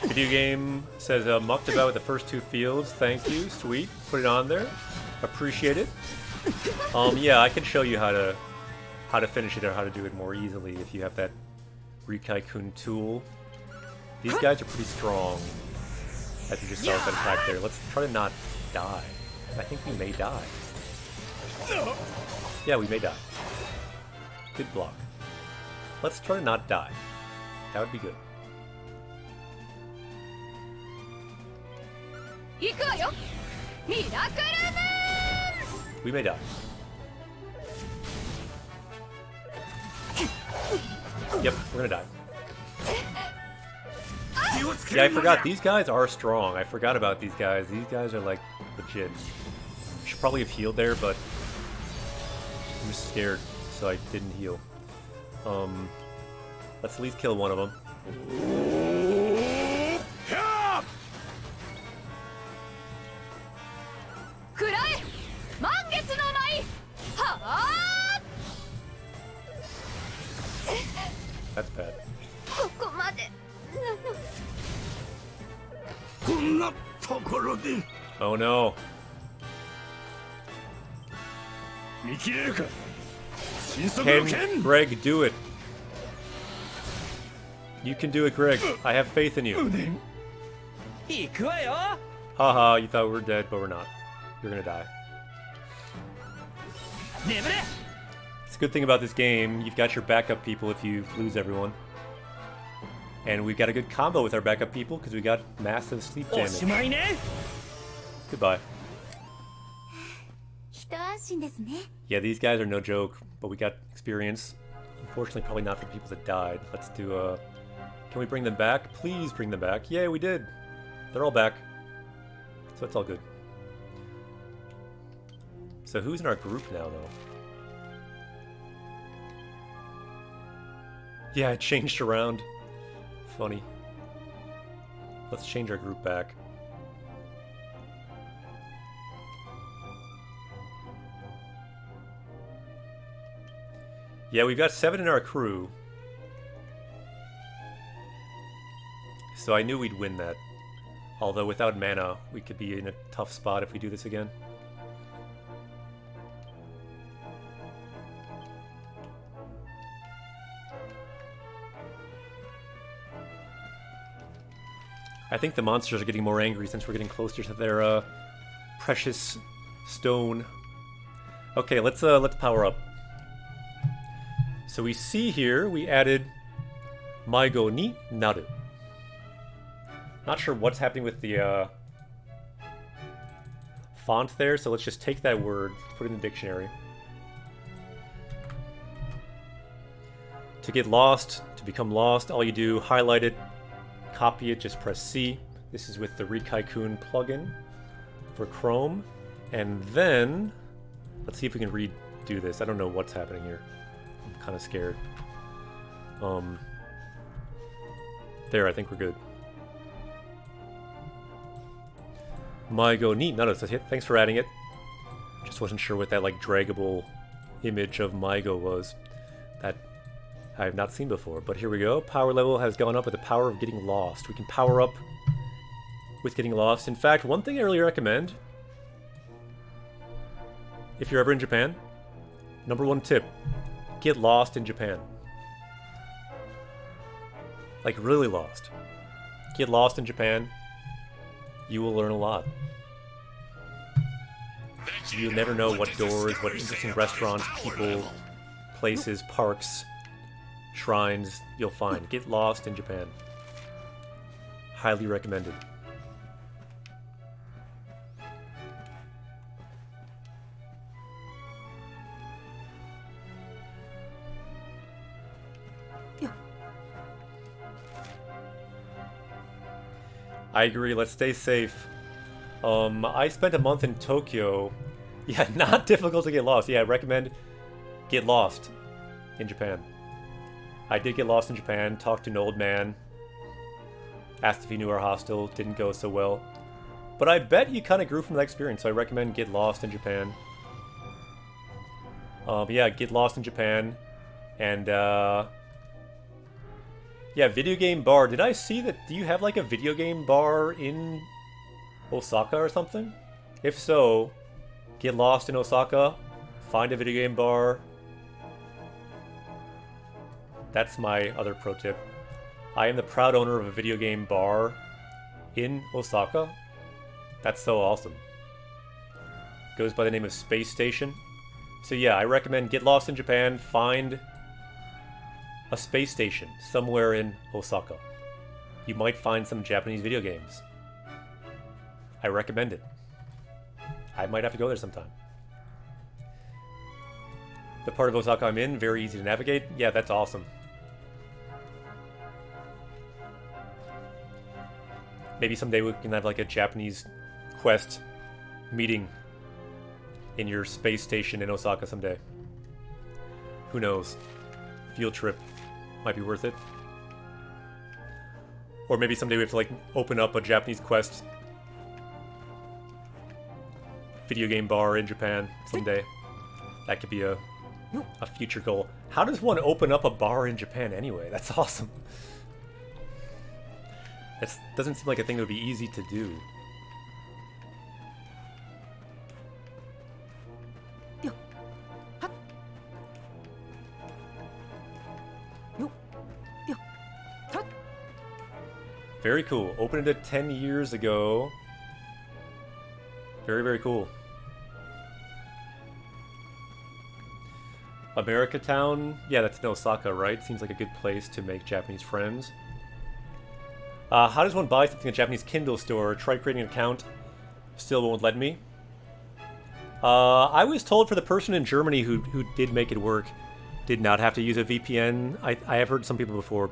Video game says mucked about with the first two fields. Thank you, sweet. Put it on there. Appreciate it. Yeah, I can show you how to finish it or how to do it more easily if you have that Rikaikun tool. These guys are pretty strong. As you just saw that attack there. Let's try to not die. I think we may die. Yeah, we may die. Good block. Let's try to not die. That would be good. We may die. Yep, we're gonna die. Yeah, I forgot. These guys are strong. I forgot about these guys. These guys are like legit. Should probably have healed there, but I'm just scared, so I didn't heal. Let's at least kill one of them. That's bad. Oh no. Can Greg do it? You can do it, Greg. I have faith in you. Haha, you thought we were dead, but we're not. You're gonna die. It's a good thing about this game, you've got your backup people if you lose everyone. And we've got a good combo with our backup people because we got massive sleep damage. Goodbye. Yeah, these guys are no joke, but we got experience. Unfortunately, probably not for people that died. Let's do can we bring them back? Please bring them back. Yay, we did. They're all back. So it's all good. So So who's in our group now, though? Yeah, it changed around. Funny. Let's change our group back. Yeah, we've got 7 in our crew. So I knew we'd win that. Although without mana, we could be in a tough spot if we do this again. I think the monsters are getting more angry since we're getting closer to their precious stone. Okay, let's power up. So we see here we added Maigo ni naru. Not sure what's happening with the font there, so let's just take that word, put it in the dictionary. To get lost, to become lost, all you do, highlight it, copy it, just press C. This is with the Rikaikun plugin for Chrome. And then, let's see if we can redo this. I don't know what's happening here. I'm kind of scared. There, I think we're good. Maigo ni naru. Thanks for adding it. Just wasn't sure what that like draggable image of Maigo was. That I have not seen before, but here we go. Power level has gone up with the power of getting lost. We can power up with getting lost. In fact, one thing I really recommend, if you're ever in Japan, #1 tip, get lost in Japan. Like really lost. Get lost in Japan. You will learn a lot. You'll never know what doors, what interesting restaurants, people, places, parks, shrines you'll find. Get lost in Japan. Highly recommended. I agree, let's stay safe. I spent a month in Tokyo. Yeah, not difficult to get lost. Yeah, I recommend get lost in Japan. I did get lost in Japan, talked to an old man, asked if he knew our hostel, didn't go so well. But I bet you kind of grew from that experience, so I recommend get lost in Japan. Yeah, get lost in Japan. And, yeah, video game bar. Did I see that? Do you have like a video game bar in Osaka or something? If so, get lost in Osaka, find a video game bar. That's my other pro tip. I am the proud owner of a video game bar in Osaka. That's so awesome. Goes by the name of Space Station. So yeah, I recommend get lost in Japan, find a space station somewhere in Osaka. You might find some Japanese video games. I recommend it. I might have to go there sometime. The part of Osaka I'm in, very easy to navigate. Yeah, that's awesome. Maybe someday we can have like a Japanese quest meeting in your space station in Osaka someday. Who knows? Field trip might be worth it. Or maybe someday we have to like open up a Japanese quest video game bar in Japan someday. That could be a future goal. How does one open up a bar in Japan anyway? That's awesome. That doesn't seem like a thing that would be easy to do. Very cool. Opened it 10 years ago. Very, very cool. America Town? Yeah, that's in Osaka, right? Seems like a good place to make Japanese friends. How does one buy something at a Japanese Kindle store? Try creating an account. Still won't let me. I was told for the person in Germany who did make it work, did not have to use a VPN. I have heard some people before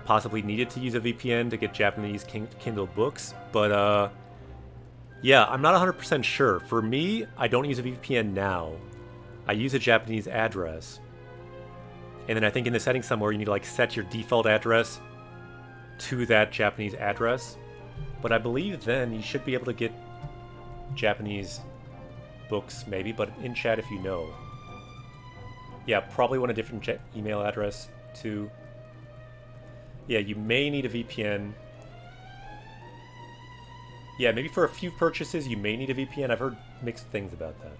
possibly needed to use a VPN to get Japanese Kindle books, but Yeah, I'm not 100% sure. For me, I don't use a VPN now. I use a Japanese address. And then I think in the settings somewhere, you need to like set your default address to that Japanese address. But I believe then you should be able to get Japanese books maybe, but in chat if you know. Yeah, probably want a different email address too. Yeah, you may need a VPN. Yeah, maybe for a few purchases you may need a VPN. I've heard mixed things about that.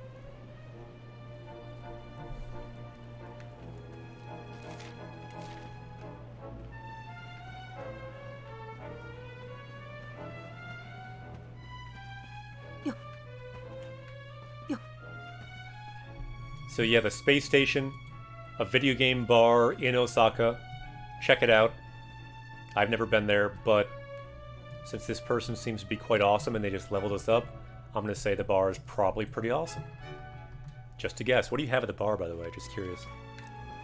So you have a space station, a video game bar in Osaka. Check it out. I've never been there, but since this person seems to be quite awesome and they just leveled us up, I'm going to say the bar is probably pretty awesome. Just to guess. What do you have at the bar, by the way? Just curious.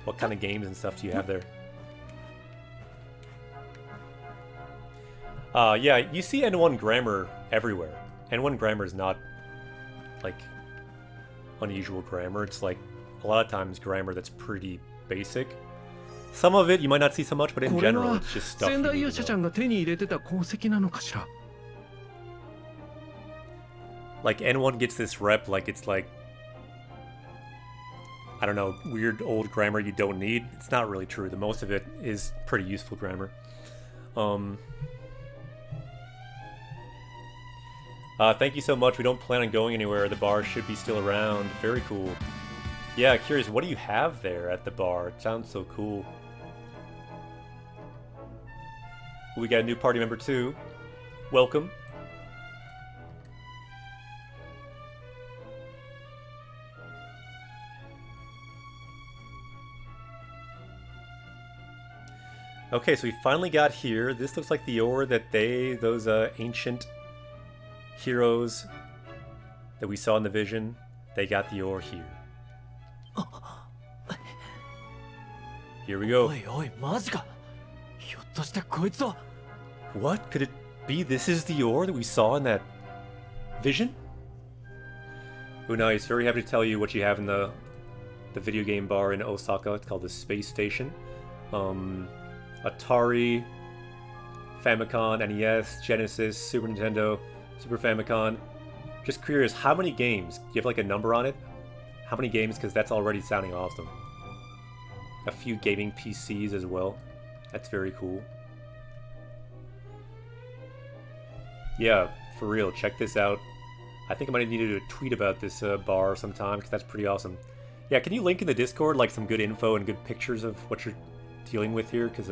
What kind of games and stuff do you have there? Yeah, you see N1 grammar everywhere. N1 grammar is not, like, unusual grammar. It's like, a lot of times grammar that's pretty basic. Some of it you might not see so much, but in general, it's just stuff you need to know. 仙台勇者ちゃんが手に入れてた功績なのかしら? Like, N1 gets this rep like it's like, I don't know, weird old grammar you don't need. It's not really true. The most of it is pretty useful grammar. Thank you so much. We don't plan on going anywhere. The bar should be still around. Very cool. Yeah, curious, what do you have there at the bar? It sounds so cool. We got a new party member too. Welcome. Okay, so we finally got here. This looks like the ore that those ancient heroes that we saw in the vision, they got the ore here. Here we go. What? Could it be this is the ore that we saw in that vision? Unai is very happy to tell you what you have in the video game bar in Osaka. It's called the Space Station. Atari, Famicom, NES, Genesis, Super Nintendo, Super Famicom. Just curious, how many games? Do you have like a number on it? How many games? Because that's already sounding awesome. A few gaming PCs as well. That's very cool. Yeah, for real, check this out. I think I might need to do a tweet about this bar sometime, because that's pretty awesome. Yeah, can you link in the Discord like some good info and good pictures of what you're dealing with here? Because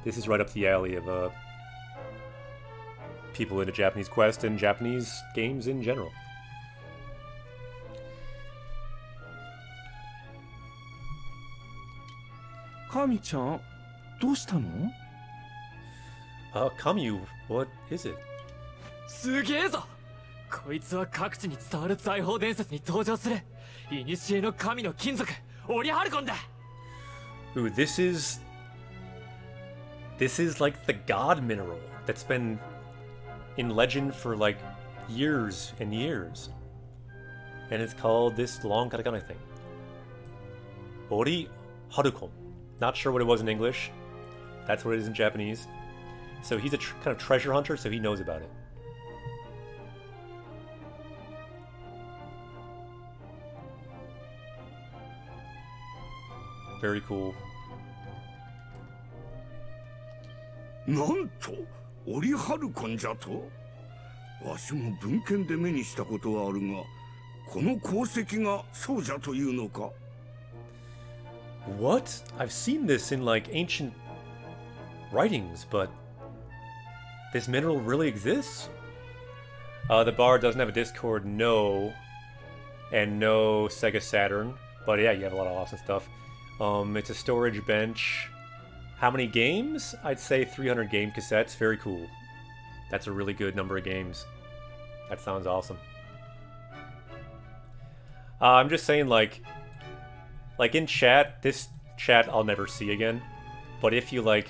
this is right up the alley of people into Japanese Quest and Japanese games in general. Kami-chan, どうしたの? Kami, what is it? すげえぞ! こいつは各地に伝わる財宝伝説に登場する古の神の金属オリハルコンだ! Ooh, this is like the god mineral that's been in legend for like years and years. And it's called this long katakana thing. Ori Harukon. Not sure what it was in English. That's what it is in Japanese. So he's a kind of treasure hunter, so he knows about it. Very cool. なんとオリハルコンじゃとわしも文献で目にしたことはあるがこの鉱石がそうじゃというのか What? I've seen this in like ancient writings, but this mineral really exists? The bar doesn't have a Discord, no. And no Sega Saturn. But yeah, you have a lot of awesome stuff. It's a storage bench. How many games? I'd say 300 game cassettes. Very cool. That's a really good number of games. That sounds awesome. I'm just saying, like in chat, this chat I'll never see again. But if you like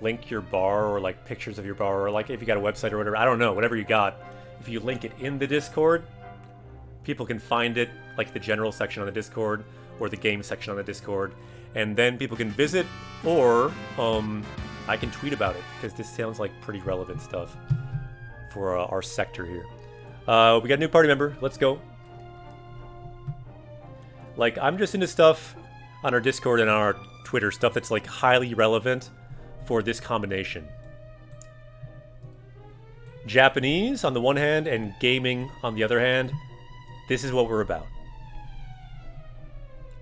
link your bar or like pictures of your bar or like if you got a website or whatever, I don't know, whatever you got, if you link it in the Discord, people can find it, like the general section on the Discord or the game section on the Discord, and then people can visit, or I can tweet about it, because this sounds like pretty relevant stuff for our sector here. We got a new party member. Let's go. Like, I'm just into stuff on our Discord and on our Twitter, stuff that's like highly relevant for this combination. Japanese on the one hand and gaming on the other hand. This is what we're about.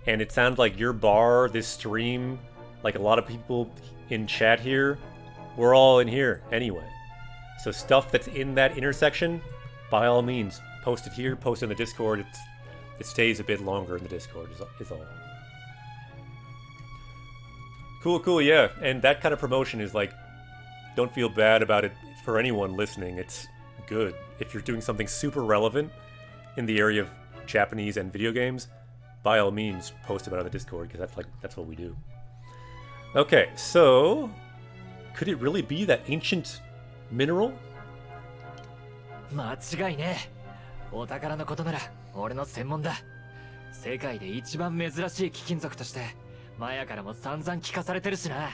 And it sounds like your bar, this stream, like a lot of people in chat here, we're all in here anyway. So stuff that's in that intersection, by all means, post it here, post it in the Discord. It stays a bit longer in the Discord is all. Cool, yeah. And that kind of promotion is like, don't feel bad about it for anyone listening. It's good. If you're doing something super relevant in the area of Japanese and video games, by all means, post about it on the Discord, because that's what we do. Okay, so could it really be that ancient mineral? 間違いねえ。お宝のことなら俺の専門だ。世界で一番珍しい貴金属としてマヤからも散々聞かされてるしな。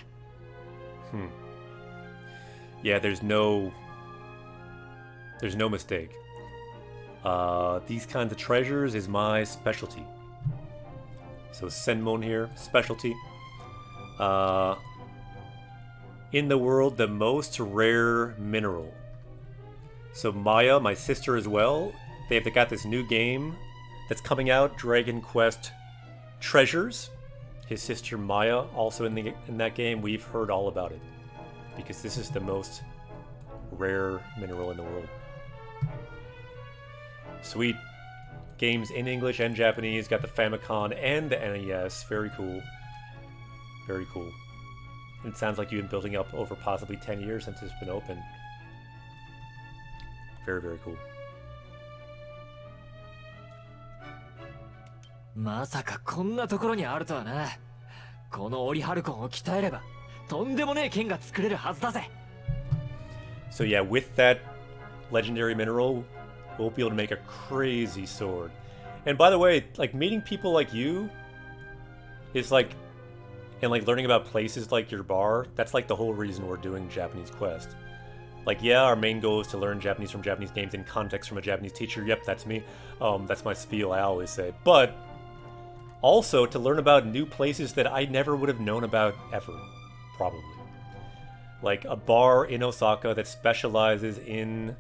Yeah, there's no mistake. These kinds of treasures is my specialty. So Senmon here, specialty. In the world, the most rare mineral. So Maya, my sister as well, they've got this new game that's coming out, Dragon Quest Treasures. His sister Maya also in that game. We've heard all about it because this is the most rare mineral in the world. Sweet. Games in English and Japanese. Got the Famicom and the NES. Very cool. Very cool. And it sounds like you've been building up over possibly 10 years since it's been open. Very, very cool. まさかこんなところにあるとはな。このオリハルコンを鍛えればとんでもねえ剣が作れるはずだぜ。So yeah, with that legendary mineral, we'll be able to make a crazy sword. And by the way, like meeting people like you is like, and like learning about places like your bar, that's like the whole reason we're doing Japanese Quest. Like, yeah, our main goal is to learn Japanese from Japanese games in context from a Japanese teacher. Yep, that's me. That's my spiel I always say. But also to learn about new places that I never would have known about ever, probably. Like a bar in Osaka that specializes in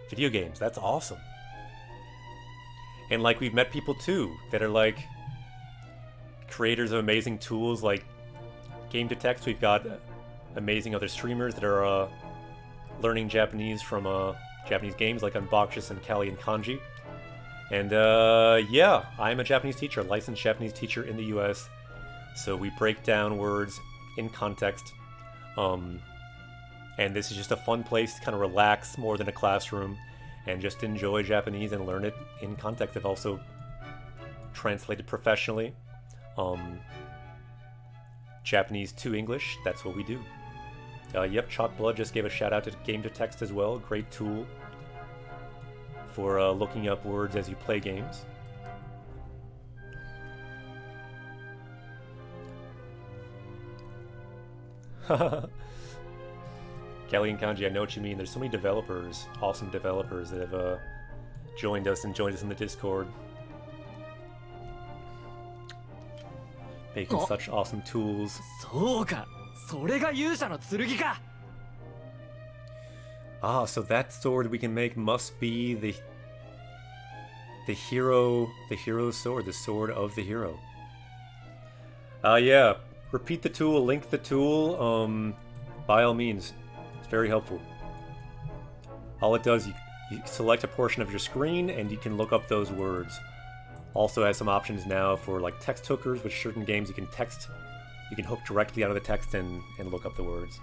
video games. That's awesome. And like we've met people too that are like creators of amazing tools like Game to Text. We've got amazing other streamers that are learning Japanese from Japanese games like Unboxus and Kali and Kanji. And yeah, I'm a Japanese teacher, a licensed Japanese teacher in the US. So we break down words in context. And this is just a fun place to kind of relax more than a classroom and just enjoy Japanese and learn it in context. I've also translated professionally Japanese to English. That's what we do. Yep, Chalkblood just gave a shout out to Game to Text as well. Great tool for looking up words as you play games. Kelly and Kanji, I know what you mean. There's so many developers, awesome developers that have joined us in the Discord. Making such awesome tools. そうか、それが勇者の剣か。Ah, so that sword we can make must be the hero's sword, the sword of the hero. Yeah. Repeat the tool, link the tool, by all means. It's very helpful. All it does, you select a portion of your screen and you can look up those words. Also has some options now for like text hookers. With certain games you can hook directly out of the text and look up the words.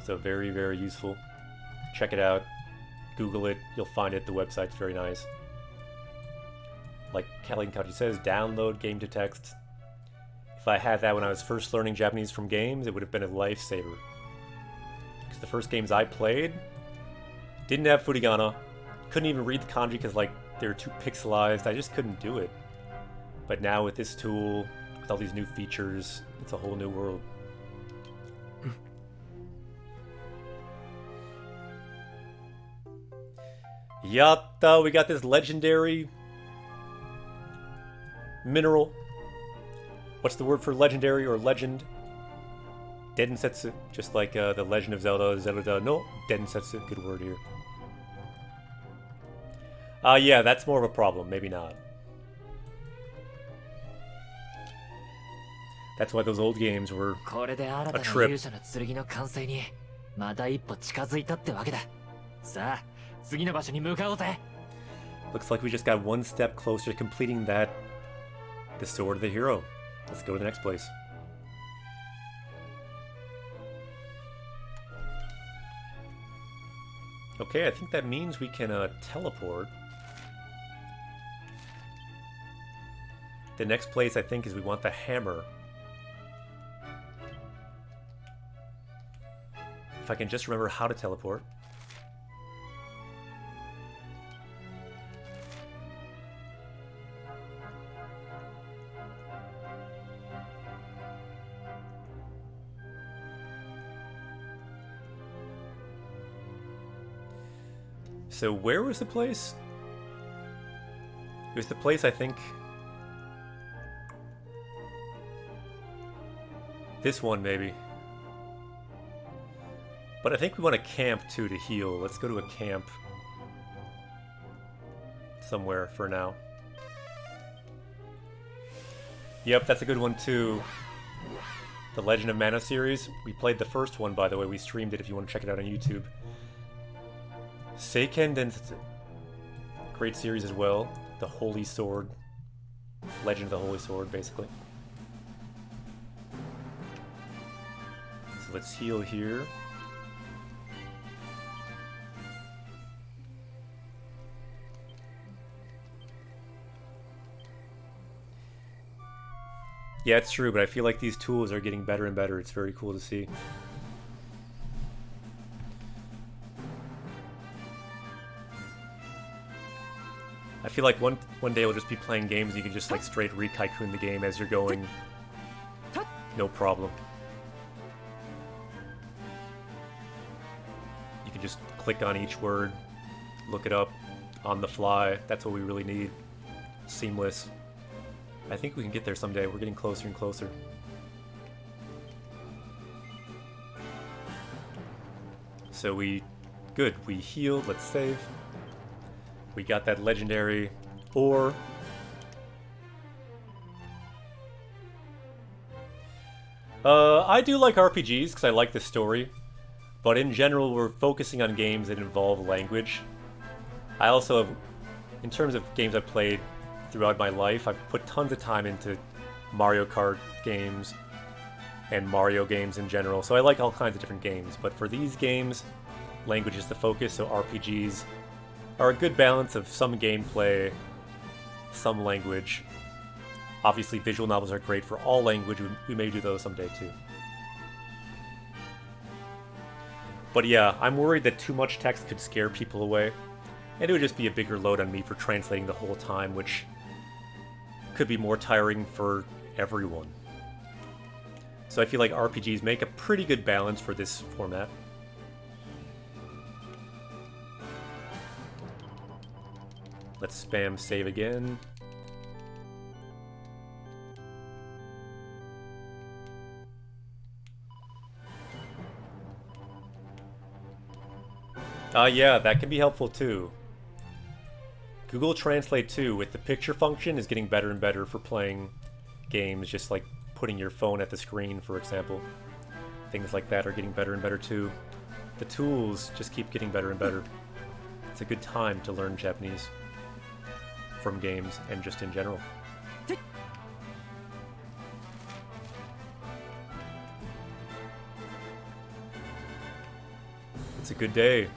So very, very useful. Check it out. Google it. You'll find it. The website's very nice. Like Kelly and Kaji says, download Game to Text. If I had that when I was first learning Japanese from games, it would have been a lifesaver. Because the first games I played didn't have furigana, couldn't even read the kanji because like they were too pixelized. I just couldn't do it. But now with this tool, with all these new features, it's a whole new world. Yatta, we got this legendary mineral. What's the word for legendary or legend? Densetsu, just like the Legend of Zelda, Zelda no Densetsu, good word here. Yeah, that's more of a problem, maybe not. That's why those old games were これで新たな勇者の剣の完成にまた一歩近づいたってわけだ。さあ、次の場所に向かおうぜ。Looks like we just got one step closer to completing that. The Sword of the Hero. Let's go to the next place. Okay, I think that means we can teleport. The next place I think is we want the hammer. If I can just remember how to teleport. So where was the place? It was the place, I think... This one, maybe. But I think we want to camp, too, to heal. Let's go to a camp. Somewhere, for now. Yep, that's a good one, too. The Legend of Mana series. We played the first one, by the way. We streamed it if you want to check it out on YouTube. Seiken Densetsu. Great series as well. The Holy Sword. Legend of the Holy Sword, basically. So let's heal here. Yeah, it's true, but I feel like these tools are getting better and better. It's very cool to see. I feel like one day we'll just be playing games and you can just like straight re-Kaikun the game as you're going. No problem. You can just click on each word, look it up on the fly. That's what we really need. Seamless. I think we can get there someday. We're getting closer and closer. So good, we healed, let's save. We got that legendary ore. I do like RPGs because I like the story, but in general we're focusing on games that involve language. I also have, in terms of games I've played throughout my life, I've put tons of time into Mario Kart games and Mario games in general, so I like all kinds of different games, but for these games, language is the focus, so RPGs are a good balance of some gameplay, some language. Obviously, visual novels are great for all language. We may do those someday, too. But yeah, I'm worried that too much text could scare people away, and it would just be a bigger load on me for translating the whole time, which could be more tiring for everyone. So I feel like RPGs make a pretty good balance for this format. Let's spam save again. Yeah, that can be helpful too. Google Translate too, with the picture function, is getting better and better for playing games, just like putting your phone at the screen, for example. Things like that are getting better and better too. The tools just keep getting better and better. It's a good time to learn Japanese from games and just in general. It's a good day.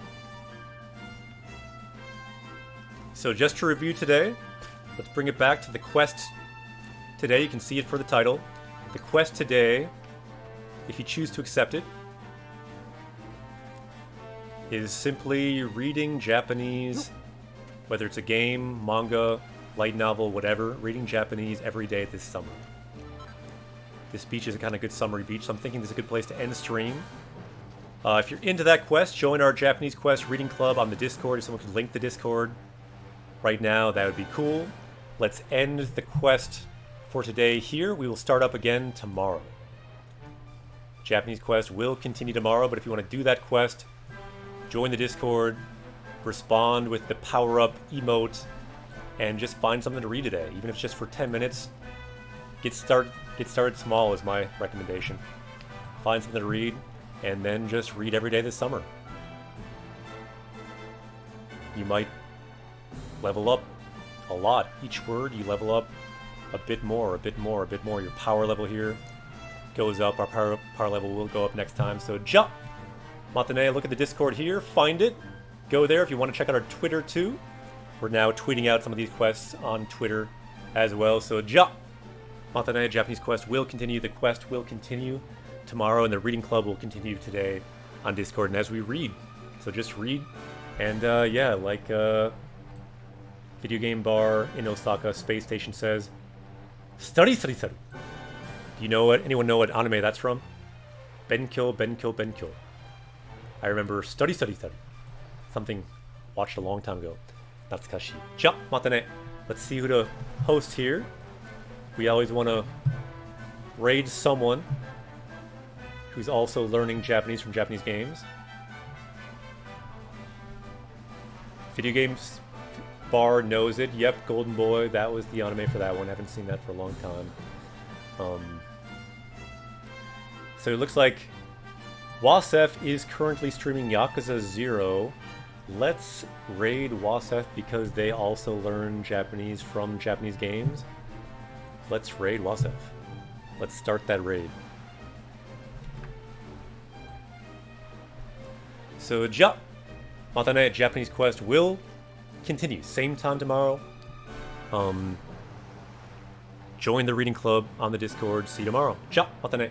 So just to review today, let's bring it back to the quest today. You can see it for the title. The quest today, if you choose to accept it, is simply reading Japanese Whether it's a game, manga, light novel, whatever, reading Japanese every day this summer. This beach is a kind of good summery beach, so I'm thinking this is a good place to end stream. If you're into that quest, join our Japanese Quest reading club on the Discord. If someone could link the Discord right now, that would be cool. Let's end the quest for today here. We will start up again tomorrow. Japanese Quest will continue tomorrow, but if you want to do that quest, join the Discord, respond with the power-up emote, and just find something to read today. Even if it's just for 10 minutes, get started small is my recommendation. Find something to read, and then just read every day this summer. You might level up a lot. Each word you level up a bit more, a bit more, a bit more. Your power level here goes up. Our power level will go up next time. So ja! Matane, look at the Discord here. Find it. Go there if you want to check out our Twitter too. We're now tweeting out some of these quests on Twitter as well. So ja! Matane, Japanese Quest will continue. The quest will continue tomorrow, and the reading club will continue today on Discord, and as we read. So just read, and yeah, like Video Game Bar in Osaka Space Station says, study, study, study. Do you know what, anyone know what anime that's from? Benkyo, Benkyo, Benkyo. I remember study, study, study. Something watched a long time ago. Natsukashi. Ja, matane. Let's see who to host here. We always want to raid someone who's also learning Japanese from Japanese games. Video Games Bar knows it. Yep, Golden Boy. That was the anime for that one. Haven't seen that for a long time. So it looks like Wasef is currently streaming Yakuza 0. Let's raid Wasef because they also learn Japanese from Japanese games. Let's raid Wasef. Let's start that raid. So, ja! Matane, Japanese Quest will continue. Same time tomorrow. Join the reading club on the Discord. See you tomorrow. Ja! Matane.